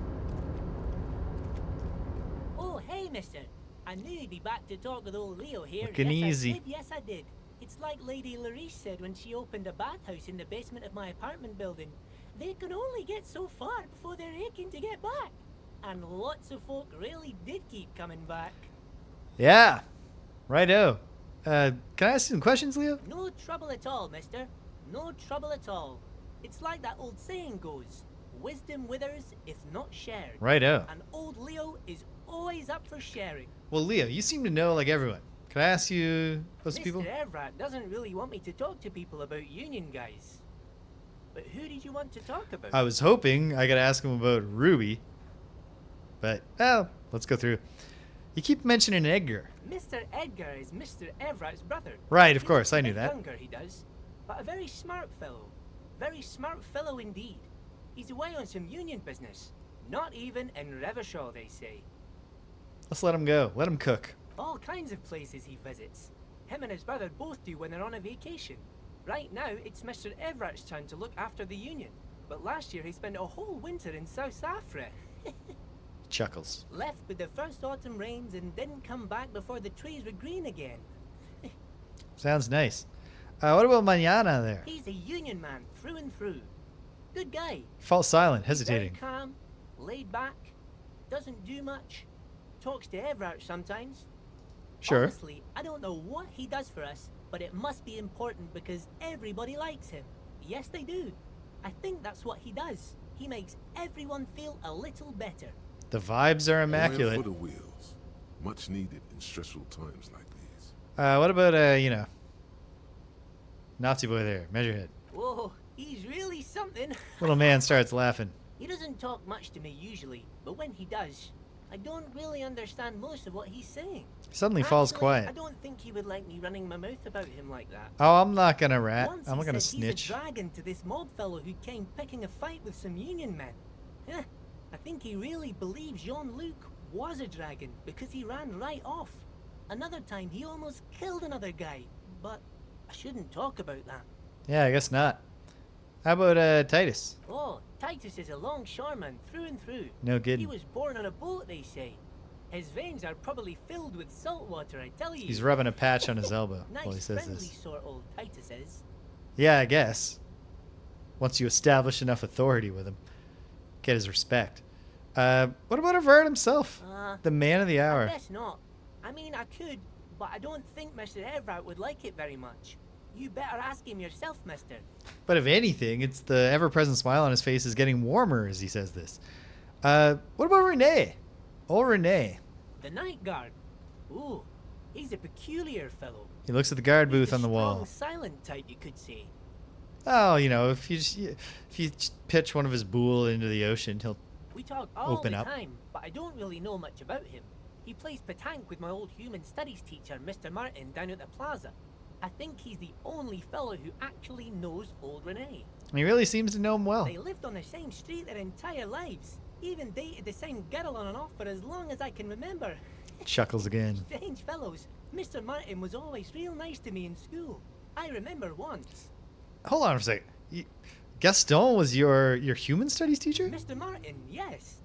Oh, hey, mister. I knew you'd be back to talk with old Leo here. Looking easy. Yes, I did. It's like Lady Larice said when she opened a bathhouse in the basement of my apartment building. They can only get so far before they're aching to get back. And lots of folk really did keep coming back. Yeah. Righto. Can I ask you some questions, Leo? No trouble at all, mister. No trouble at all. It's like that old saying goes, wisdom withers if not shared. Righto. And old Leo is always up for sharing. Well, Leo, you seem to know like everyone. Can I ask you those people? Mr. Evrart doesn't really want me to talk to people about union guys. But who did you want to talk about? I was hoping I could ask him about Ruby. But, well, let's go through. You keep mentioning Edgar. Mr. Edgar is Mr. Evrat's brother. Right, of course, I knew that. Younger, he does. But a very smart fellow. Very smart fellow indeed. He's away on some union business. Not even in Revershaw, they say. Let's let him go. Let him cook. All kinds of places he visits. Him and his brother both do when they're on a vacation. Right now, it's Mr. Evrat's turn to look after the union. But last year he spent a whole winter in South Africa. Chuckles. Left with the first autumn rains and didn't come back before the trees were green again. Sounds nice. What about Manana there? He's a union man through and through. Good guy. Falls silent, He's hesitating. very calm, laid back, doesn't do much, talks to Evrart sometimes. Sure. Honestly, I don't know what he does for us, but it must be important because everybody likes him. Yes, they do. I think that's what he does. He makes everyone feel a little better. The vibes are immaculate. Oil for the wheels. Much needed in stressful times like these. What about, you know, Nazi boy there, Measurehead. Whoa, he's really something. Little man starts laughing. He doesn't talk much to me usually, but when he does, I don't really understand most of what he's saying. Suddenly falls quiet. I don't think he would like me running my mouth about him like that. Oh, I'm not gonna rat. Once I'm not he gonna said snitch. He's a dragon to this mob fellow who came picking a fight with some union men. I think he really believes Jean-Luc was a dragon because he ran right off. Another time he almost killed another guy, but I shouldn't talk about that. Yeah, I guess not. How about Titus? Oh, Titus is a longshoreman through and through. No kidding. He was born on a boat, they say. His veins are probably filled with salt water, I tell you. He's rubbing a patch on his elbow Nice, while he says friendly this. sort old Titus is. Yeah, I guess. Once you establish enough authority with him, get his respect. What about Evrart himself? The man of the hour. I guess not. I mean, I could, but I don't think Mr. Evrart would like it very much. You better ask him yourself, mister. But if anything, it's the ever-present smile on his face is getting warmer as he says this. What about Renee? Old Renee. The night guard. Ooh, he's a peculiar fellow. He looks at the guard booth on the Strong, wall. silent type, you could say. Oh, you know, if you just pitch one of his bull into the ocean, he'll We talk all open the up. time, but I don't really know much about him. He plays petanque with my old human studies teacher, Mr. Martin, down at the plaza. I think he's the only fellow who actually knows old Renee. And he really seems to know him well. They lived on the same street their entire lives. Even dated the same girl on and off for as long as I can remember. Chuckles again. Strange fellows. Mr. Martin was always real nice to me in school. I remember once. Hold on for a second. Gaston was your human studies teacher? Mr. Martin, yes.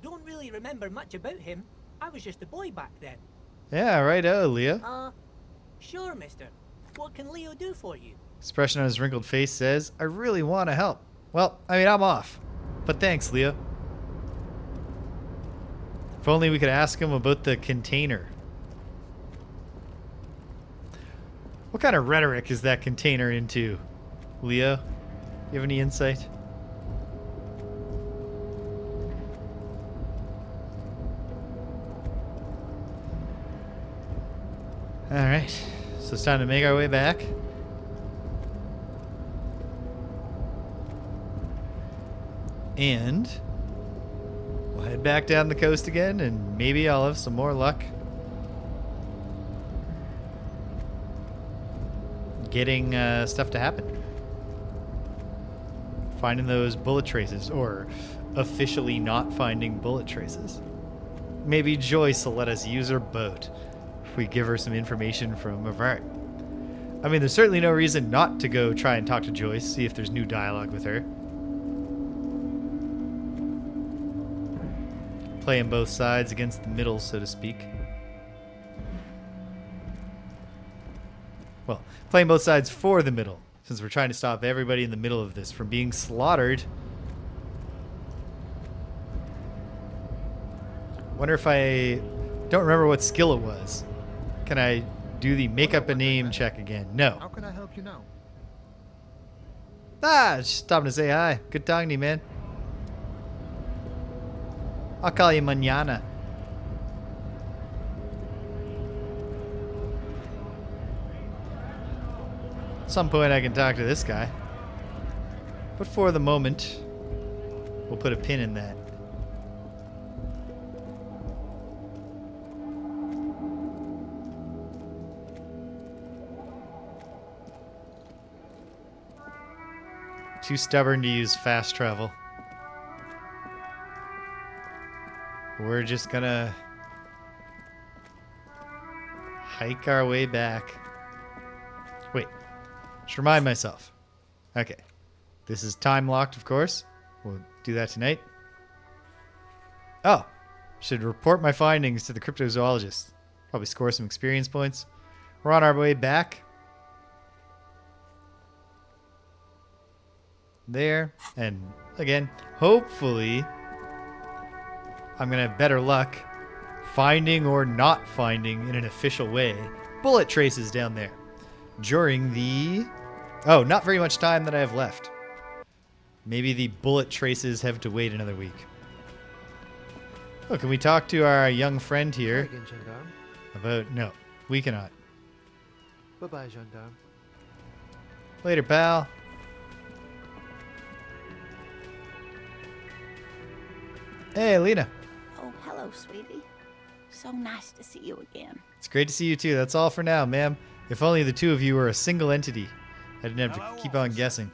Don't really remember much about him. I was just a boy back then. Yeah, right. Leo. Sure, mister. What can Leo do for you? Expression on his wrinkled face says, I really want to help. Well, I mean, I'm off. But thanks, Leo. If only we could ask him about the container. What kind of rhetoric is that container into, Leo? You have any insight? Alright, so it's time to make our way back. And we'll head back down the coast again, and maybe I'll have some more luck getting stuff to happen. Finding those bullet traces, or officially not finding bullet traces. Maybe Joyce will let us use her boat if we give her some information from Evrart. I mean, there's certainly no reason not to go try and talk to Joyce, see if there's new dialogue with her. playing both sides against the middle, so to speak. Well, playing both sides for the middle, since we're trying to stop everybody in the middle of this from being slaughtered. Wonder if I don't remember what skill it was. Can I do the make up a name check again? No. How can I help you now? Just stopping to say hi. Good talking to you, man. I'll call you mañana. At some point I can talk to this guy. But for the moment, we'll put a pin in that. Too stubborn to use fast travel. We're just gonna hike our way back. Wait, just remind myself. Okay, this is time locked, of course. We'll do that tonight. Oh, should report my findings to the cryptozoologist. Probably score some experience points. We're on our way back. There, and again, hopefully I'm gonna have better luck finding or not finding in an official way bullet traces down there during the not very much time that I have left. Maybe the bullet traces have to wait another week. Oh, can we talk to our young friend here Again, gendarme. about... No, we cannot. Bye-bye, gendarme. Later, pal. Hey, Lena. Oh, hello, sweetie. So nice to see you again. It's great to see you too. That's all for now, ma'am. If only the two of you were a single entity. I didn't have to keep on guessing.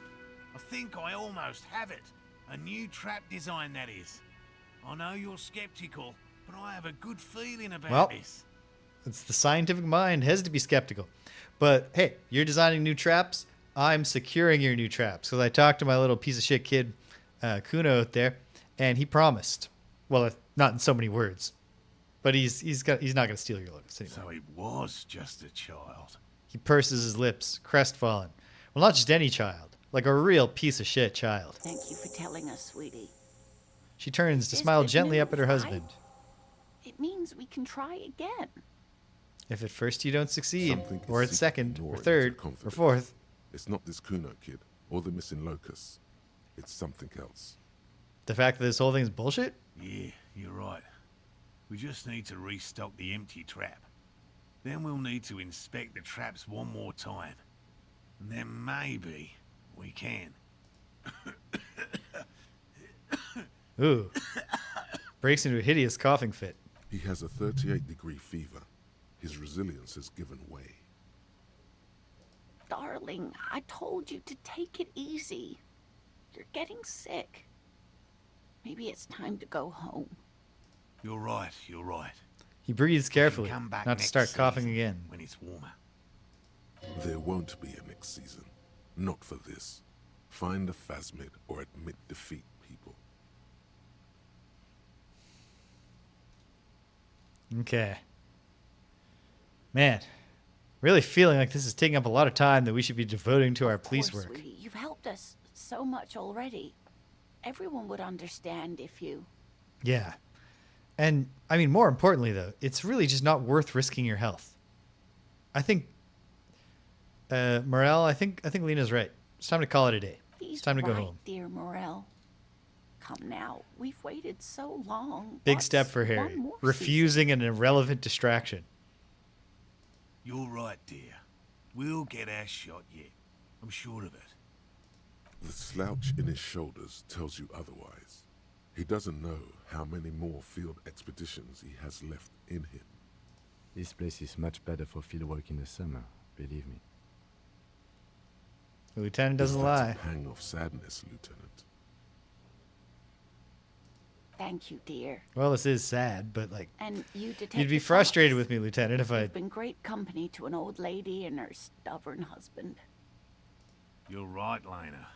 I think I almost have it. A new trap design, that is. I know you're skeptical, but I have a good feeling about this. It's the scientific mind has to be skeptical. But hey, you're designing new traps. I'm securing your new traps. Because I talked to my little piece of shit kid, Cuno out there, and he promised. Well, not in so many words, but he's not going to steal your Locust anymore. So it was just a child. He purses his lips, crestfallen. Well, not just any child, like a real piece of shit child. Thank you for telling us, sweetie. She turns to smile gently up at her husband. It means we can try again. If at first you don't succeed, Something or is at second, or seeping third, into or confidence. fourth. It's not this Cuno kid or the missing Locusts. It's something else. The fact that this whole thing's bullshit? Yeah, you're right. We just need to restock the empty trap. Then we'll need to inspect the traps one more time. And then maybe we can. Ooh. Breaks into a hideous coughing fit. He has a 38-degree fever. His resilience has given way. Darling, I told you to take it easy. You're getting sick. Maybe it's time to go home. You're right, you're right. He breathes carefully, come back not to next start coughing season again. when it's warmer. There won't be a next season. Not for this. Find a phasmid or admit defeat, people. Okay. Man, really feeling like this is taking up a lot of time that we should be devoting to our police work. Sweetie, you've helped us so much already. Everyone would understand if you... Yeah. And, I mean, more importantly, though, it's really just not worth risking your health. I think, Morrell, I think Lena's right. It's time to call it a day. It's time to go home. Dear Morrell. Come now. We've waited so long. Big step for Harry. Refusing an irrelevant distraction. You're right, dear. We'll get our shot yet. I'm sure of it. The slouch in his shoulders tells you otherwise. He doesn't know how many more field expeditions he has left in him. This place is much better for fieldwork in the summer, believe me. The lieutenant doesn't lie. A pang of sadness, Lieutenant. Thank you, dear. Well, this is sad, but like, And you, Detective you'd be frustrated with me, Lieutenant, if I... You've been great company to an old lady and her stubborn husband. You're right, Lena.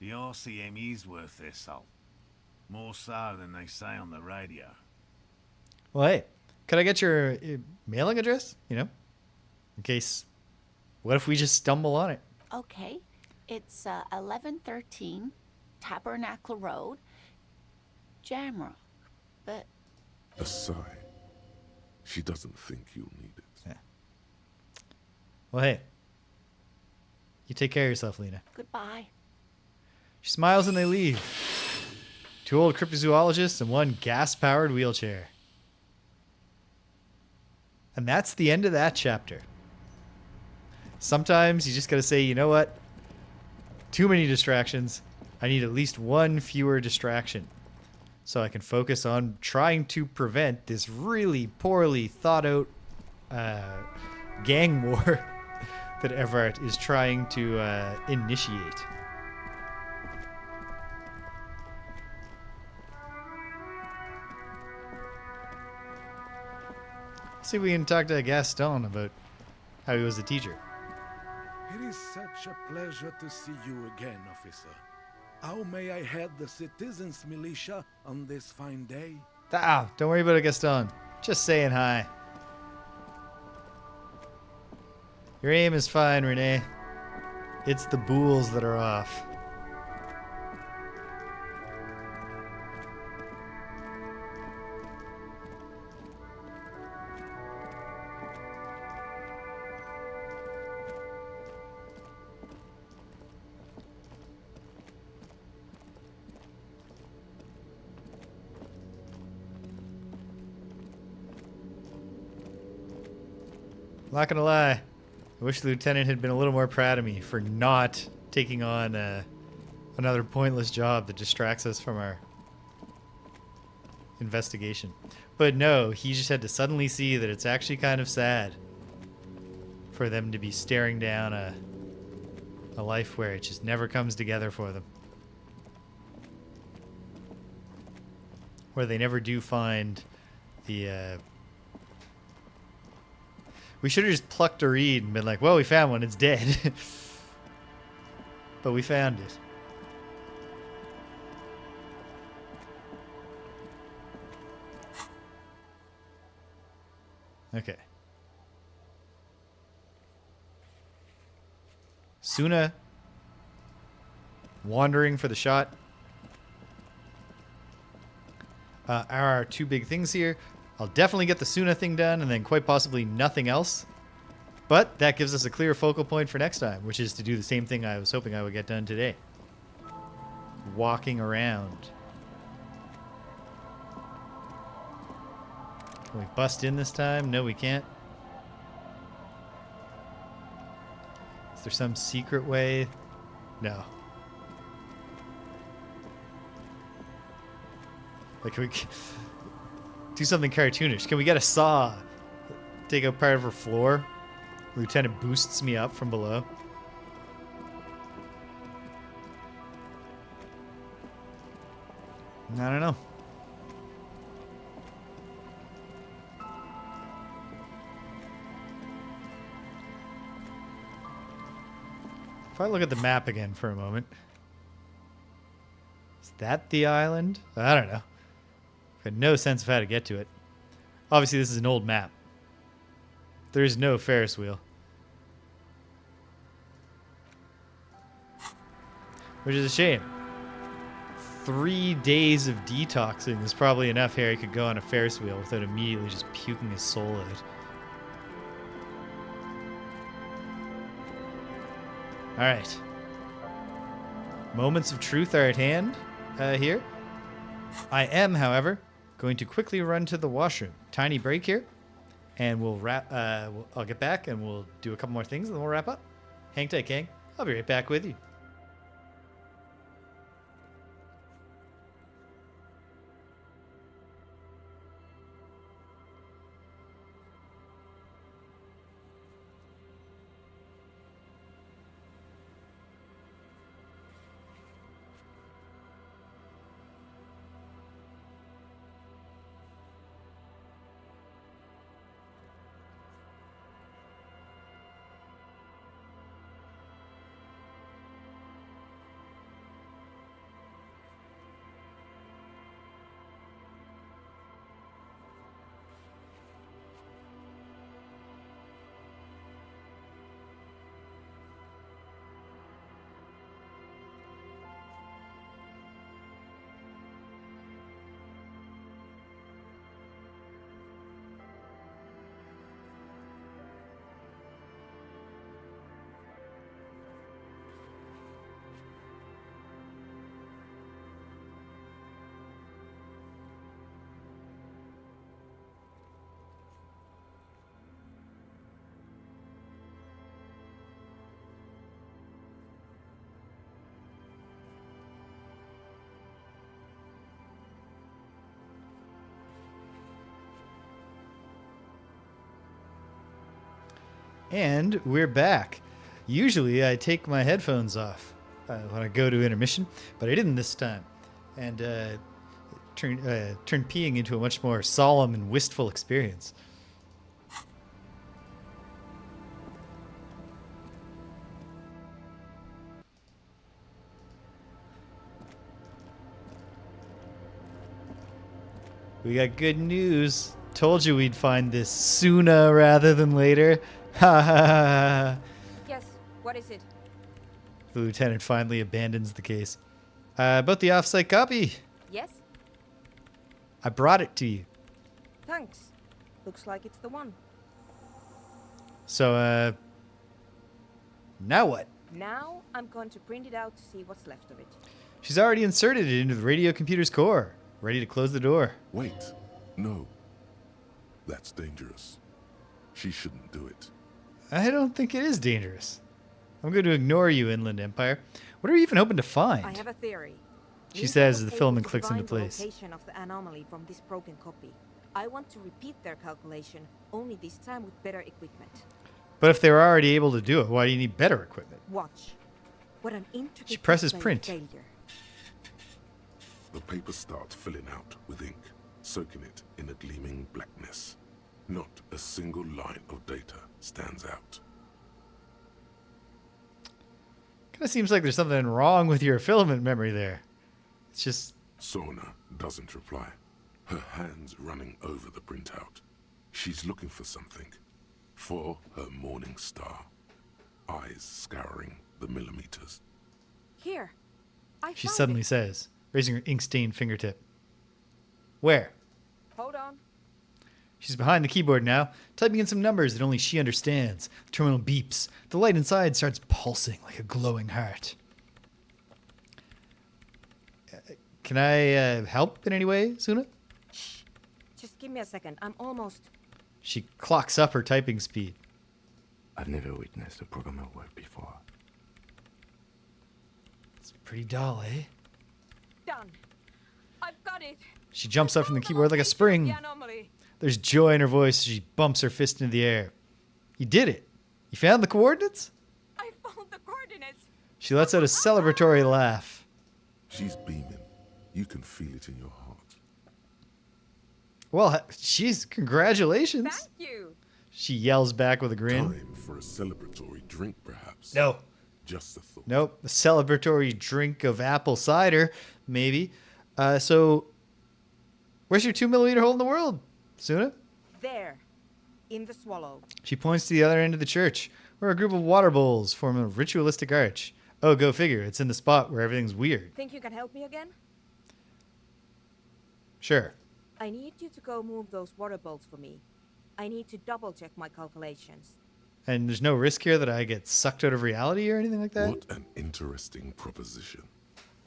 The RCM is worth their salt. More so than they say on the radio. Well, hey, could I get your mailing address? You know, in case. What if we just stumble on it? Okay. It's 1113 Tabernacle Road, Jamrock. But A sigh. She doesn't think you'll need it. Yeah. Well, hey. You take care of yourself, Lena. goodbye. She smiles and they leave. 2 old cryptozoologists and 1 gas-powered wheelchair. And that's the end of that chapter. Sometimes you just gotta say, you know what? Too many distractions. I need at least 1 fewer distraction. So I can focus on trying to prevent this really poorly thought out gang war that Evrart is trying to initiate. See if we can talk to Gaston about how he was a teacher. It is such a pleasure to see you again, officer. How may I head the citizens' militia on this fine day? Ah, don't worry about it, Gaston. Just saying hi. Your aim is fine, Renee. It's the bools that are off. Not gonna lie, I wish the lieutenant had been a little more proud of me for not taking on another pointless job that distracts us from our investigation. But no, he just had to suddenly see that it's actually kind of sad for them to be staring down a life where it just never comes together for them. Where they never do find the... We should have just plucked a reed and been like, well, we found one, it's dead. But we found it. Okay. Soona wandering for the shot. Are our 2 big things here. I'll definitely get the Soona thing done and then quite possibly nothing else. But that gives us a clear focal point for next time, which is to do the same thing I was hoping I would get done today. Walking around. Can we bust in this time? No, we can't. Is there some secret way? No. Like, can we do something cartoonish? Can we get a saw? Take out part of her floor? Lieutenant boosts me up from below. I don't know. If I look at the map again for a moment. Is that the island? I don't know. I had no sense of how to get to it. Obviously, this is an old map. There is no Ferris wheel. Which is a shame. 3 days of detoxing is probably enough. Harry could go on a Ferris wheel without immediately just puking his soul out. Alright. Moments of truth are at hand here. I am, however, going to quickly run to the washroom. Tiny break here. And we'll wrap. I'll get back and we'll do a couple more things and then we'll wrap up. Hang tight, King. I'll be right back with you. And we're back. Usually I take my headphones off when I go to intermission, but I didn't this time. And turned peeing into a much more solemn and wistful experience. We got good news. Told you we'd find this sooner rather than later. Ha ha ha. Yes, what is it? The lieutenant finally abandons the case. About the off-site copy. Yes? I brought it to you. Thanks. Looks like it's the one. So, now what? Now I'm going to print it out to see what's left of it. She's already inserted it into the radio computer's core. Ready to close the door. Wait. No. That's dangerous. She shouldn't do it. I don't think it is dangerous. I'm going to ignore you, Inland Empire. What are you even hoping to find? I have a theory. She says as the filament clicks into The place. location of the anomaly from this broken copy. I want to repeat their calculation, only this time with better equipment. But if they were already able to do it, why do you need better equipment? Watch. What an intricate She presses display of print. failure. The paper starts filling out with ink, soaking it in a gleaming blackness. Not a single line of data stands out. Kind of seems like there's something wrong with your filament memory there. It's just... Soona doesn't reply, her hands running over the printout. She's looking for something. For her morning star. Eyes scouring the millimeters. Here. I She found suddenly it. says, raising her ink-stained fingertip. Where? Hold on. She's behind the keyboard now, typing in some numbers that only she understands. The terminal beeps. The light inside starts pulsing like a glowing heart. Can I help in any way, Soona? Just give me a second. I'm almost... She clocks up her typing speed. I've never witnessed a programmer work before. It's pretty dull, eh? Done. I've got it. She jumps up from the keyboard like a spring. The anomaly. There's joy in her voice as she bumps her fist into the air. You did it. You found the coordinates? I found the coordinates. She lets out a celebratory laugh. She's beaming. You can feel it in your heart. Well, jeez, congratulations. Thank you. She yells back with a grin. Time for a celebratory drink, perhaps. No. Just a thought. Nope. A celebratory drink of apple cider, maybe. So, where's your 2mm hole in the world, Soona? There. In the swallow. She points to the other end of the church, where a group of water bowls form a ritualistic arch. Oh, go figure. It's in the spot where everything's weird. Think you can help me again? Sure. I need you to go move those water bowls for me. I need to double check my calculations. And there's no risk here that I get sucked out of reality or anything like that? What an interesting proposition.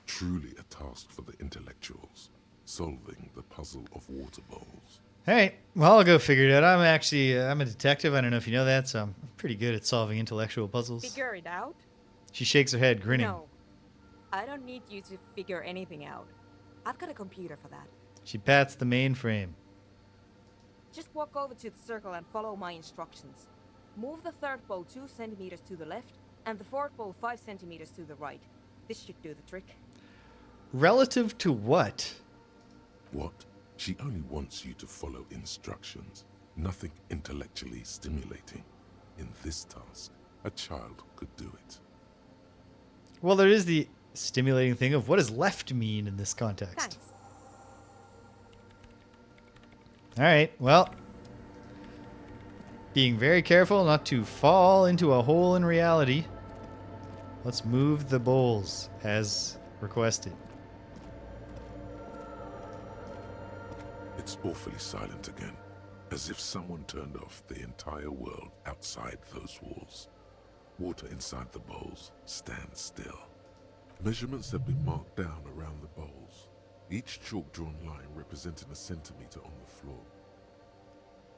Truly a task for the intellectuals. Solving the puzzle of water bowls. All right. Well, I'll go figure it out. I'm actually, I'm a detective. I don't know if you know that, so I'm pretty good at solving intellectual puzzles. Figure it out? She shakes her head, grinning. No. I don't need you to figure anything out. I've got a computer for that. She pats the mainframe. Just walk over to the circle and follow my instructions. Move the third bowl 2 centimeters to the left and the fourth bowl 5 centimeters to the right. This should do the trick. Relative to what? What? She only wants you to follow instructions. Nothing intellectually stimulating. In this task, a child could do it. Well, there is the stimulating thing of what does left mean in this context. Thanks. All right, well, being very careful not to fall into a hole in reality. Let's move the bowls as requested. It's awfully silent again, as if someone turned off the entire world outside those walls. Water inside the bowls stands still. Measurements have been marked down around the bowls, each chalk-drawn line representing a centimeter on the floor.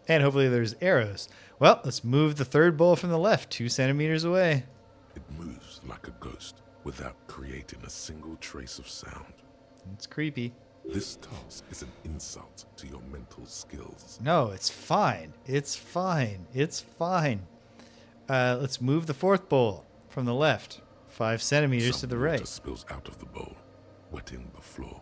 And hopefully there's arrows. Well, let's move the third bowl from the left, 2 centimeters away. It moves like a ghost without creating a single trace of sound. It's creepy. This task is an insult to your mental skills. No, it's fine. It's fine. It's fine. Let's move the fourth bowl from the left 5 centimeters to the Water right. spills out of the bowl, wetting the floor.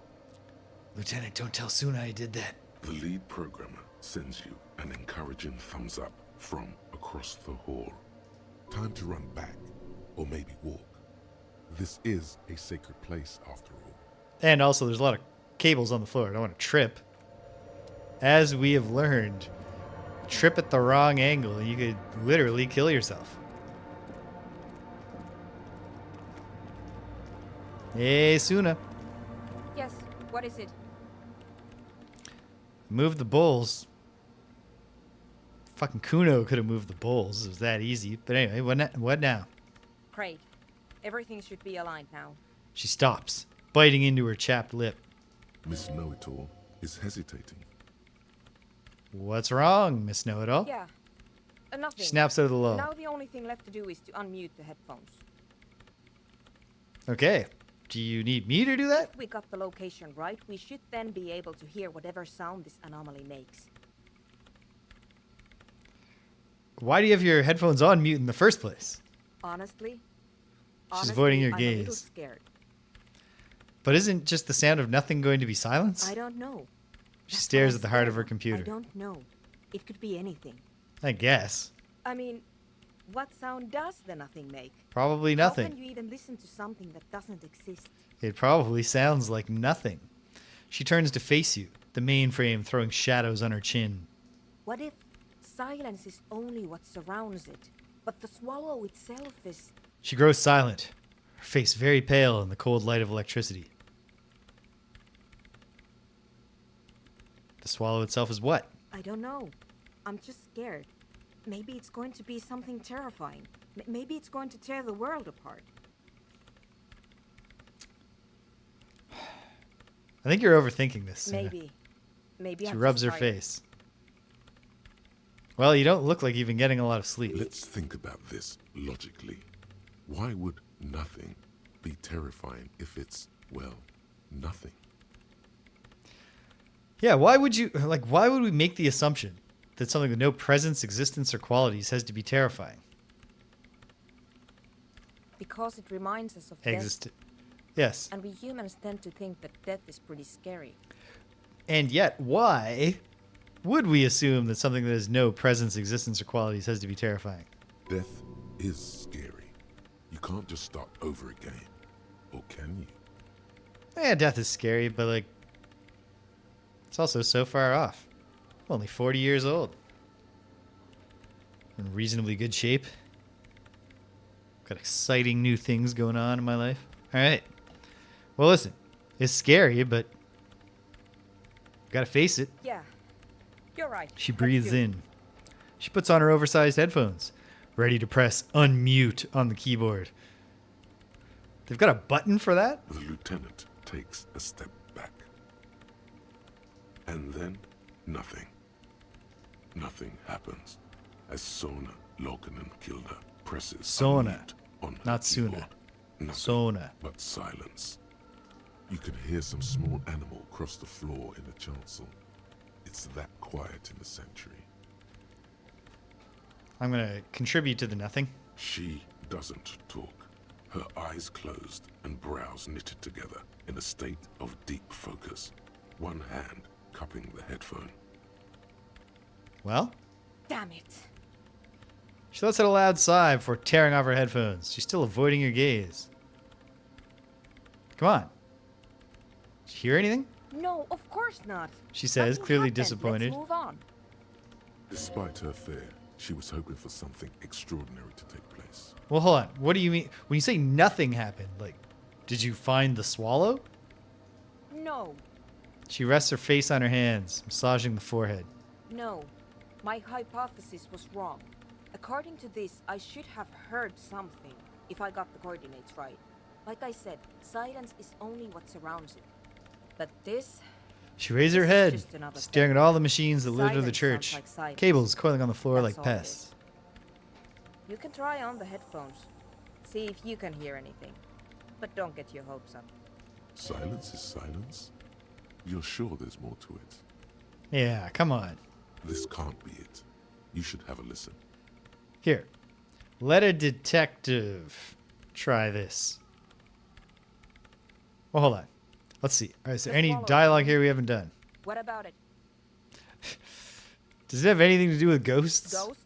Lieutenant, don't tell Soona I did that. The lead programmer sends you an encouraging thumbs up from across the hall. Time to run back, or maybe walk. This is a sacred place, after all. And also, there's a lot of cables on the floor. I don't want to trip. As we have learned, trip at the wrong angle and you could literally kill yourself. Hey, Soona. Yes, what is it? Move the bowls. Fucking Cuno could have moved the bowls. It was that easy. But anyway, what now? Great. Everything should be aligned now. She stops, biting into her chapped lip. Miss Know-It-All is hesitating. What's wrong, Miss Know-It-All? Yeah. Nothing. She snaps out of the lull. Now the only thing left to do is to unmute the headphones. Okay. Do you need me to do that? If we got the location right, we should then be able to hear whatever sound this anomaly makes. Why do you have your headphones on mute in the first place? Honestly, She's avoiding your I'm a little gaze. scared. But isn't just the sound of nothing going to be silence? I don't know. She That's stares why at the I'm heart of her scared. computer. I don't know. It could be anything. I guess. I mean, what sound does the nothing make? Probably How nothing. can you even listen to something that doesn't exist? It probably sounds like nothing. She turns to face you, the mainframe throwing shadows on her chin. What if silence is only what surrounds it, but the swallow itself is... She grows silent, her face very pale in the cold light of electricity. The swallow itself is what? I don't know. I'm just scared. Maybe it's going to be something terrifying. Maybe it's going to tear the world apart. I think you're overthinking this. Soona. Maybe. Maybe She I'm rubs just her tired. face. Well, you don't look like you've been getting a lot of sleep. Let's think about this logically. Why would nothing be terrifying if it's, well, nothing? Yeah, why would we make the assumption that something with no presence, existence, or qualities has to be terrifying? Because it reminds us of death. Yes. And we humans tend to think that death is pretty scary. And yet, why would we assume that something that has no presence, existence, or qualities has to be terrifying? Death is scary. You can't just start over again. Or can you? Yeah, death is scary, but like, it's also so far off. I'm only 40 years old. In reasonably good shape. Got exciting new things going on in my life. All right. Well, listen, it's scary, but gotta face it. Yeah, you're right. She Let's breathes do it. in. She puts on her oversized headphones, ready to press unmute on the keyboard. They've got a button for that? The lieutenant takes a step back. And then, nothing. Nothing happens as Soona, Loken and Kilda presses Soona, unmute on her not keyboard. Soona. Nothing Soona. but silence. You can hear some small animal cross the floor in the chancel. It's that quiet in the sanctuary. I'm going to contribute to the nothing. She doesn't talk. Her eyes closed and brows knitted together in a state of deep focus. One hand cupping the headphone. Well, Damn it. she lets out a loud sigh before tearing off her headphones. She's still avoiding your gaze. Come on. Did you hear anything? No, of course not. She says, Nothing clearly happened. disappointed. Let's move on. Despite her fear, she was hoping for something extraordinary to take place. Well, hold on. What do you mean? When you say nothing happened, like, did you find the swallow? No, She rests her face on her hands, massaging the forehead. no. My hypothesis was wrong. According to this, I should have heard something if I got the coordinates right. Like I said, silence is only what surrounds it. But this... She raised her this is head, just another staring at thing. all the machines that litter the Silence church. sounds like silence. Cables coiling on the floor That's like all it pests. is. You can try on the headphones. See if you can hear anything. But don't get your hopes up. Silence is silence? You're sure there's more to it? Yeah, come on. This can't be it. You should have a listen. Here. Let a detective try this. Well, hold on. Let's see. Is there any dialogue here we haven't done? What about it? Does it have anything to do with ghosts? Ghosts?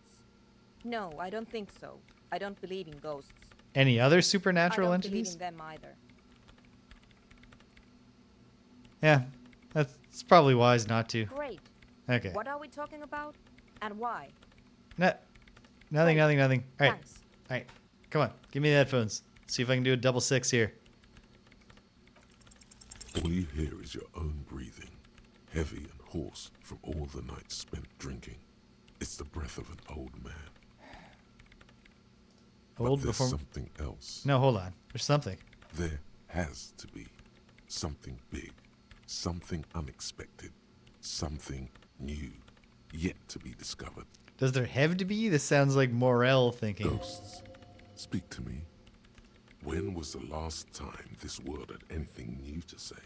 No, I don't think so. I don't believe in ghosts. Any other supernatural I don't entities? believe in them either. Yeah, that's probably wise not to. Great. Okay. What are we talking about? And why? Nothing. All right. Thanks. All right. Come on. Give me the headphones. See if I can do a double 6 here. All you hear is your own breathing, heavy and hoarse from all the nights spent drinking. It's the breath of an old man. Old but there's before... something else. No, hold on. There's something. There has to be something big, something unexpected, something new, yet to be discovered. Does there have to be? This sounds like Morrell thinking. Ghosts, speak to me. When was the last time this world had anything new to say?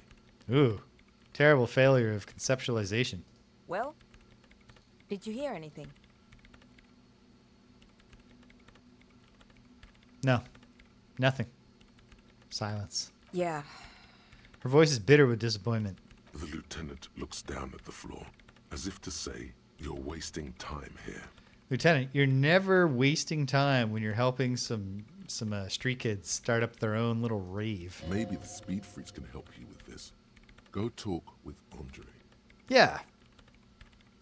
Ooh, terrible failure of conceptualization. Well, did you hear anything? No, nothing. Silence. Yeah. Her voice is bitter with disappointment. The lieutenant looks down at the floor, as if to say, you're wasting time here. Lieutenant, you're never wasting time when you're helping some street kids start up their own little rave. Maybe the speed freaks can help you with this. Go talk with Andre. Yeah.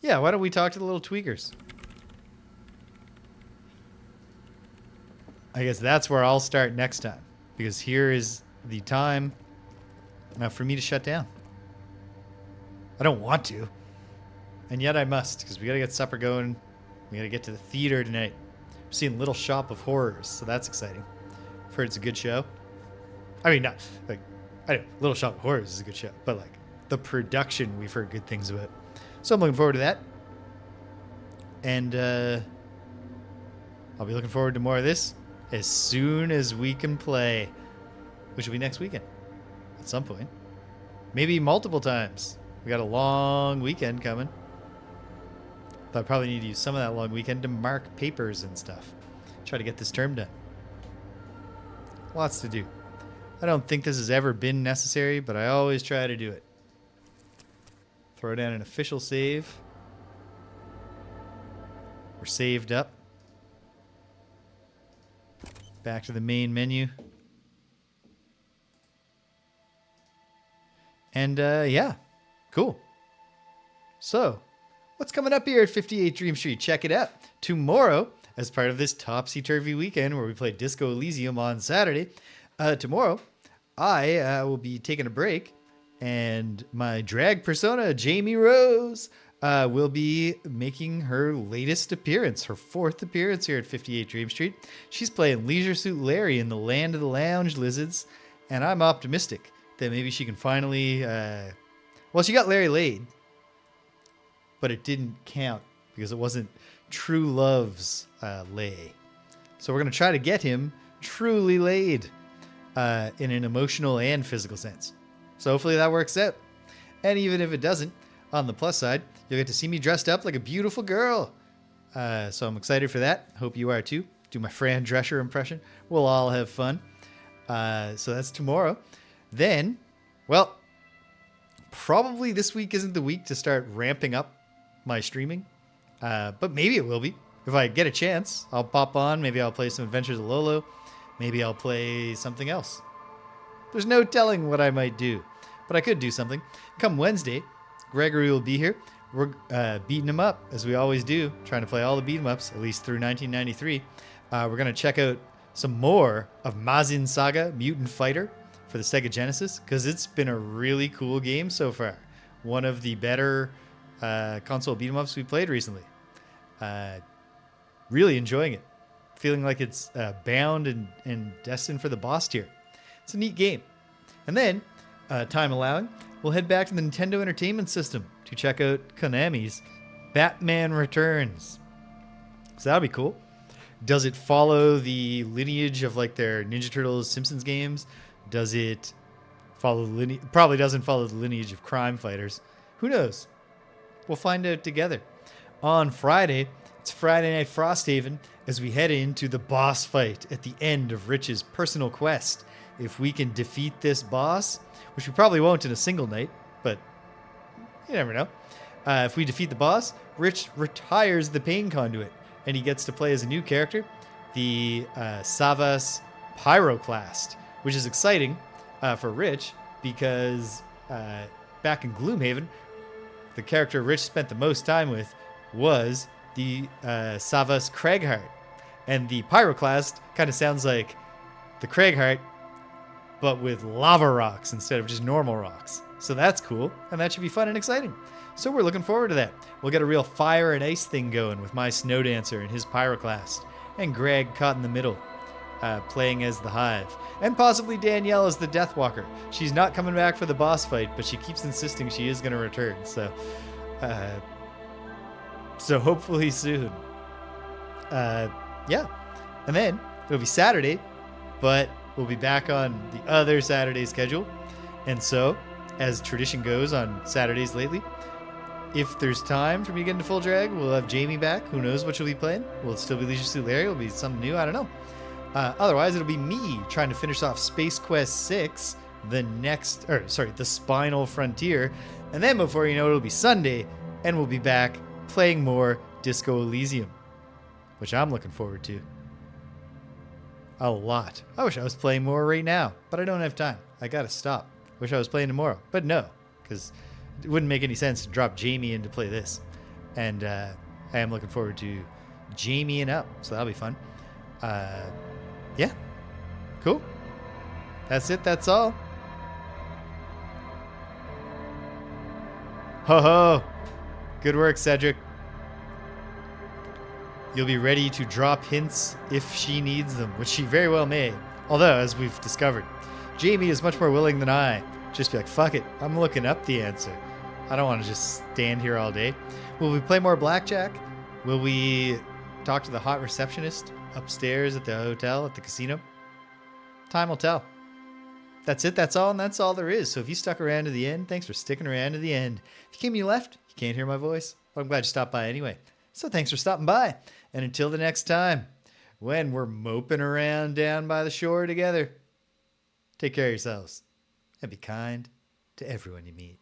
Yeah, why don't we talk to the little tweakers? I guess that's where I'll start next time. Because here is the time for me to shut down. I don't want to. And yet I must, because we got to get supper going. We got to get to the theater tonight. We're seeing Little Shop of Horrors, so that's exciting. I've heard it's a good show. I mean, not like, I know, Little Shop of Horrors is a good show, but like the production we've heard good things about. So I'm looking forward to that. And I'll be looking forward to more of this as soon as we can play, which will be next weekend at some point. Maybe multiple times. We got a long weekend coming. But I probably need to use some of that long weekend to mark papers and stuff. Try to get this term done. Lots to do. I don't think this has ever been necessary, but I always try to do it. Throw down an official save. We're saved up. Back to the main menu. And yeah, cool. So, what's coming up here at 58 Dream Street? Check it out. Tomorrow, as part of this topsy-turvy weekend where we play Disco Elysium on Saturday, tomorrow I will be taking a break, and my drag persona, Jamie Rose, will be making her latest appearance, her 4th appearance here at 58 Dream Street. She's playing Leisure Suit Larry in the Land of the Lounge Lizards, and I'm optimistic that maybe she can finally... well, she got Larry laid, but it didn't count because it wasn't True Love's lay. So we're going to try to get him truly laid in an emotional and physical sense. So hopefully that works out. And even if it doesn't, on the plus side, you'll get to see me dressed up like a beautiful girl. So I'm excited for that. Hope you are too. Do my Fran Drescher impression. We'll all have fun. So that's tomorrow. Then, well, probably this week isn't the week to start ramping up my streaming. But maybe it will be. If I get a chance, I'll pop on. Maybe I'll play some Adventures of Lolo. Maybe I'll play something else. There's no telling what I might do. But I could do something. Come Wednesday, Gregory will be here. We're beating him up, as we always do. Trying to play all the beat 'em ups, at least through 1993. We're going to check out some more of Mazin Saga Mutant Fighter for the Sega Genesis, because it's been a really cool game so far. One of the better console beat 'em ups we played recently. Really enjoying it. Feeling like it's bound and destined for the boss tier. It's a neat game. And then, time allowing, we'll head back to the Nintendo Entertainment System to check out Konami's Batman Returns. So that'll be cool. Does it follow the lineage of like their Ninja Turtles, Simpsons games? Does it follow the lineage? Probably doesn't follow the lineage of Crime Fighters. Who knows? We'll find out together. On Friday, it's Friday Night Frosthaven, as we head into the boss fight at the end of Rich's personal quest. If we can defeat this boss, which we probably won't in a single night, but you never know. If we defeat the boss, Rich retires the pain conduit, and he gets to play as a new character, the Savas Pyroclast, which is exciting for Rich because back in Gloomhaven, the character Rich spent the most time with was the Savas Craigheart. And the Pyroclast kind of sounds like the Craigheart, but with lava rocks instead of just normal rocks. So that's cool, and that should be fun and exciting. So we're looking forward to that. We'll get a real fire and ice thing going with my Snow Dancer and his Pyroclast, and Greg caught in the middle, playing as the Hive, and possibly Danielle as the Deathwalker. She's not coming back for the boss fight, but she keeps insisting she is going to return. So hopefully soon. Yeah. And then it'll be Saturday, but we'll be back on the other Saturday schedule. And so, as tradition goes on Saturdays lately, if there's time for me to get into full drag, we'll have Jamie back. Who knows what she'll be playing? Will it still be Leisure Suit Larry? Will it be something new? I don't know. Otherwise, it'll be me trying to finish off Space Quest 6, the Spinal Frontier. And then before you know it, it'll be Sunday, and we'll be back playing more Disco Elysium, which I'm looking forward to a lot. I wish I was playing more right now, but I don't have time. I gotta stop. Wish I was playing tomorrow, but no, because it wouldn't make any sense to drop Jamie in to play this. And I am looking forward to Jamieing up, so that'll be fun. Yeah, cool. That's it. That's all. Ho ho! Good work, Cedric. You'll be ready to drop hints if she needs them, which she very well may. Although, as we've discovered, Jamie is much more willing than I. Just be like, fuck it, I'm looking up the answer. I don't want to just stand here all day. Will we play more blackjack? Will we talk to the hot receptionist upstairs at the hotel, at the casino? Time will tell. That's it, that's all, and that's all there is. So if you stuck around to the end, thanks for sticking around to the end. If you came and you left, you can't hear my voice. Well, I'm glad you stopped by anyway. So thanks for stopping by. And until the next time, when we're moping around down by the shore together, take care of yourselves and be kind to everyone you meet.